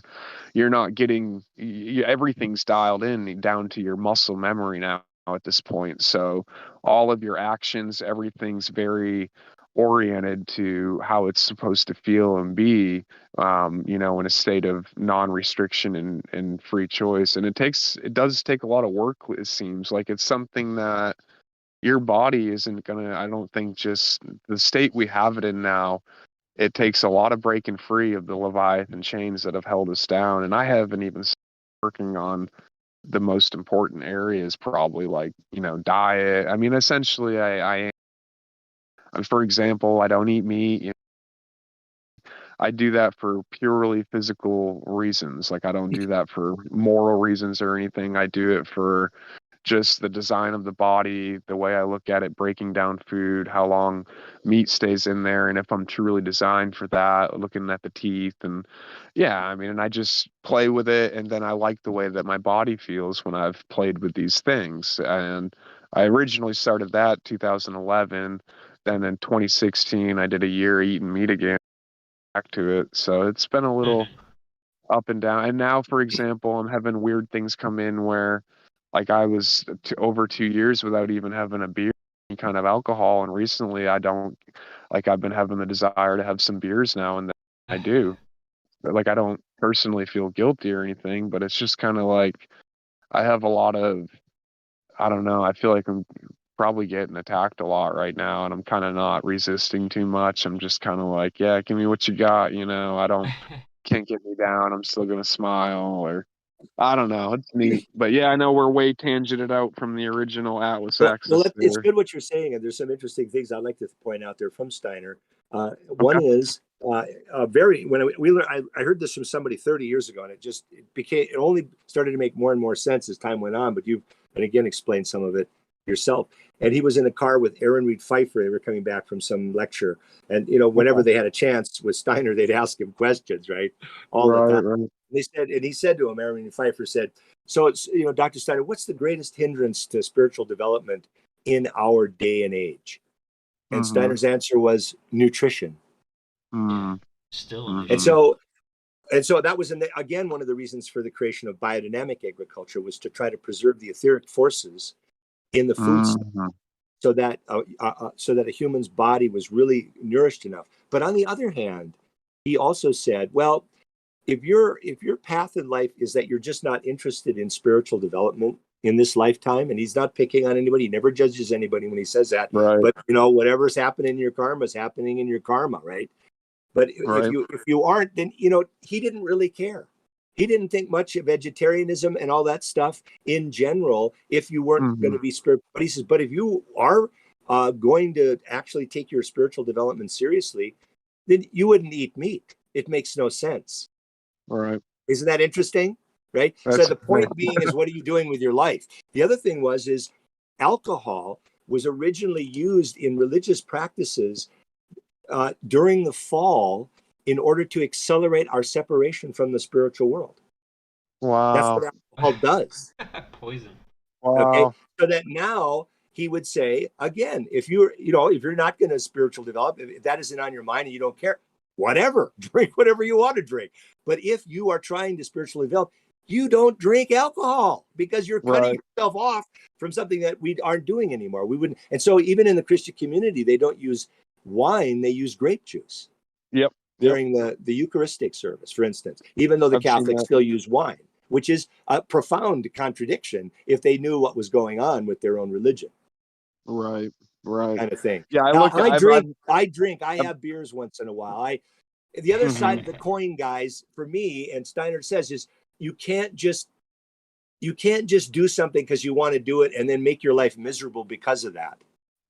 you're not getting everything's dialed in down to your muscle memory now at this point. So all of your actions, everything's very oriented to how it's supposed to feel and be, in a state of non-restriction and free choice. And it does take a lot of work. It seems like it's something that your body isn't gonna, I don't think, just the state we have it in now, it takes a lot of breaking free of the Leviathan chains that have held us down. And I haven't even started working on the most important areas, probably, like, diet. I mean, essentially, for example, I don't eat meat. I do that for purely physical reasons. Like, I don't do that for moral reasons or anything. I do it for just the design of the body, the way I look at it, breaking down food, how long meat stays in there, and if I'm truly designed for that, looking at the teeth. And yeah, I mean, and I just play with it, and then I like the way that my body feels when I've played with these things. And I originally started that 2011. Then in 2016, I did a year eating meat again, back to it. So it's been a little Mhm. up and down. And now, for example, I'm having weird things come in where, like, I was over 2 years without even having a beer, any kind of alcohol. And recently, I don't, like, I've been having the desire to have some beers now, and then I do. But, like, I don't personally feel guilty or anything, but it's just kind of like I have a lot of, I don't know, I feel like I'm probably getting attacked a lot right now, and I'm kind of not resisting too much. I'm just kind of like, yeah, give me what you got, I don't, can't get me down. I'm still gonna smile, or I don't know. It's neat, but yeah, I know we're way tangented out from the original Atlas Well, axis it's there. good what you're saying, and there's some interesting things I'd like to point out there from Steiner. One Okay. is very when we learned, I heard this from somebody 30 years ago, and it only started to make more and more sense as time went on. But you've and again explained some of it yourself. And he was in a car with Aaron Reed Pfeiffer. They were coming back from some lecture, and whenever Okay. they had a chance with Steiner, they'd ask him questions, right, all the Right, time. right. He said to him, Aaron Reed Pfeiffer said, "So it's Dr. Steiner, what's the greatest hindrance to spiritual development in our day and age?" And Mm-hmm. Steiner's answer was nutrition. Yeah, Mm-hmm. still And Mm-hmm. nutrition. so that was again one of the reasons for the creation of biodynamic agriculture was to try to preserve the etheric forces in the food Mm-hmm. so that a human's body was really nourished enough. But on the other hand, he also said, well, if your path in life is that you're just not interested in spiritual development in this lifetime, and he's not picking on anybody, he never judges anybody when he says that, Right, but whatever's happening in your karma is happening in your karma, right? But if right. you aren't, then he didn't really care. He didn't think much of vegetarianism and all that stuff in general if you weren't going Mm-hmm. to be spiritual. But he says, but if you are going to actually take your spiritual development seriously, then you wouldn't eat meat. It makes no sense. Right. Isn't that interesting? Right. So That's the point being is, what are you doing with your life? The other thing is alcohol was originally used in religious practices during the fall in order to accelerate our separation from the spiritual world. That's wow. what alcohol does. Poison. Okay. Wow. So that now he would say, again, if you're not going to spiritual develop, if that isn't on your mind and you don't care, whatever, drink whatever you want to drink. But if you are trying to spiritually develop, you don't drink alcohol because you're cutting Right. yourself off from something that we aren't doing anymore. We wouldn't. And so even in the Christian community, they don't use wine, they use grape juice Yep. Yep. during the Eucharistic service, for instance, even though the I've seen Catholics that. still use wine, which is a profound contradiction if they knew what was going on with their own religion, Right. Right. kind of thing. Yeah, I Now, look. I I've have beers once in a while. The other side mm-hmm. of the coin, guys, for me, and Steiner says, is you can't just do something because you want to do it and then make your life miserable because of that.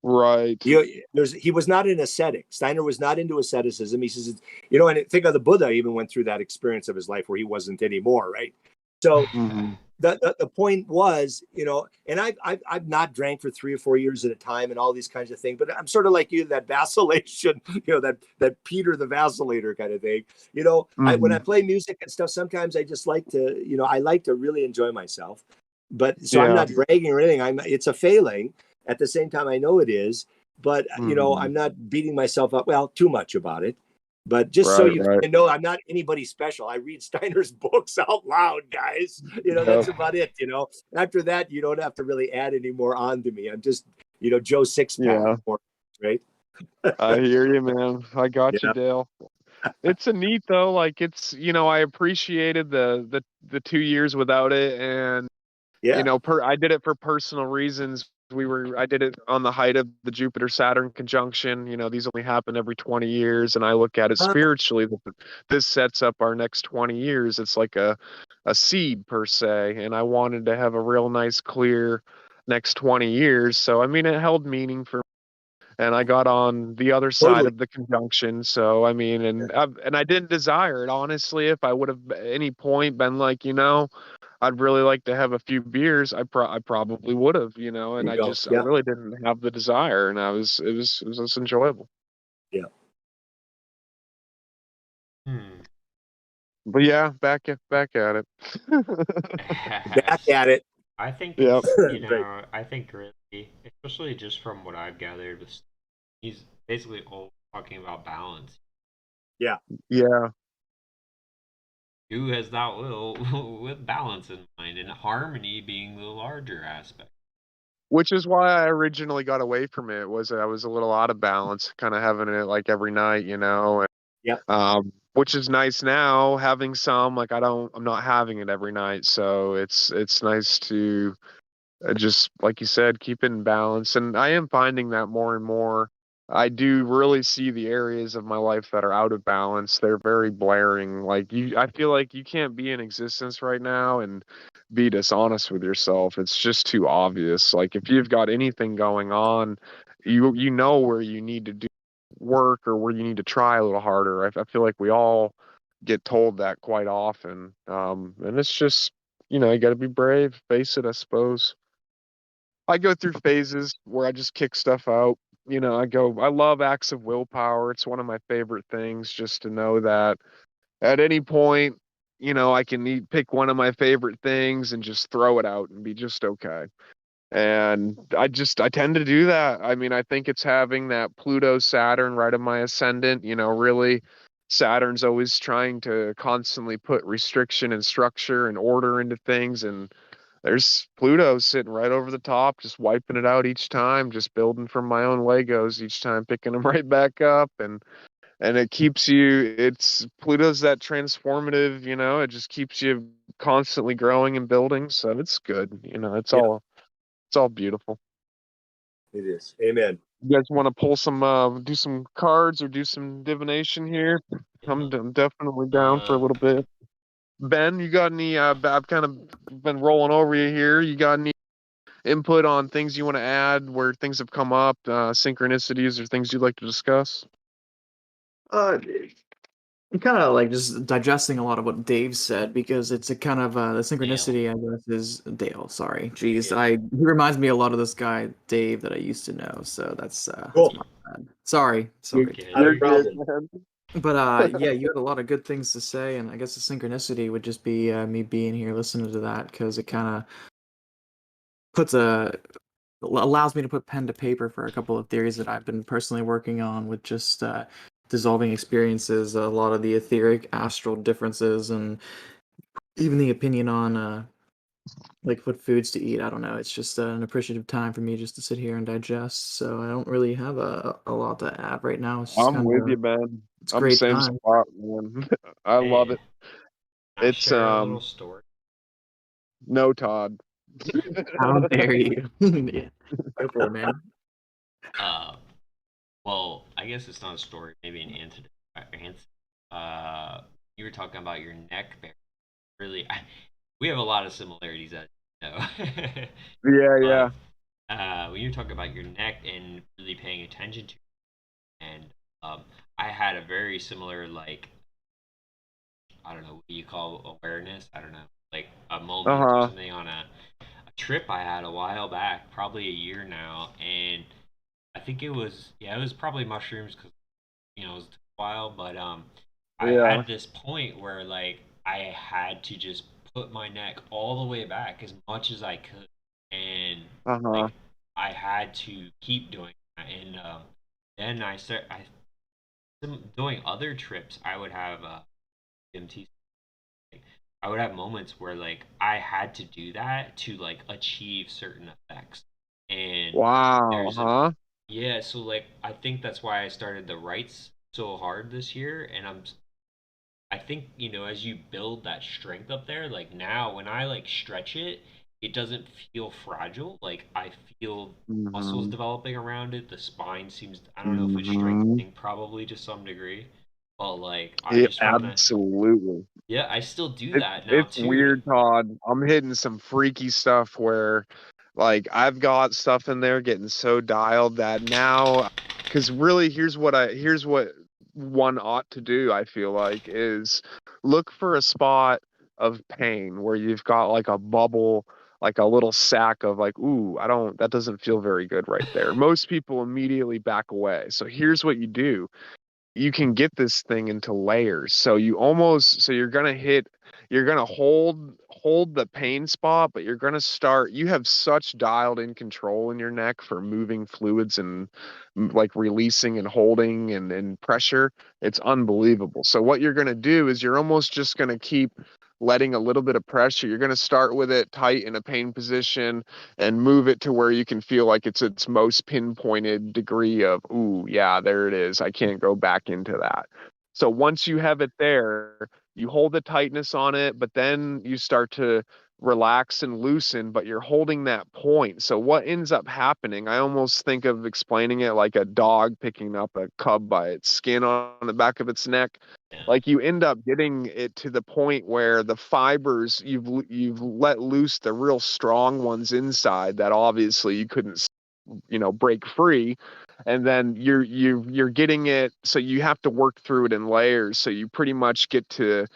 Right. He was not an ascetic. Steiner was not into asceticism. He says, and think of the Buddha even went through that experience of his life where he wasn't anymore, right? So Mm-hmm. the point was, and I've not drank for 3 or 4 years at a time and all these kinds of things, but I'm sort of like you, that vacillation, that Peter the vacillator kind of thing. When Mm-hmm. I play music and stuff, sometimes I just like to, I like to really enjoy myself. But so I'm Yeah. not bragging or anything. It's a failing. At the same time, I know it is, but Mm-hmm. I'm not beating myself up, well, too much about it. But just so Right. you Right. know, I'm not anybody special. I read Steiner's books out loud, guys. Yep. That's about it. After that, you don't have to really add any more on to me. I'm just, Joe Sixpack, Yeah. right? I hear you, man. I got you, Yeah, Dale. It's a neat though. Like it's, I appreciated the 2 years without it, and yeah. I did it for personal reasons. I did it on the height of the Jupiter Saturn conjunction. These only happen every 20 years, and I look at it spiritually. This sets up our next 20 years. It's like a seed per se, and I wanted to have a real nice, clear next 20 years. So I mean, it held meaning for. And I got on the other side Totally. of the conjunction. So I mean, Yeah. and I didn't desire it honestly. If I would have at any point been like, I'd really like to have a few beers, I probably would have, you know, and There you go. I Yeah. really didn't have the desire, and it was just enjoyable. Yeah. But yeah, back at it. Back at it. I think Yep. it's, you Right. know, I think really, especially just from what I've gathered, with he's basically all talking about balance. Yeah. Yeah. Who has that will with balance in mind, and harmony being the larger aspect. Which is why I originally got away from it, was I was a little out of balance, kind of having it like every night, you know, and, Yeah. which is nice now having some, like I'm not having it every night. So it's nice to just, like you said, keep it in balance. And I am finding that more and more. I do really see the areas of my life that are out of balance. They're very blaring. I feel like you can't be in existence right now and be dishonest with yourself. It's just too obvious. Like if you've got anything going on, you know where you need to do work or where you need to try a little harder. I feel like we all get told that quite often. And it's just, you know, you got to be brave, face it, I suppose. I go through phases where I just kick stuff out. You know, I love acts of willpower. It's one of my favorite things, just to know that at any point, you know, I can pick one of my favorite things and just throw it out and be just okay. And I tend to do that. I mean, I think it's having that Pluto Saturn right of my ascendant, you know, really Saturn's always trying to constantly put restriction and structure and order into things, and there's Pluto sitting right over the top, just wiping it out each time, just building from my own Legos each time, picking them right back up, and it keeps you. It's Pluto's that transformative, you know. It just keeps you constantly growing and building, so it's good. You know, Yeah. it's all beautiful. It is. Amen. You guys want to pull some, do some cards or do some divination here? I'm definitely down for a little bit. Ben, you got any? I've kind of been rolling over you here. You got any input on things you want to add where things have come up, synchronicities or things you'd like to discuss? I'm kind of like just digesting a lot of what Dave said, because it's a kind of the synchronicity, I guess, is Dale. Sorry, jeez, Yeah. he reminds me a lot of this guy Dave that I used to know. So that's Cool. my bad. Sorry. Okay. Not a You're good, problem. man. But yeah, you had a lot of good things to say, and I guess the synchronicity would just be me being here listening to that, because it kind of puts a allows me to put pen to paper for a couple of theories that I've been personally working on, with just dissolving experiences, a lot of the etheric astral differences, and even the opinion on like what foods to eat. I don't know. It's just an appreciative time for me just to sit here and digest. So I don't really have a lot to add right now. It's just I'm kind with you, of man. it's I'm great same time. spot, man. I love Hey, it. I It's share a little story. no Todd. How dare you? Yeah, go for it, man. Uh, well, I guess it's not a story, maybe an antidote. You were talking about your neck bear. Really, we have a lot of similarities, as you know. Yeah, But yeah. when you're talking about your neck and really paying attention to, and I had a very similar, like, I don't know, what do you call awareness? I don't know, like a moment or Uh-huh. something on a trip I had a while back, probably a year now, and I think it was probably mushrooms, because it was a while, but I Yeah. had this point where, like, I had to just put my neck all the way back as much as I could, and Uh-huh. like I had to keep doing that, and then I doing other trips. I would have DMT. I would have moments where, like, I had to do that to, like, achieve certain effects, and Wow, there's a huh? yeah. So, like, I think that's why I started the rights so hard this year, and I think, as you build that strength up there, like now when I like stretch it, it doesn't feel fragile. Like, I feel muscles Mm-hmm. developing around it. The spine seems, I don't know if it's Mm-hmm. strengthening, probably to some degree, but like I Yeah, just want to, absolutely. yeah, I still do It's that now it's too. weird, Todd. I'm hitting some freaky stuff where, like, I've got stuff in there getting so dialed that now, because really, here's what one ought to do. I feel like is look for a spot of pain where you've got like a bubble, like a little sack of like, ooh, that doesn't feel very good right there. Most people immediately back away. So here's what you do. You can get this thing into layers. So you're gonna hold the pain spot, but you have such dialed in control in your neck for moving fluids and like releasing and holding and pressure. It's unbelievable. So what you're gonna do is you're almost just gonna keep letting a little bit of pressure. You're gonna start with it tight in a pain position and move it to where you can feel like it's its most pinpointed degree of, ooh, yeah, there it is. I can't go back into that. So once you have it there, you hold the tightness on it, but then you start to relax and loosen, but you're holding that point. So what ends up happening, I almost think of explaining it like a dog picking up a cub by its skin on the back of its neck. Yeah. Like you end up getting it to the point where the fibers you've let loose the real strong ones inside that obviously you couldn't break free, and then you're getting it, so you have to work through it in layers, so you pretty much get to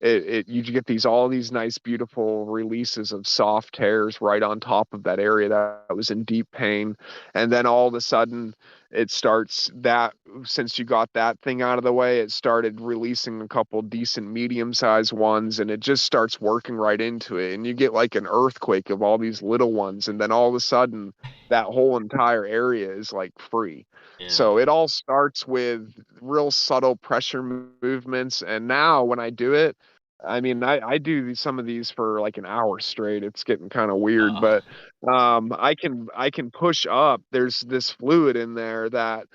you get all these nice beautiful releases of soft hairs right on top of that area that was in deep pain. And then all of a sudden it starts that, since you got that thing out of the way, it started releasing a couple decent medium sized ones, and it just starts working right into it, and you get like an earthquake of all these little ones, and then all of a sudden that whole entire area is like free. Yeah. So it all starts with real subtle pressure movements. And now when I do it, I mean, I do some of these for like an hour straight. It's getting kind of weird, but I can push up. There's this fluid in there that,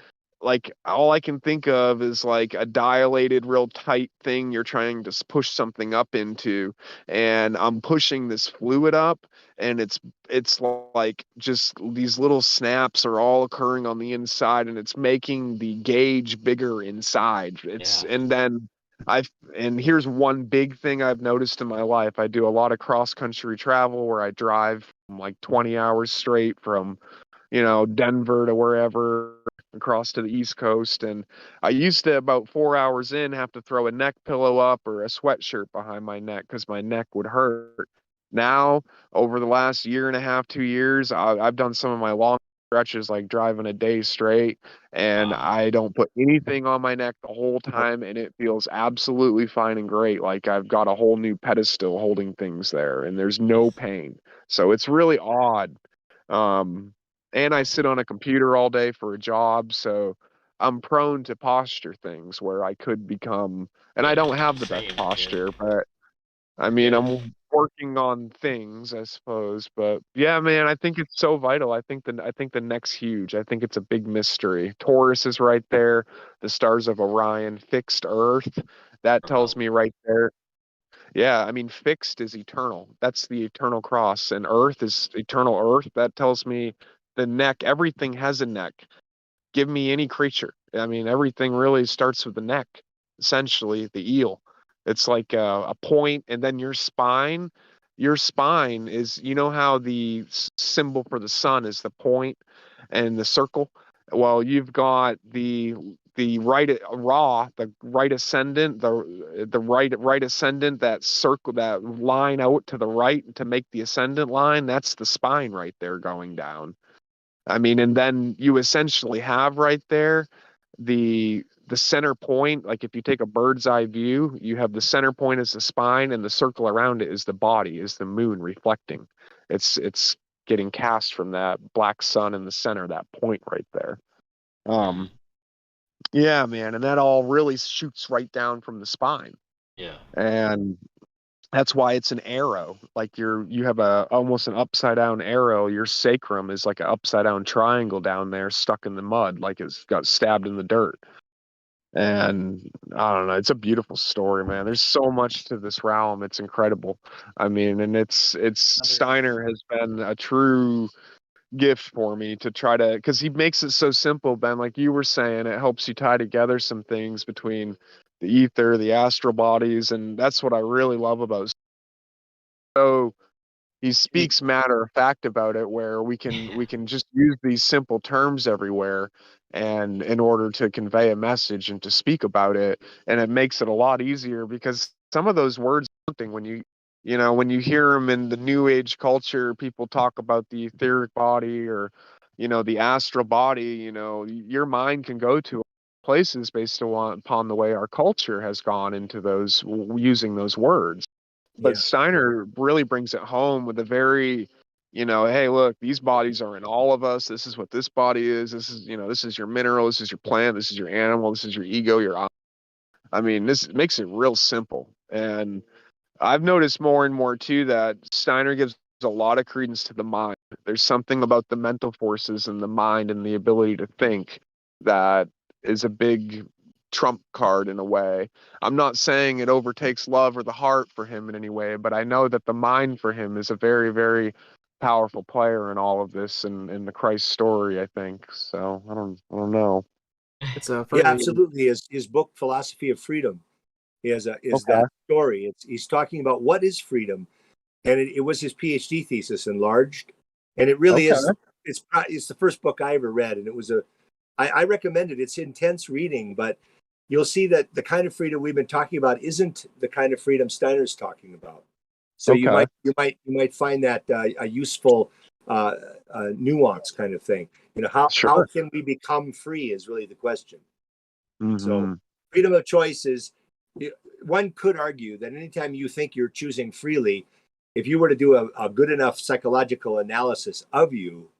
like, all I can think of is like a dilated, real tight thing you're trying to push something up into, and I'm pushing this fluid up, and it's like just these little snaps are all occurring on the inside, and it's making the gauge bigger inside. And then and here's one big thing I've noticed in my life. I do a lot of cross country travel where I drive like 20 hours straight from, Denver to wherever across to the East Coast. And I used to, about 4 hours in, have to throw a neck pillow up or a sweatshirt behind my neck because my neck would hurt. Now, over the last year and a half, 2 years, I've done some of my long stretches, like driving a day straight, and I don't put anything on my neck the whole time, and it feels absolutely fine and great. Like I've got a whole new pedestal holding things there, and there's no pain. So it's really odd. And I sit on a computer all day for a job, so I'm prone to posture things where I could become, and I don't have the best posture, but I mean, I'm working on things, I suppose. But yeah, man, I think it's so vital. I think the neck's huge. I think it's a big mystery. Taurus is right there, the stars of Orion, fixed Earth. That tells me right there. Yeah, I mean, fixed is eternal. That's the eternal cross, and Earth is eternal Earth. That tells me the neck. Everything has a neck. Give me any creature. I mean, everything really starts with the neck, essentially, the eel. It's like a point, and then your spine. Your spine is, how the symbol for the sun is the point and the circle. Well, you've got the right ascendant, the right ascendant, that circle, that line out to the right to make the ascendant line. That's the spine right there going down. I mean, and then you essentially have right there the center point. Like if you take a bird's eye view, you have the center point as the spine, and the circle around it is the body, is the moon reflecting. It's getting cast from that black sun in the center, that point right there. Yeah, man, and that all really shoots right down from the spine. Yeah. And that's why it's an arrow. Like you have a almost an upside down arrow. Your sacrum is like an upside down triangle down there, stuck in the mud, like it's got stabbed in the dirt. And I don't know, it's a beautiful story, man. There's so much to this realm. It's incredible. I mean, and it's Steiner has been a true gift for me to try to, because he makes it so simple, Ben. Like you were saying, it helps you tie together some things between the ether, the astral bodies, and that's what I really love about. So he speaks matter of fact about it, where we can just use these simple terms everywhere, and in order to convey a message and to speak about it, and it makes it a lot easier, because some of those words when you when you hear them in the new age culture, people talk about the etheric body or, the astral body, your mind can go to places based upon the way our culture has gone into those, using those words. But Yeah. Steiner really brings it home with a very, hey, look, these bodies are in all of us. This is what this body is. This is, this is your mineral. This is your plant. This is your animal. This is your ego. I mean, this makes it real simple. And I've noticed more and more too that Steiner gives a lot of credence to the mind. There's something about the mental forces and the mind and the ability to think that is a big trump card in a way. I'm not saying it overtakes love or the heart for him in any way, but I know that the mind for him is a very, very powerful player in all of this and in the Christ story, I think. So I don't know. It's Yeah, funny. absolutely. His book Philosophy of Freedom is Okay. that story. He's talking about what is freedom, and it was his PhD thesis enlarged, and it really Okay. is. It's the first book I ever read, and it was I recommend it. It's intense reading, but you'll see that the kind of freedom we've been talking about isn't the kind of freedom Steiner's talking about. So Okay. you might find that a useful nuance kind of thing. How Sure. can we become free is really the question. So Mm-hmm. freedom of choice is, one could argue that anytime you think you're choosing freely, if you were to do a good enough psychological analysis of you,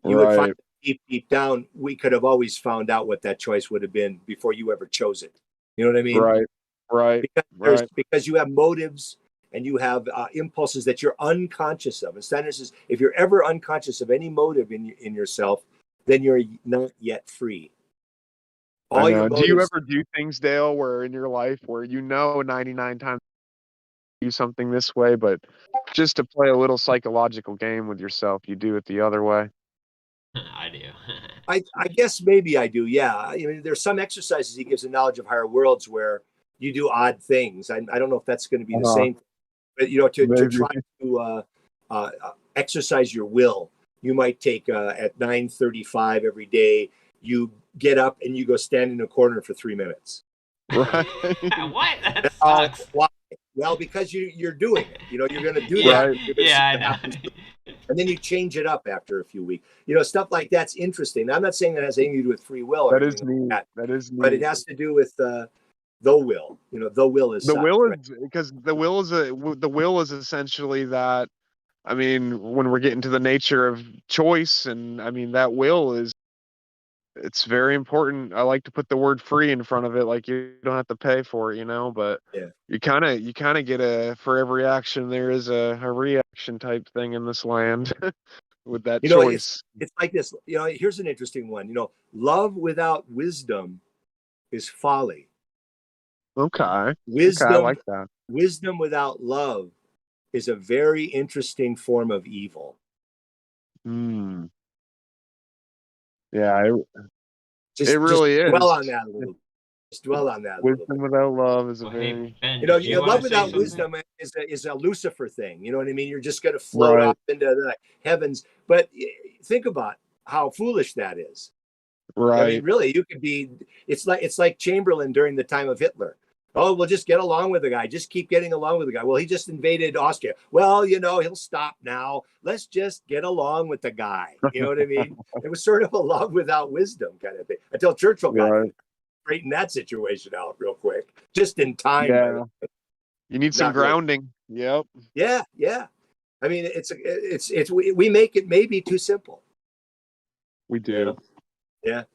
you would find Right. deep down, we could have always found out what that choice would have been before you ever chose it. You know what I mean? Right. Right. Right. Because you have motives and you have impulses that you're unconscious of. And Steiner says, if you're ever unconscious of any motive in yourself, then you're not yet free. I All your know. Do you motives. ever do things, Dale, where in your life where 99 times you do something this way, but just to play a little psychological game with yourself, you do it the other way? I do. I guess maybe I do. Yeah. I mean, there's some exercises he gives in Knowledge of Higher Worlds where you do odd things. I don't know if that's going to be the Uh-huh. same, but to Maybe. try to exercise your will, you might take at 9:35 every day. You get up and you go stand in a corner for 3 minutes. Right. What? That Oh, sucks. why? Well, because you're doing it. You're going to do Yeah, that. Right. You're going to see yeah, what I happens. know. And then you change it up after a few weeks. Stuff like that's interesting. I'm not saying that has anything to do with free will or That is anything like neat. that, That is but it neat. has to do with the will. The will is The such, will right? is because the will is essentially that. I mean, when we're getting to the nature of choice, and I mean that will is it's very important. I like to put the word free in front of it, like you don't have to pay for it, but Yeah. you kind of get for every action there is a reaction type thing in this land with that It's choice. it's like this. Here's an interesting one. Love without wisdom is folly. Okay. Okay, I Wisdom like that. wisdom without love is a very interesting form of evil. Hmm. Yeah, it Just really dwell is. on that a little. Just dwell on that a little Wisdom bit. without love is a Well, hey, very Ben, did you want to Love say without something? wisdom is a Lucifer thing. You know what I mean? You're just going to float right, off into the heavens. But think about how foolish that is. I mean, right. really, you could be. It's like Chamberlain during the time of Hitler. Oh, we'll just get along with the guy. Just keep getting along with the guy. Well, he just invaded Austria. Well, he'll stop now. Let's just get along with the guy. You know what I mean? It was sort of a love without wisdom kind of thing until Churchill got in, Right. straightened that situation out real quick, just in time. Yeah. You need some Not really. grounding. Yep. Yeah, yeah. I mean, we make it maybe too simple. We do. Yeah.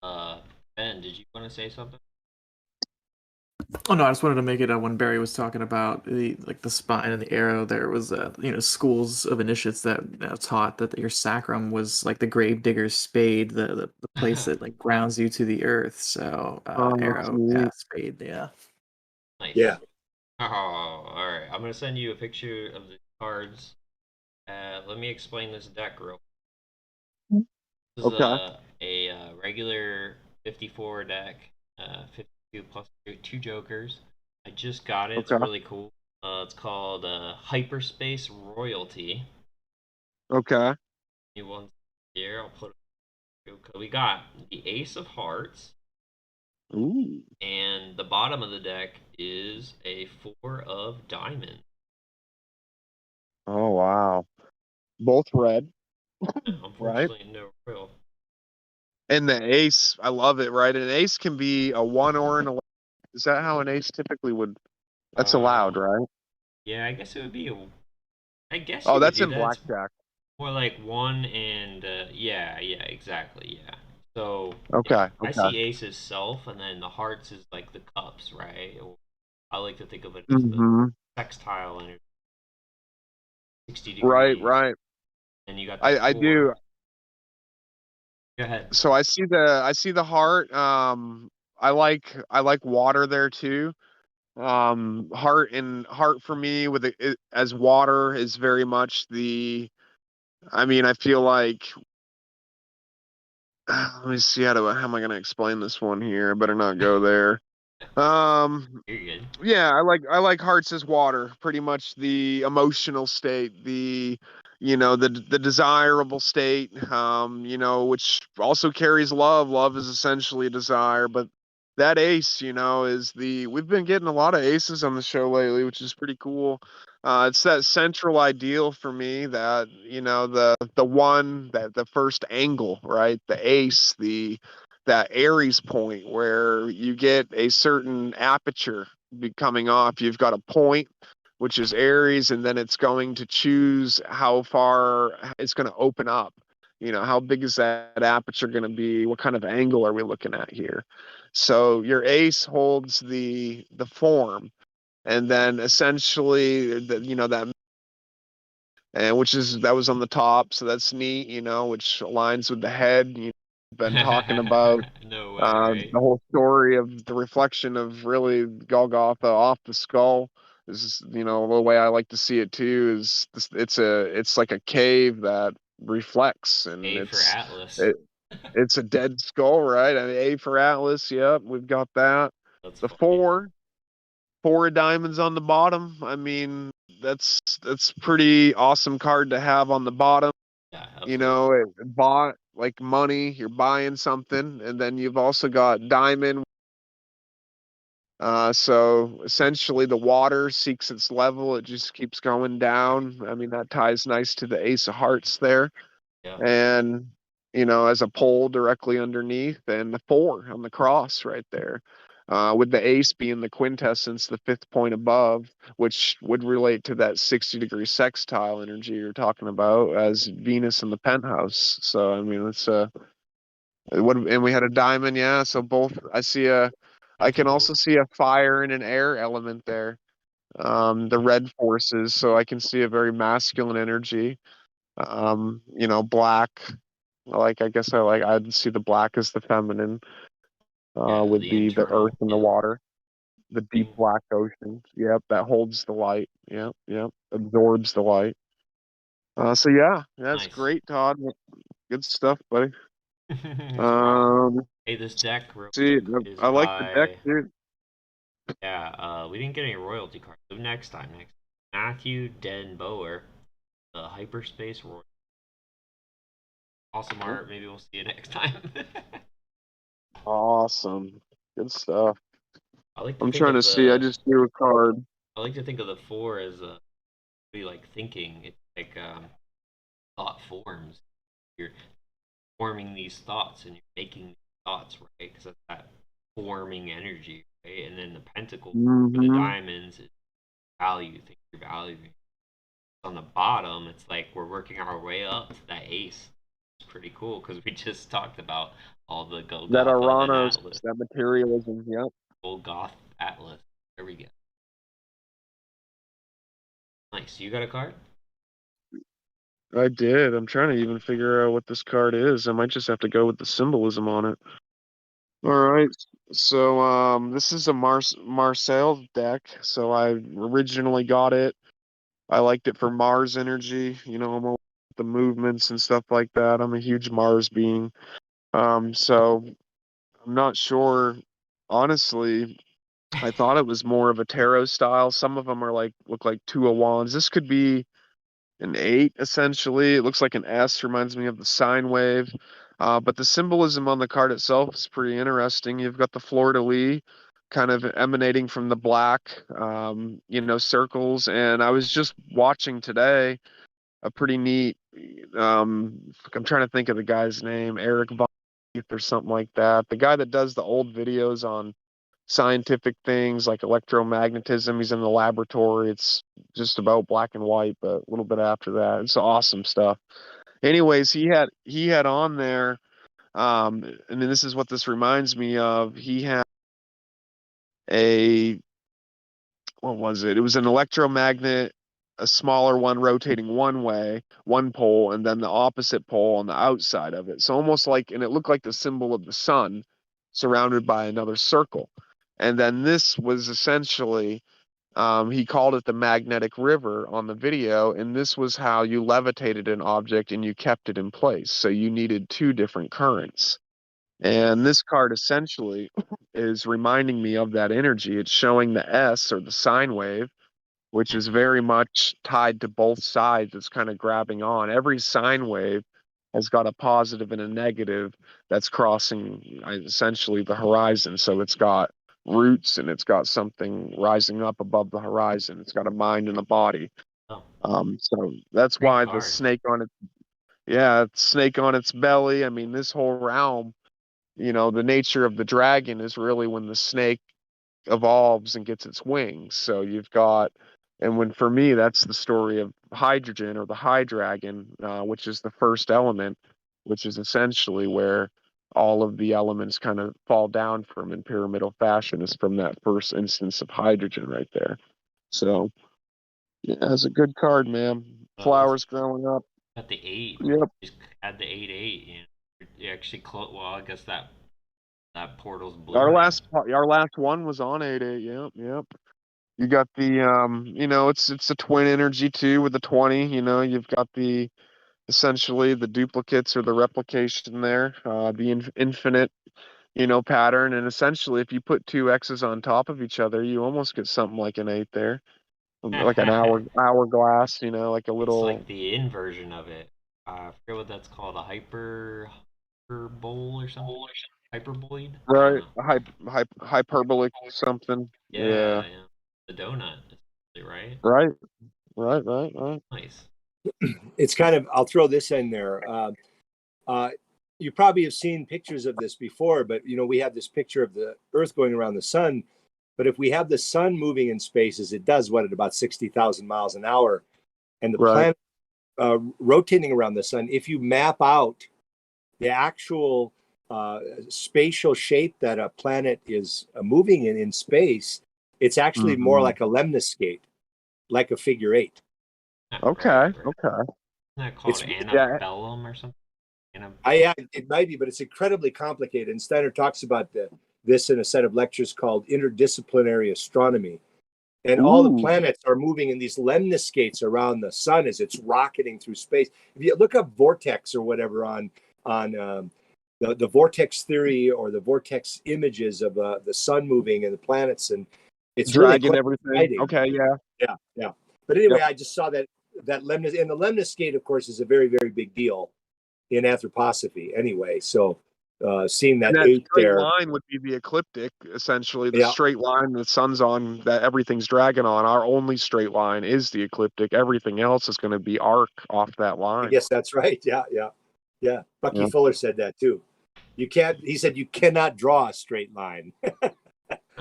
Ben, did you want to say something? Oh no, I just wanted to make it when Barry was talking about the spine and the arrow. There was schools of initiates that taught that your sacrum was like the grave digger's spade, the place that like grounds you to the earth. So That's arrow, yeah, neat. spade, yeah. Nice. Yeah. Oh, all right. I'm gonna send you a picture of the cards. Let me explain this deck real. This is Okay. a regular 54 deck. 52 plus two jokers. I just got it. It's Okay. really cool. It's called Hyperspace Royalty. Okay. New one here. I'll put. We got the Ace of Hearts. Ooh. And the bottom of the deck is a 4 of diamonds. Oh wow. Both red, right? Unfortunately, no royal. And the ace, I love it, right? An ace can be a 1 or an 11. Is that how an ace typically would? That's allowed, Uh, right? yeah, I guess it would be. I guess Oh, you could that's do in that. It's blackjack. more like one and yeah, exactly, yeah. So yeah, Okay, I okay. see ace as self, and then the hearts is like the cups, right? Or I like to think of it as the Mm-hmm. sextile and 60 Right, degrees. right. And you got the I four. do. Go ahead. So I see the heart. I like water there too. Heart for me as water is very much the. I mean, I feel like. Let me see how am I going to explain this one here? I better not go there. Um, You're good. yeah, I like hearts as water, pretty much the emotional state, the desirable state, which also carries love. Love is essentially a desire, but that ace, is we've been getting a lot of aces on the show lately, which is pretty cool. It's that central ideal for me that, the one that the first angle, right? The ace, that Aries point where you get a certain aperture coming off. You've got a point, which is Aries, and then it's going to choose how far it's going to open up. How big is that aperture going to be? What kind of angle are we looking at here? So your ace holds the form, and then essentially that, and that was on the top, so that's neat. Which aligns with the head. Been talking about No way, right? the whole story of the reflection of really Golgotha off the skull is, the way I like to see it too is it's like a cave that reflects, and A for Atlas. it, it's a dead skull, right? I mean, A for Atlas. Yep, we've got that. That's The funny. four diamonds on the bottom. I mean, that's pretty awesome card to have on the bottom. Yeah, absolutely. It bought like money, you're buying something, and then you've also got diamond. So essentially the water seeks its level, it just keeps going down. I mean, that ties nice to the ace of hearts there. Yeah. And, as a pole directly underneath, and the four on the cross right there. With the ace being the quintessence, the fifth point above, which would relate to that 60-degree sextile energy you're talking about as Venus in the penthouse. So, I mean, and we had a diamond, yeah. So both, I can also Pentacles. see a fire and an air element there. The red forces, so I can see a very masculine energy. Black. I guess I'd see the black as the feminine, Yeah, with the the earth internal. and the Yeah. water, the deep Thing. black ocean. Yep, that holds the light. Yep, yep, absorbs the light. So yeah, that's Nice. great, Todd. Good stuff, buddy. It's wild. Um, Hey, this deck real see, quick is I like the deck, by dude. yeah, we didn't get any royalty cards. So next. Matthew Den Boer, the hyperspace royal. Awesome art. Maybe we'll see you next time. Awesome. Good stuff. I like to I'm think trying of to see. I the just drew a card. I like to think of the four as be like thinking. It's like thought forms. You're forming these thoughts and you're making these thoughts, right? Because that's that forming energy, right? And then the pentacle or the Mm-hmm. diamonds is value, think you're valuing. On the bottom, it's like we're working our way up to that ace. It's pretty cool because we just talked about all the That Golgotha and Aranos, Atlas. that materialism. Yep. Golgoth Atlas. There we go. Nice. You got a card? I did. I'm trying to even figure out what this card is. I might just have to go with the symbolism on it. All right. So this is a Marcel deck. So I originally got it. I liked it for Mars energy. I'm all the movements and stuff like that. I'm a huge Mars being. So I'm not sure. Honestly, I thought it was more of a tarot style. Some of them look like two of wands. This could be an eight, essentially. It looks like an S, reminds me of the sine wave. But the symbolism on the card itself is pretty interesting. You've got the fleur de lis, kind of emanating from the black, circles. And I was just watching today a pretty neat, I'm trying to think of the guy's name, Eric Von or something like that. The guy that does the old videos on scientific things like electromagnetism. He's in the laboratory. It's just about black and white, but a little bit after that. It's awesome stuff. Anyways, he had on there, and then this is what this reminds me of. He had a what was it? It was an electromagnet, a smaller one rotating one way, one pole, and then the opposite pole on the outside of it. So almost like, and it looked like the symbol of the sun surrounded by another circle. And then this was essentially, he called it the magnetic river on the video, and this was how you levitated an object and you kept it in place. So you needed two different currents. And this card essentially is reminding me of that energy. It's showing the S, or the sine wave, which is very much tied to both sides. It's kind of grabbing on. Every sine wave has got a positive and a negative that's crossing essentially the horizon. So it's got roots and it's got something rising up above the horizon. It's got a mind and a body. Oh, So that's great why the card. snake on it, snake on its belly. I mean, this whole realm, the nature of the dragon is really when the snake evolves and gets its wings. So you've got, and when for me, that's the story of hydrogen, or the high dragon, which is the first element, which is essentially where all of the elements kind of fall down from in pyramidal fashion, is from that first instance of hydrogen right there. So yeah, it's a good card, man. Flowers growing up. Got the 8. Yep. Just add the 8/8. You actually well, I guess that portal's blue. Our last one was on 8/8. Yep. You got the it's a twin energy too with the 20. You've got the essentially the duplicates or the replication there, the infinite, pattern, and essentially if you put two X's on top of each other, you almost get something like an 8 there, like an hourglass, like a It's little. like the inversion of it. I forget what that's called, a hyperbole or something. Hyperboid? Right, hyperbolic something. Yeah. The donut, right? Right. Nice. It's kind of, I'll throw this in there. You probably have seen pictures of this before, but we have this picture of the Earth going around the sun. But if we have the sun moving in space, as it does, at about 60,000 miles an hour, and the planet rotating around the sun, if you map out the actual spatial shape that a planet is moving in space, it's actually more like a lemniscate, like a figure 8. Okay. Isn't that called antebellum or something? Yeah, it might be, but it's incredibly complicated. And Steiner talks about this in a set of lectures called Interdisciplinary Astronomy. And all the planets are moving in these lemniscates around the sun as it's rocketing through space. If you look up vortex or whatever on the vortex theory or the vortex images of the sun moving and the planets, and it's dragging really everything. exciting. Okay, yeah. But anyway, I just saw that lemnis, and the lemniscate, of course, is a very, very big deal in anthroposophy. Anyway, so seeing that 8 straight there, line would be the ecliptic, essentially the straight line the sun's on, that everything's dragging on. Our only straight line is the ecliptic. Everything else is going to be arc off that line. I guess that's right. Yeah. Bucky Fuller said that too. He said you cannot draw a straight line.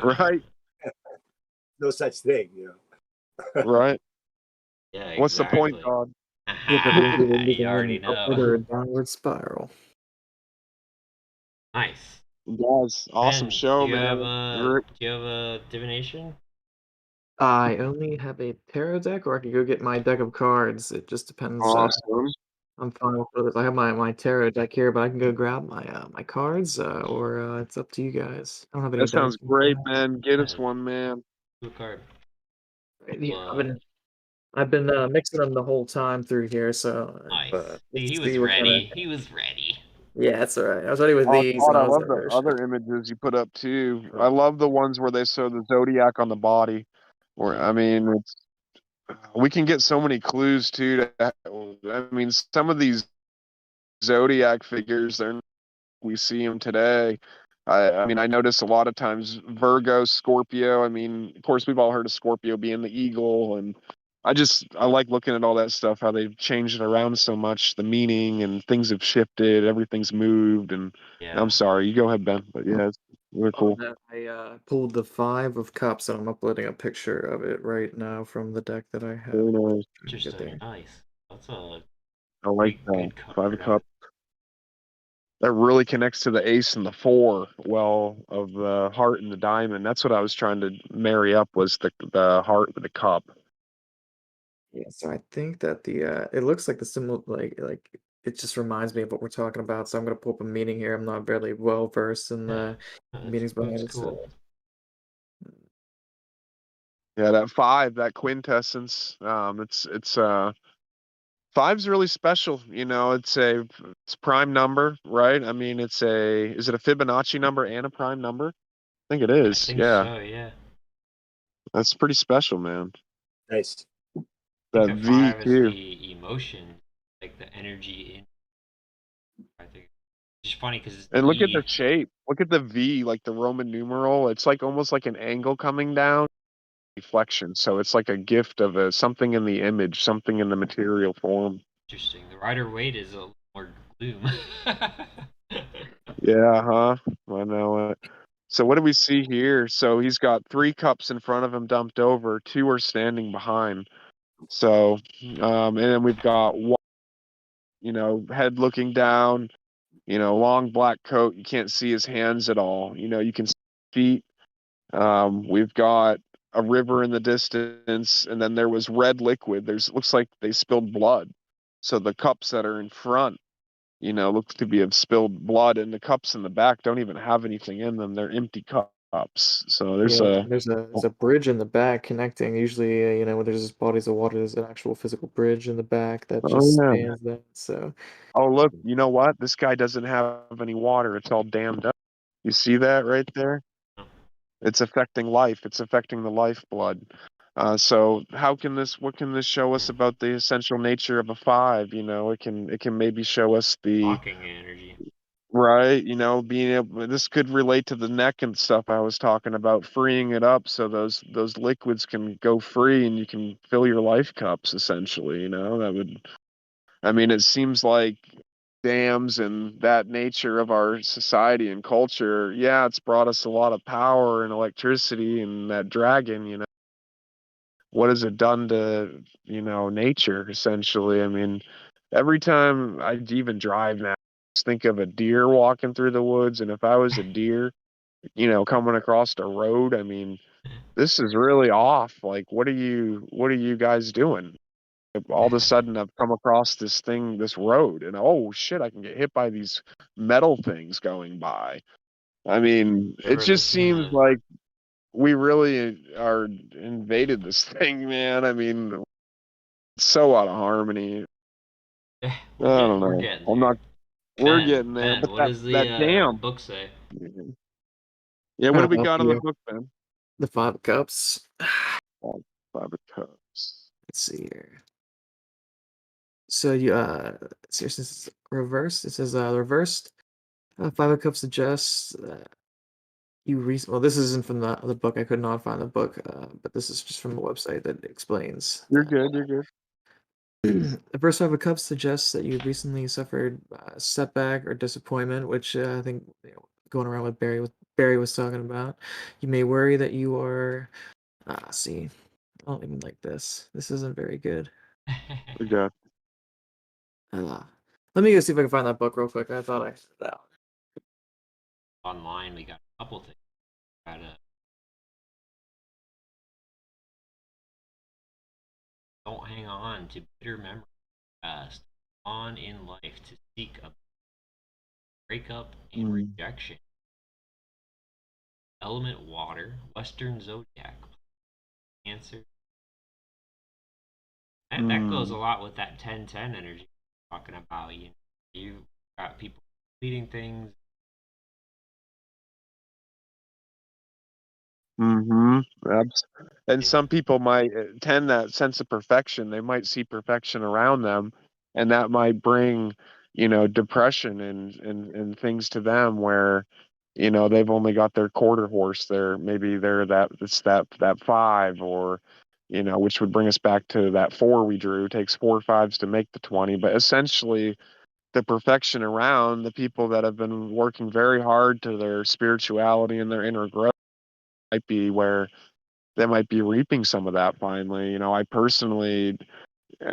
Right. No such thing, Right. Yeah, exactly. What's the point, God? You already know. Upward downward spiral. Nice. Guys, awesome show, man. Do you have a divination? I only have a tarot deck, or I can go get my deck of cards. It just depends. Awesome. I'm fine with this. I have my tarot deck here, but I can go grab my cards, or it's up to you guys. I don't have any. That sounds great, man. Get us one, man. Blue card. Yeah, I've been mixing them the whole time through here, so. Nice. He was ready. Yeah, that's all right. I was ready with these. I love the other images you put up too. I love the ones where they show the zodiac on the body. I mean, we can get so many clues too. Some of these zodiac figures, we see them today. I mean, I notice a lot of times Virgo, Scorpio. I mean, of course, we've all heard of Scorpio being the eagle, and I like looking at all that stuff, how they've changed it around so much, the meaning and things have shifted, everything's moved, and Yeah. I'm sorry, you go ahead, Ben, but yeah, it's really cool. I pulled the 5 of Cups, and I'm uploading a picture of it right now from the deck that I have. Very nice. Trying to get Interesting. there. Nice. That's a I like that. good 5 card. of Cups. That really connects to the ace and the 4 well of the heart and the diamond. That's what I was trying to marry up, was the heart with the cup. Yeah, so I think that it looks like the symbol, like it just reminds me of what we're talking about. So I'm gonna pull up a meaning here. I'm not very well versed in the meanings behind That's it. cool. Yeah, that 5, that quintessence. It's 5's really special. You know, it's prime number, right? I mean, is it a Fibonacci number and a prime number? I think it I is. think Yeah, so. Yeah. that's pretty special, man. Nice. I That think the V 5 is too. the emotion, like the energy in. I think it's just funny because it's And look at E. the shape. Look at the V, like the Roman numeral. It's like almost like an angle coming down, reflection. So it's like a gift of something in the image, something in the material form. Interesting. The Rider Waite is a little more gloom. Yeah, huh? I know it. So what do we see here? So he's got 3 cups in front of him dumped over, 2 are standing behind. So, and then we've got one, head looking down, long black coat. You can't see his hands at all. You can see feet. We've got a river in the distance, and then there was red liquid. Looks like they spilled blood. So the cups that are in front, looks to be have spilled blood, and the cups in the back don't even have anything in them. They're empty cups. So there's Yeah, there's a bridge in the back connecting. Usually, when there's just bodies of water, there's an actual physical bridge in the back that oh just yeah. spans that. So Oh look, you know what? This guy doesn't have any water. It's all dammed up. You see that right there? It's affecting life. It's affecting the lifeblood. So what can this show us about the essential nature of a 5? It can maybe show us the Blocking energy. right, being able, this could relate to the neck and stuff I was talking about, freeing it up so those liquids can go free and you can fill your life cups essentially, that would, I mean, it seems like dams and that nature of our society and culture, yeah, it's brought us a lot of power and electricity and that dragon, what has it done to, nature essentially? I mean, every time I even drive now, I just think of a deer walking through the woods, and if I was a deer, coming across the road, I mean, this is really off. Like, what are you guys doing? All of a sudden I've come across this road, and oh shit, I can get hit by these metal things going by. I mean, it Ever just listen seems to? like we really are invaded this thing, man. I mean, it's so out of harmony. Yeah, I don't we're know. getting I'm there. not. We're getting there, Ben, but what that does that the dam. book say? Yeah, what how do we about got on the book, Ben? the 5 of Cups? Oh, 5 of Cups. Let's see here. So since it's reversed, it says reversed. 5 of Cups suggests well, this isn't from the book. I could not find the book, but this is just from the website that explains You're that. good. You're good. The first 5 of Cups suggests that you recently suffered a setback or disappointment, which I think going around with Barry was talking about. You may worry that you are. See, I don't even like this. This isn't very good. You're good. Let me go see if I can find that book real quick. I thought I said that. Online, we got a couple things. Got a don't hang on to bitter memories of the past. On in life to seek a breakup and rejection. Element water, Western zodiac, Cancer. That goes a lot with that 10-10 energy we're talking about. You got people completing things. Mm-hmm. And Yeah. some people might tend that sense of perfection. They might see perfection around them, and that might bring, depression and things to them where, they've only got their quarter horse there. Maybe it's that 5, or which would bring us back to that 4 we drew. It takes 4 5s to make the 20, but essentially the perfection around the people that have been working very hard to their spirituality and their inner growth might be where they might be reaping some of that finally.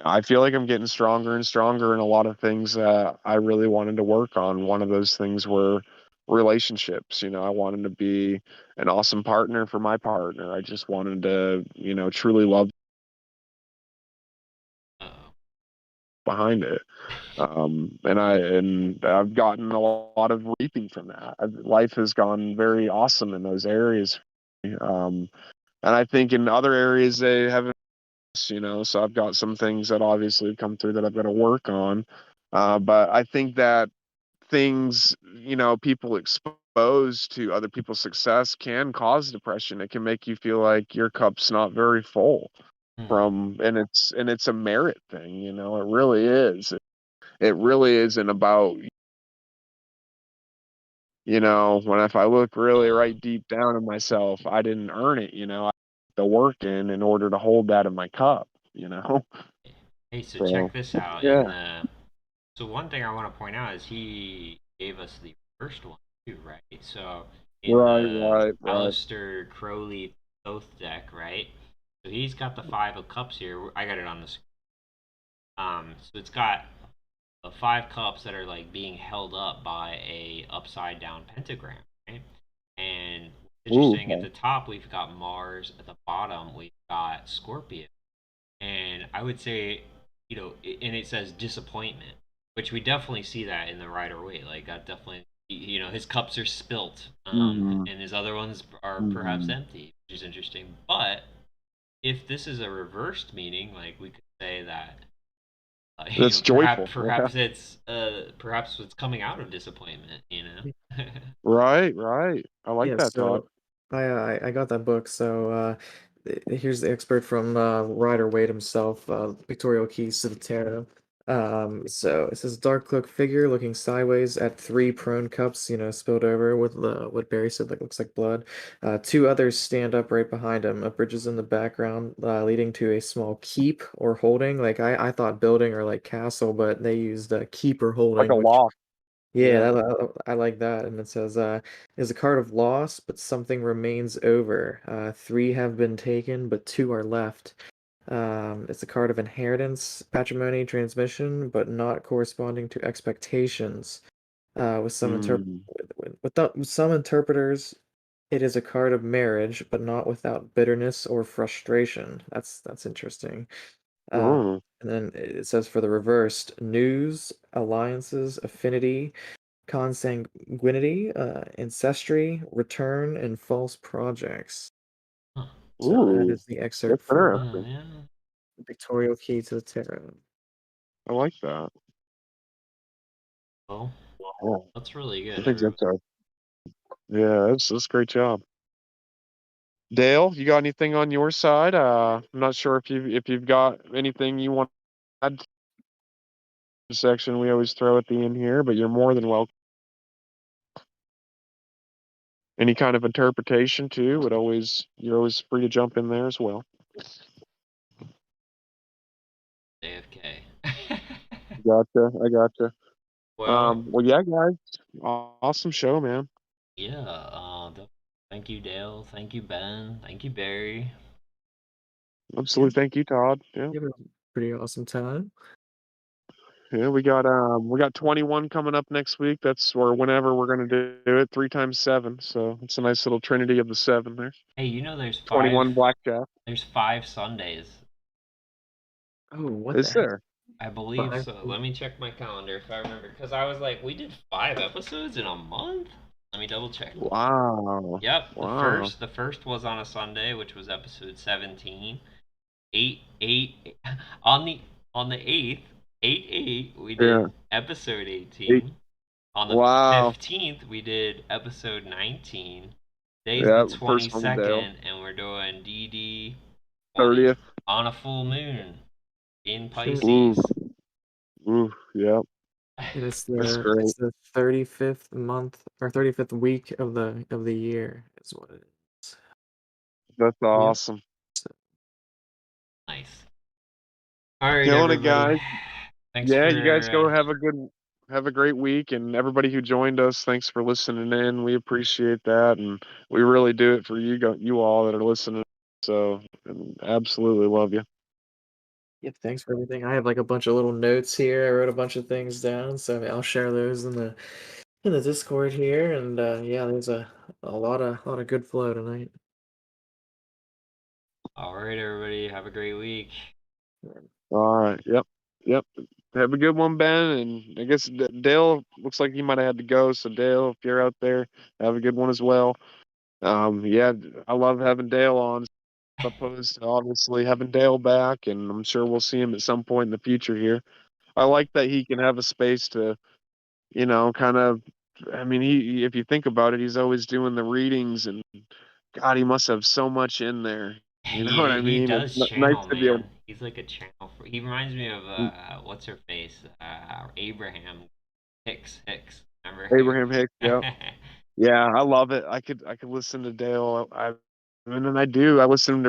I feel like I'm getting stronger and stronger in a lot of things that I really wanted to work on. One of those things were relationships. I wanted to be an awesome partner for my partner. I just wanted to, truly love Uh-oh. behind it. And I've gotten a lot of reaping from that. Life has gone very awesome in those areas. And I think in other areas they haven't, so I've got some things that obviously have come through that I've got to work on. But I think that things, people exposed to other people's success can cause depression. It can make you feel like your cup's not very full Hmm. and it's a merit thing, it really is. It really isn't about, when if I look really right deep down in myself, I didn't earn it, I put the work in order to hold that in my cup. Hey, so So check this out. yeah. So one thing I want to point out is he gave us the first one too, right? So in Right, the right, right. Aleister Crowley Thoth deck, right? So he's got the 5 of Cups here. I got it on the screen. So it's got the 5 cups that are like being held up by a upside down pentagram, right? And Ooh, interesting, at the top we've got Mars, at the bottom we've got Scorpio. And I would say, and it says disappointment, which we definitely see that in the Rider Waite. Like that definitely, his cups are spilt, mm-hmm, and his other ones are perhaps mm-hmm. empty, which is interesting. But if this is a reversed meaning, like we could say that, That's perhaps joyful. Yeah. perhaps it's coming out of disappointment. Right, right. I like Yeah, that, Todd. so I got that book. So here's the expert from Rider Waite himself, Pictorial Keys to the Tarot. So it says dark cloaked figure looking sideways at 3 prone cups, spilled over with what Barry said, like looks like blood. 2 others stand up right behind him. A bridge is in the background, leading to a small keep or holding. Like I thought building or like castle, but they used keep or Like a holding, which loft. yeah, Yeah. I like that. And it says, is a card of loss, but something remains over. 3 have been taken, but 2 are left. It's a card of inheritance, patrimony, transmission, but not corresponding to expectations. With some Mm. with some interpreters, it is a card of marriage, but not without bitterness or frustration. That's interesting. Mm. And then it says for the reversed, news, alliances, affinity, consanguinity, ancestry, return, and false projects. Huh. So that Ooh, is the excerpt that's from interesting. Yeah. the Pictorial Key to the Tarot. I like that. Well, Yeah. that's really I good, think everyone. yeah, that's a great job. Dale, you got anything on your side? I'm not sure if you've got anything you want to add to the section we always throw at the end here, but you're more than welcome. Any kind of interpretation too, you're always free to jump in there as well. JFK. Gotcha. I gotcha. Well, Well, yeah, guys, awesome show, man. yeah. Thank you, Dale. Thank you, Ben. Thank you, Barry. Yeah, Absolutely. Thank you, Todd. Yeah. you have a pretty awesome time. Yeah, we got 21 coming up next week. That's or whenever we're gonna do it. 3 times 7. So it's a nice little trinity of the 7 there. Hey, there's 21 blackjack. there's 5 Sundays. Oh, what the Is heck? there? I believe 5? so. Let me check my calendar if I remember, because I was like, we did 5 episodes in a month. Let me double check. Wow. Yep, the Wow. first the first was on a Sunday, which was episode 17. Eight on the 8th, 8/8 we Yeah. did episode Eight. 18. On the Wow. 15th we did episode 19. Today's the Yeah. First one, Dale. 22nd, and we're doing DD 20 30th. on a full moon in Ooh. Pisces. Ooh. Yep. And it's That's the great. it's the 35th month or 35th week of the year is what it is. That's Yep. awesome. Nice. All right, Killing it, everybody. guys. Thanks Yeah, for you guys go have a great week, and everybody who joined us, thanks for listening in. We appreciate that, and we really do it for you all that are listening. So, and absolutely love you. Yep, thanks for everything. I have like a bunch of little notes here. I wrote a bunch of things down, so I'll share those in the Discord here. And yeah, there's a lot of good flow tonight. All right, everybody. Have a great week. All right. Yep. Have a good one, Ben. And I guess Dale looks like he might have had to go. So Dale, if you're out there, have a good one as well. Yeah, I love having Dale on, opposed to obviously having Dale back, and I'm sure we'll see him at some point in the future here. I like that he can have a space to, kind of. I mean, if you think about it, he's always doing the readings, and God, he must have so much in there. You know what I He mean? It's does nice channel, to be able. man. He's like a channel. He reminds me of what's her face? Abraham Hicks. Remember him? Abraham Hicks. Yep. Yeah, I love it. I could listen to Dale. And then I do. I listen to